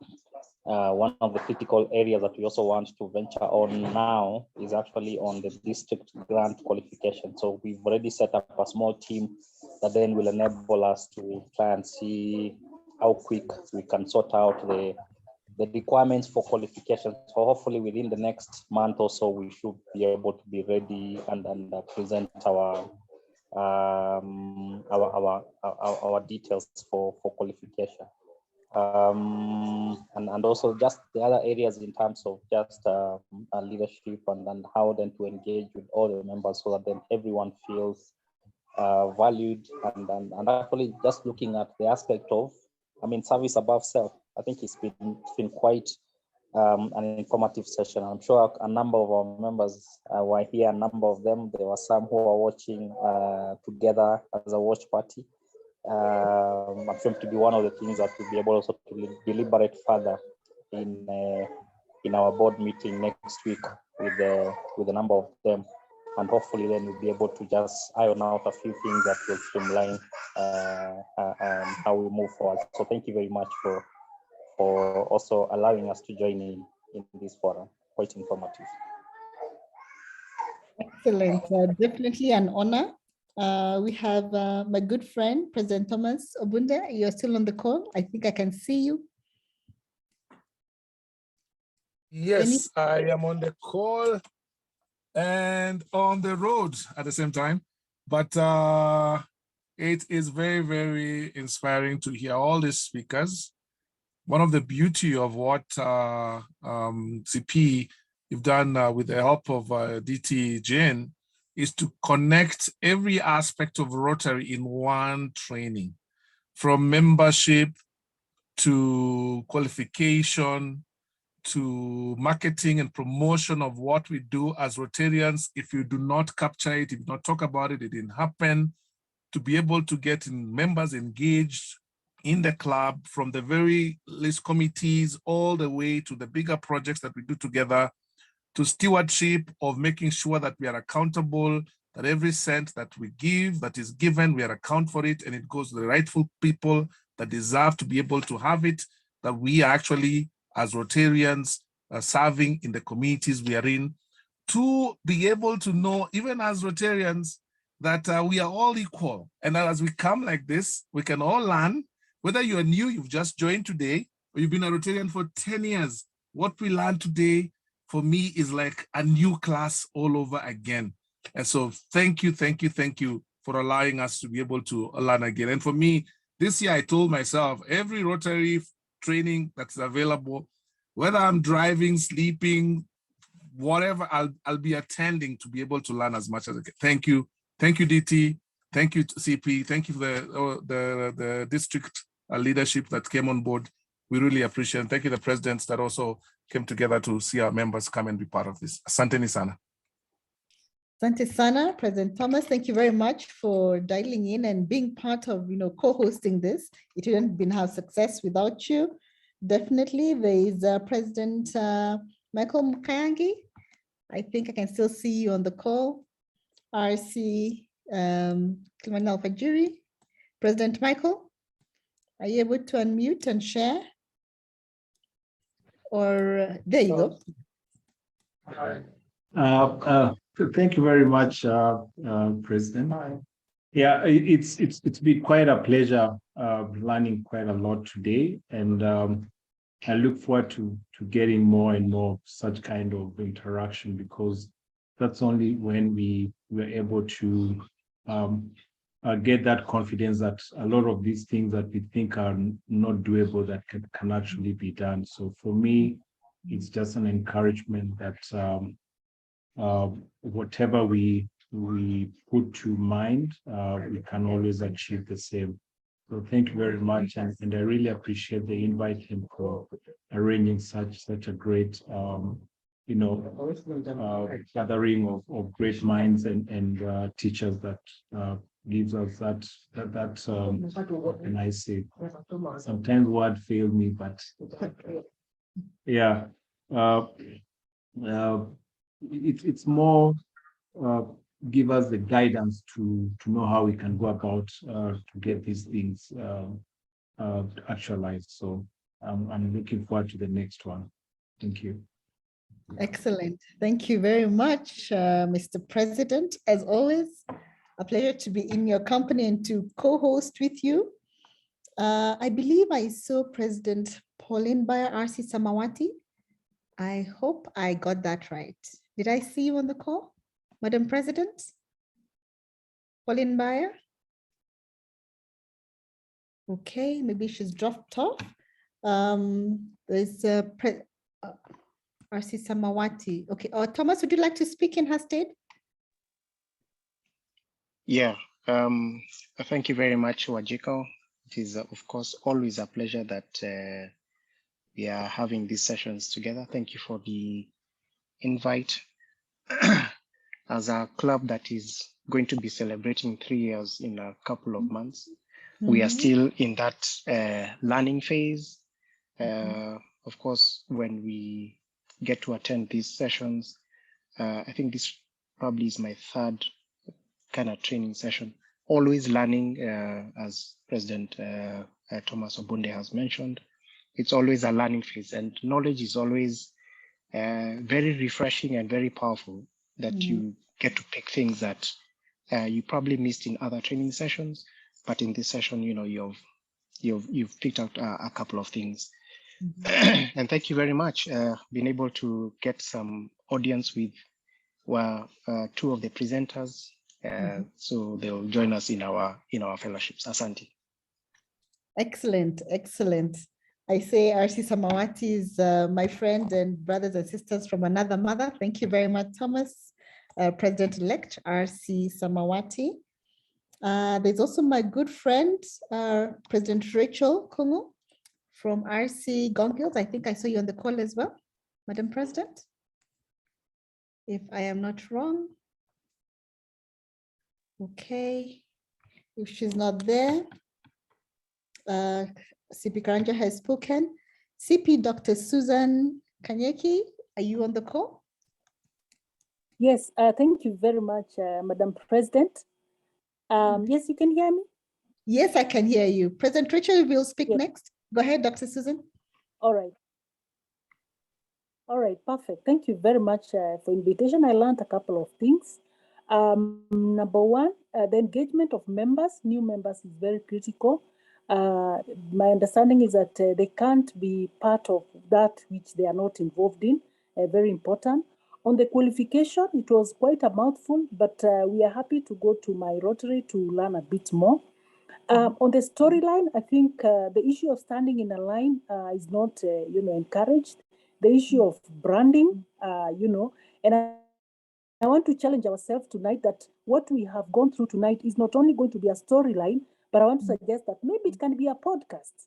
Speaker 16: One of the critical areas that we also want to venture on now is actually on the district grant qualification. So we've already set up a small team that then will enable us to try and see how quick we can sort out the requirements for qualification. So hopefully within the next month or so, we should be able to be ready and present our details for qualification. And also just the other areas in terms of just leadership and how then to engage with all the members so that then everyone feels valued and actually just looking at the aspect of, I mean, service above self. I think it's been quite an informative session. I'm sure a number of our members were here, a number of them. There were some who were watching together as a watch party. I'm sure to be one of the things that we'll be able also to deliberate further in our board meeting next week with a number of them. And hopefully then we'll be able to just iron out a few things that will streamline how we move forward. So thank you very much for also allowing us to join in this forum. Quite informative.
Speaker 1: Excellent. Definitely an honor. We have my good friend, President Thomas Obunde. You're still on the call. I think I can see you.
Speaker 17: Yes, I am on the call and on the road at the same time. But it is very, very inspiring to hear all these speakers. One of the beauty of what CP you've done with the help of DT Jane is to connect every aspect of Rotary in one training, from membership to qualification to marketing and promotion of what we do as Rotarians. If you do not capture it, if you do not talk about it, it didn't happen. To be able to get members engaged in the club from the very least committees all the way to the bigger projects that we do together, to stewardship of making sure that we are accountable, that every cent that we give, that is given, we are account for it and it goes to the rightful people that deserve to be able to have it, that we are actually, as Rotarians, serving in the communities we are in, to be able to know, even as Rotarians, that we are all equal. And that as we come like this, we can all learn, whether you are new, you've just joined today, or you've been a Rotarian for 10 years, what we learned today, for me, is like a new class all over again. And so thank you for allowing us to be able to learn again. And for me, this year I told myself, every Rotary training that's available, whether I'm driving, sleeping, whatever, I'll be attending to be able to learn as much as I can. Thank you, DT. Thank you, CP. Thank you for the district leadership that came on board. We really appreciate it. Thank you, the presidents that also came together to see our members come and be part of this. Asante sana.
Speaker 1: Asante sana, President Thomas. Thank you very much for dialing in and being part of, co-hosting this. It wouldn't been have success without you. Definitely, there is President Michael Mukangi. I think I can still see you on the call. RC Kilimani Alfajiri. President Michael, are you able to unmute and share? Or there you go.
Speaker 18: Thank you very much, President. Yeah, it's been quite a pleasure learning quite a lot today, and I look forward to getting more and more of such kind of interaction, because that's only when we're able to get that confidence that a lot of these things that we think are not doable that can actually be done. So for me, it's just an encouragement that whatever we put to mind, we can always achieve the same. So thank you very much, and I really appreciate the invite and for arranging such a great gathering of great minds and teachers that gives us that what can I say? Sometimes word fail me, but yeah, it's more give us the guidance to know how we can go about to get these things actualized. So I'm looking forward to the next one. Thank you.
Speaker 1: Excellent. Thank you very much, Mr. President. As always, a pleasure to be in your company and to co-host with you. I believe I saw President Pauline Bayer RC Samawati. I hope I got that right. Did I see you on the call, Madam President? Pauline Bayer? Okay, maybe she's dropped off. There's RC Samawati. Okay, Thomas, would you like to speak in her stead?
Speaker 19: Yeah, thank you very much, Wajiko. It is, of course, always a pleasure that we are having these sessions together. Thank you for the invite. As a club that is going to be celebrating 3 years in a couple of months, we are still in that learning phase. Of course, when we get to attend these sessions, I think this probably is my third kind of training session. Always learning, as President Thomas Obunde has mentioned, it's always a learning phase, and knowledge is always very refreshing and very powerful, that you get to pick things that you probably missed in other training sessions, but in this session, you know, you've picked out a couple of things. And thank you very much. Been able to get some audience with two of the presenters, so they'll join us in our fellowships. Asante.
Speaker 1: Excellent, excellent. I say RC Samawati is my friend and brothers and sisters from another mother. Thank you very much, Thomas. President-elect RC Samawati. There's also my good friend, President Rachel Kungu from RC Gongils. I think I saw you on the call as well, Madam President, if I am not wrong. Okay, if she's not there, CP Karanja has spoken. CP Dr. Susan Kanyeki, are you on the call?
Speaker 20: Yes, thank you very much, Madam President. Yes, you can hear me?
Speaker 1: Yes, I can hear you. President Rachel will speak next. Go ahead, Dr. Susan.
Speaker 20: All right. All right, perfect. Thank you very much for invitation. I learned a couple of things. Number one, the engagement of members, new members, is very critical. My understanding is that they can't be part of that which they are not involved in. Very important. On the qualification, it was quite a mouthful, but we are happy to go to my Rotary to learn a bit more. On the storyline, I think the issue of standing in a line is not, encouraged. The issue of branding, and I want to challenge ourselves tonight that what we have gone through tonight is not only going to be a storyline, but I want to suggest that maybe it can be a podcast,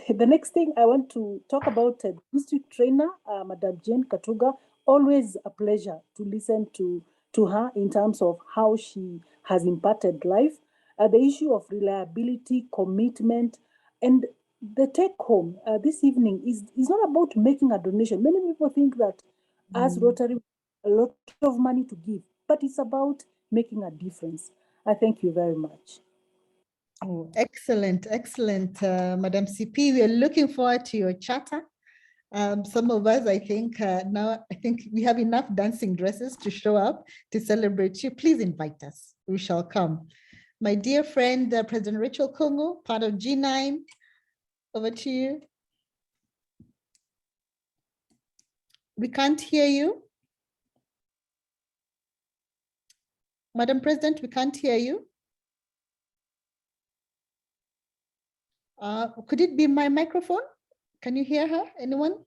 Speaker 20: The next thing I want to talk about, district trainer, Madam Jane Katuga. Always a pleasure to listen to her in terms of how she has impacted life. The issue of reliability, commitment, and the take home this evening is not about making a donation. Many people think that as Rotary, a lot of money to give, but it's about making a difference. I thank you very much.
Speaker 1: Oh, excellent, excellent, Madam CP. We are looking forward to your chatter. Some of us, I think now, I think we have enough dancing dresses to show up to celebrate you. Please invite us. We shall come. My dear friend, President Rachel Kongo, part of G9, over to you. We can't hear you. Madam President, we can't hear you. Could it be my microphone? Can you hear her? Anyone?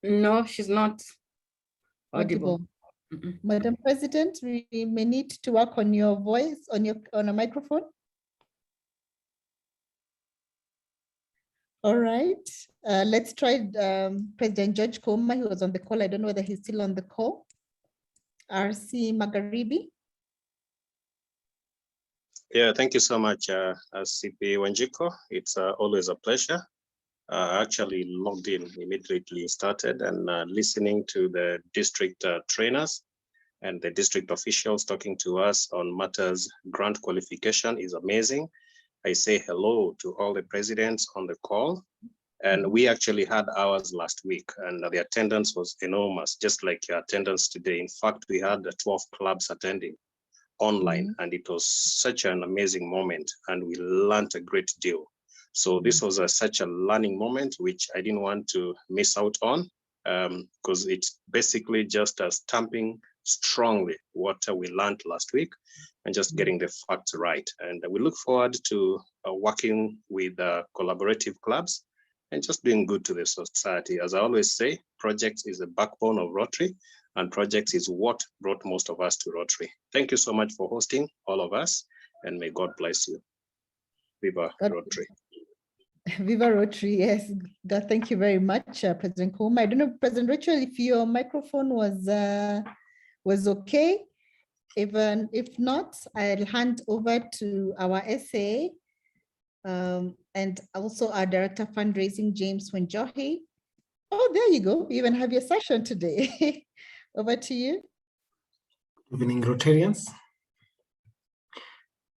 Speaker 8: No, she's not audible.
Speaker 1: Madam President, we may need to work on your voice, on a microphone. All right, let's try President George Koma, who was on the call. I don't know whether he's still on the call. RC Magharibi.
Speaker 21: Yeah, thank you so much, CP Wanjiko. It's always a pleasure. I actually logged in immediately started and listening to the district trainers and the district officials talking to us on matters grant qualification is amazing. I say hello to all the presidents on the call. And we actually had ours last week and the attendance was enormous, just like your attendance today. In fact, we had 12 clubs attending online and it was such an amazing moment and we learned a great deal. So this was such a learning moment, which I didn't want to miss out on because it's basically just stamping strongly what we learned last week and just getting the facts right. And we look forward to working with collaborative clubs and just doing good to the society. As I always say, projects is the backbone of Rotary and projects is what brought most of us to Rotary. Thank you so much for hosting all of us and may God bless you. Viva Rotary.
Speaker 1: Viva Rotary, yes. God, thank you very much, President Kouma. I don't know, President Rachel, if your microphone was okay. Even if not, I'll hand over to our SA and also our Director Fundraising, James Wenjohi. Oh, there you go. You even have your session today. Over to you.
Speaker 22: Good evening, Rotarians.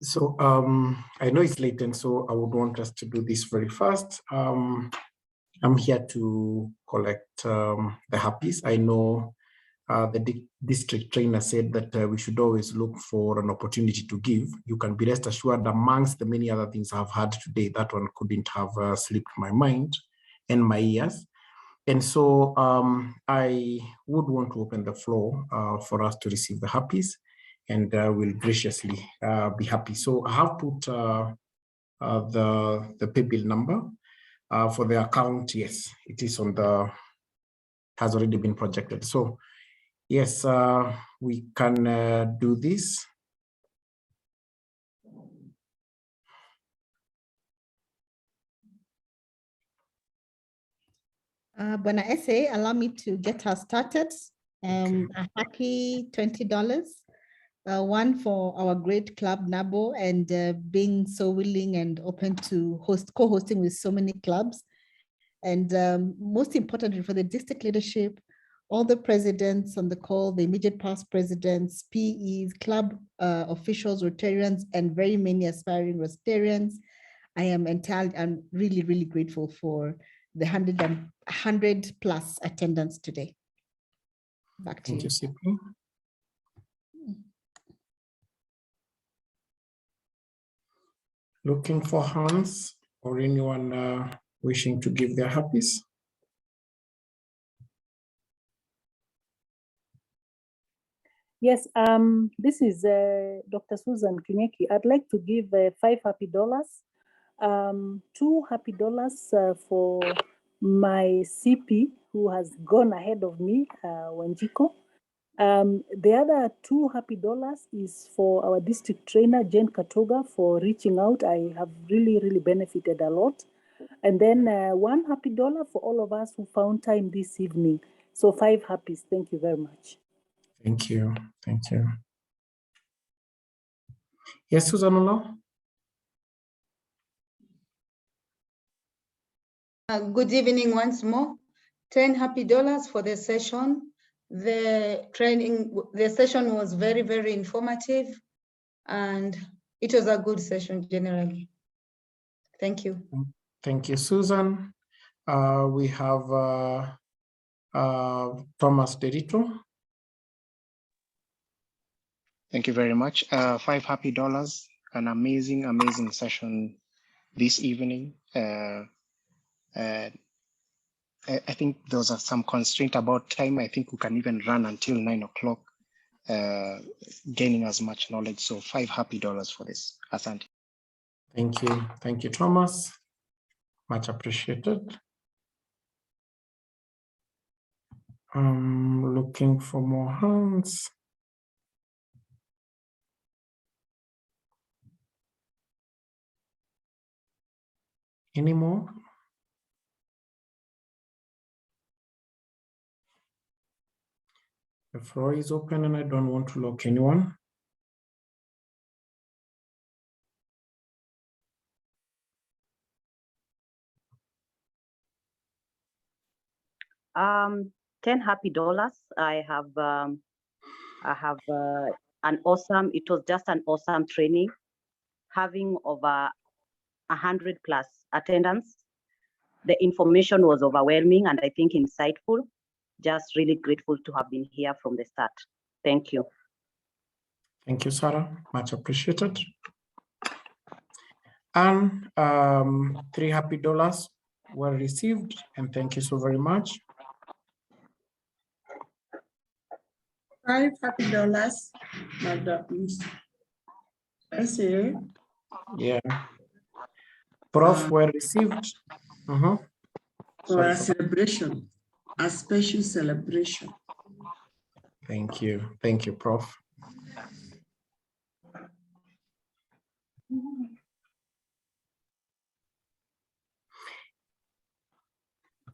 Speaker 22: So I know it's late, and so I would want us to do this very fast. I'm here to collect the happies. I know the district trainer said that we should always look for an opportunity to give. You can be rest assured amongst the many other things I've had today, that one couldn't have slipped my mind and my ears. And so I would want to open the floor for us to receive the happies and will graciously be happy. So I have put the pay bill number for the account. Yes, it is on the, has already been projected. So yes, we can do this.
Speaker 1: Buena SA, allow me to get us started. A happy $20, one for our great club Nabo and being so willing and open to co-hosting with so many clubs. And most importantly for the district leadership, all the presidents on the call, the immediate past presidents, PEs, club officials, Rotarians, and very many aspiring Rotarians. I am entirely, I'm really, really grateful for the 100 plus attendance today. Back to you.
Speaker 22: Thank you, CP. Looking for hands or anyone wishing to give their happies.
Speaker 20: Yes, this is Dr. Susan Kinyeki. I'd like to give $5 happy, $2 happy for my CP who has gone ahead of me, Wanjiko. The other $2 happy is for our district trainer, Jane Katoga, for reaching out. I have really, really benefited a lot. And then $1 happy for all of us who found time this evening. So 5 happies. Thank you very much.
Speaker 22: Thank you. Thank you. Yes, Susanolo?
Speaker 23: Good evening once more. $10 happy for the session. The session was very, very informative and it was a good session generally. Thank you.
Speaker 22: Thank you, Susan. We have Thomas Derito.
Speaker 19: Thank you very much. $5 happy. An amazing, amazing session this evening. I think those are some constraint about time. I think we can even run until 9 o'clock, gaining as much knowledge. So $5 happy for this. Asante.
Speaker 22: Thank you. Thank you, Thomas. Much appreciated. I'm looking for more hands. Any more? The floor is open and I don't want to lock anyone.
Speaker 14: $10 happy. I have an awesome, it was just an awesome training, having over 100 plus attendance. The information was overwhelming and I think insightful. Just really grateful to have been here from the start. Thank you.
Speaker 22: Thank you, Sarah. Much appreciated. And $3 happy were received, and thank you so very much.
Speaker 2: $5 happy, Madam.
Speaker 22: Yeah. Prof were received.
Speaker 2: For a celebration, a special celebration.
Speaker 22: Thank you. Thank you, Prof.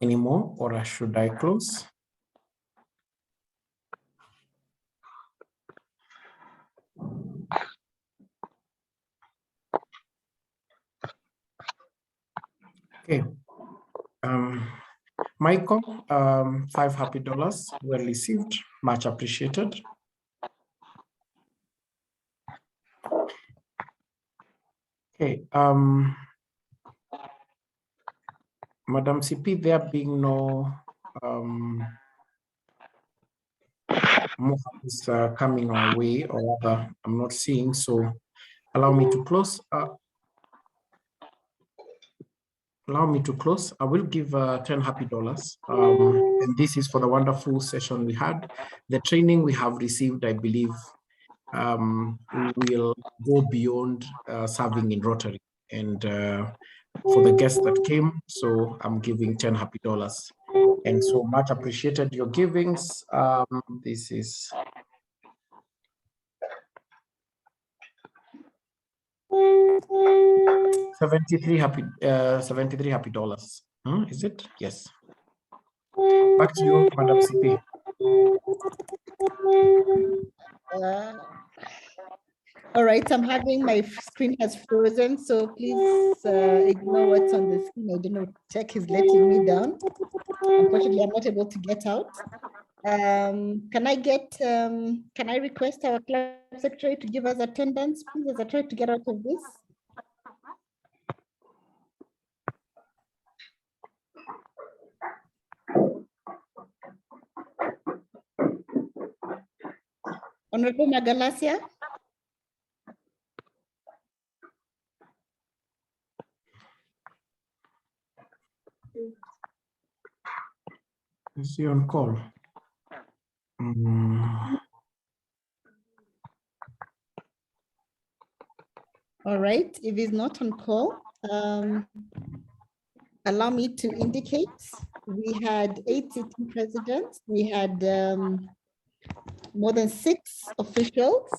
Speaker 22: Any more, or should I close? Okay. Michael, $5 happy were received. Much appreciated. Okay. Madam CP, there being no more is coming our way, or rather, I'm not seeing. So, allow me to close. Allow me to close. I will give $10 happy. And this is for the wonderful session we had. The training we have received, I believe, will go beyond serving in Rotary. And for the guests that came, so I'm giving $10 happy. And so much appreciated your givings. This is $73 happy. Is it? Yes. Back to you, Madam CP.
Speaker 1: All right, I'm having my screen has frozen, so please ignore what's on the screen. I don't know, tech is letting me down. Unfortunately, I'm not able to get out. Can I request our club secretary to give us attendance, please, as I try to get out of this? Honorable Magalasia.
Speaker 22: Is he on call?
Speaker 1: All right, if he's not on call, allow me to indicate we had 8 sitting presidents. We had more than 6 officials,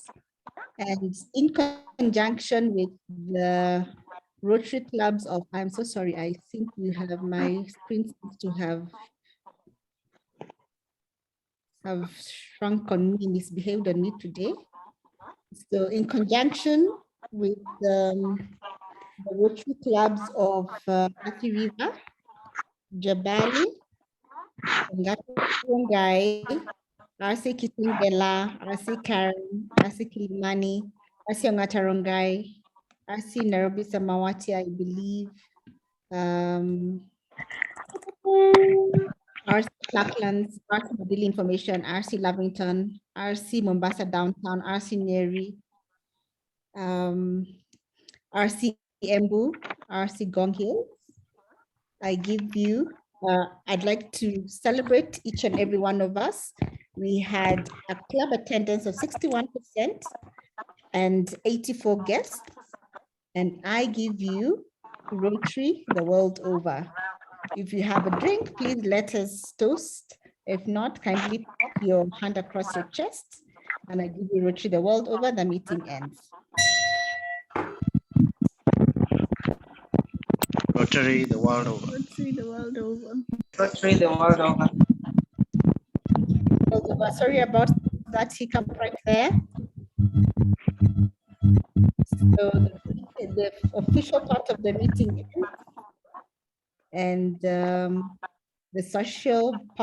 Speaker 1: and in conjunction with the Rotary Clubs of, I'm so sorry, I think you have my screen seems to have shrunk on me, misbehaved on me today. So in conjunction with the Rotary Clubs of Athi River, Jabali, Ngatungai, RC Kitungela, RC Karen, RC Kilimani, RC Ongatarongai, RC Nairobi Samawati, I believe. RC Parklands, RC Maadili Information, RC Lavington, RC Mombasa Downtown, RC Nyeri, RC Embu, RC Gong Hill. I give you, I'd like to celebrate each and every one of us. We had a club attendance of 61% and 84 guests. And I give you Rotary the world over. If you have a drink, please let us toast. If not, kindly put your hand across your chest. And I give you Rotary the world over. The meeting ends.
Speaker 19: Rotary the world over.
Speaker 23: Rotary the world over.
Speaker 7: Rotary the world over.
Speaker 1: Sorry about that hiccup right there. So the official part of the meeting ends, and the social part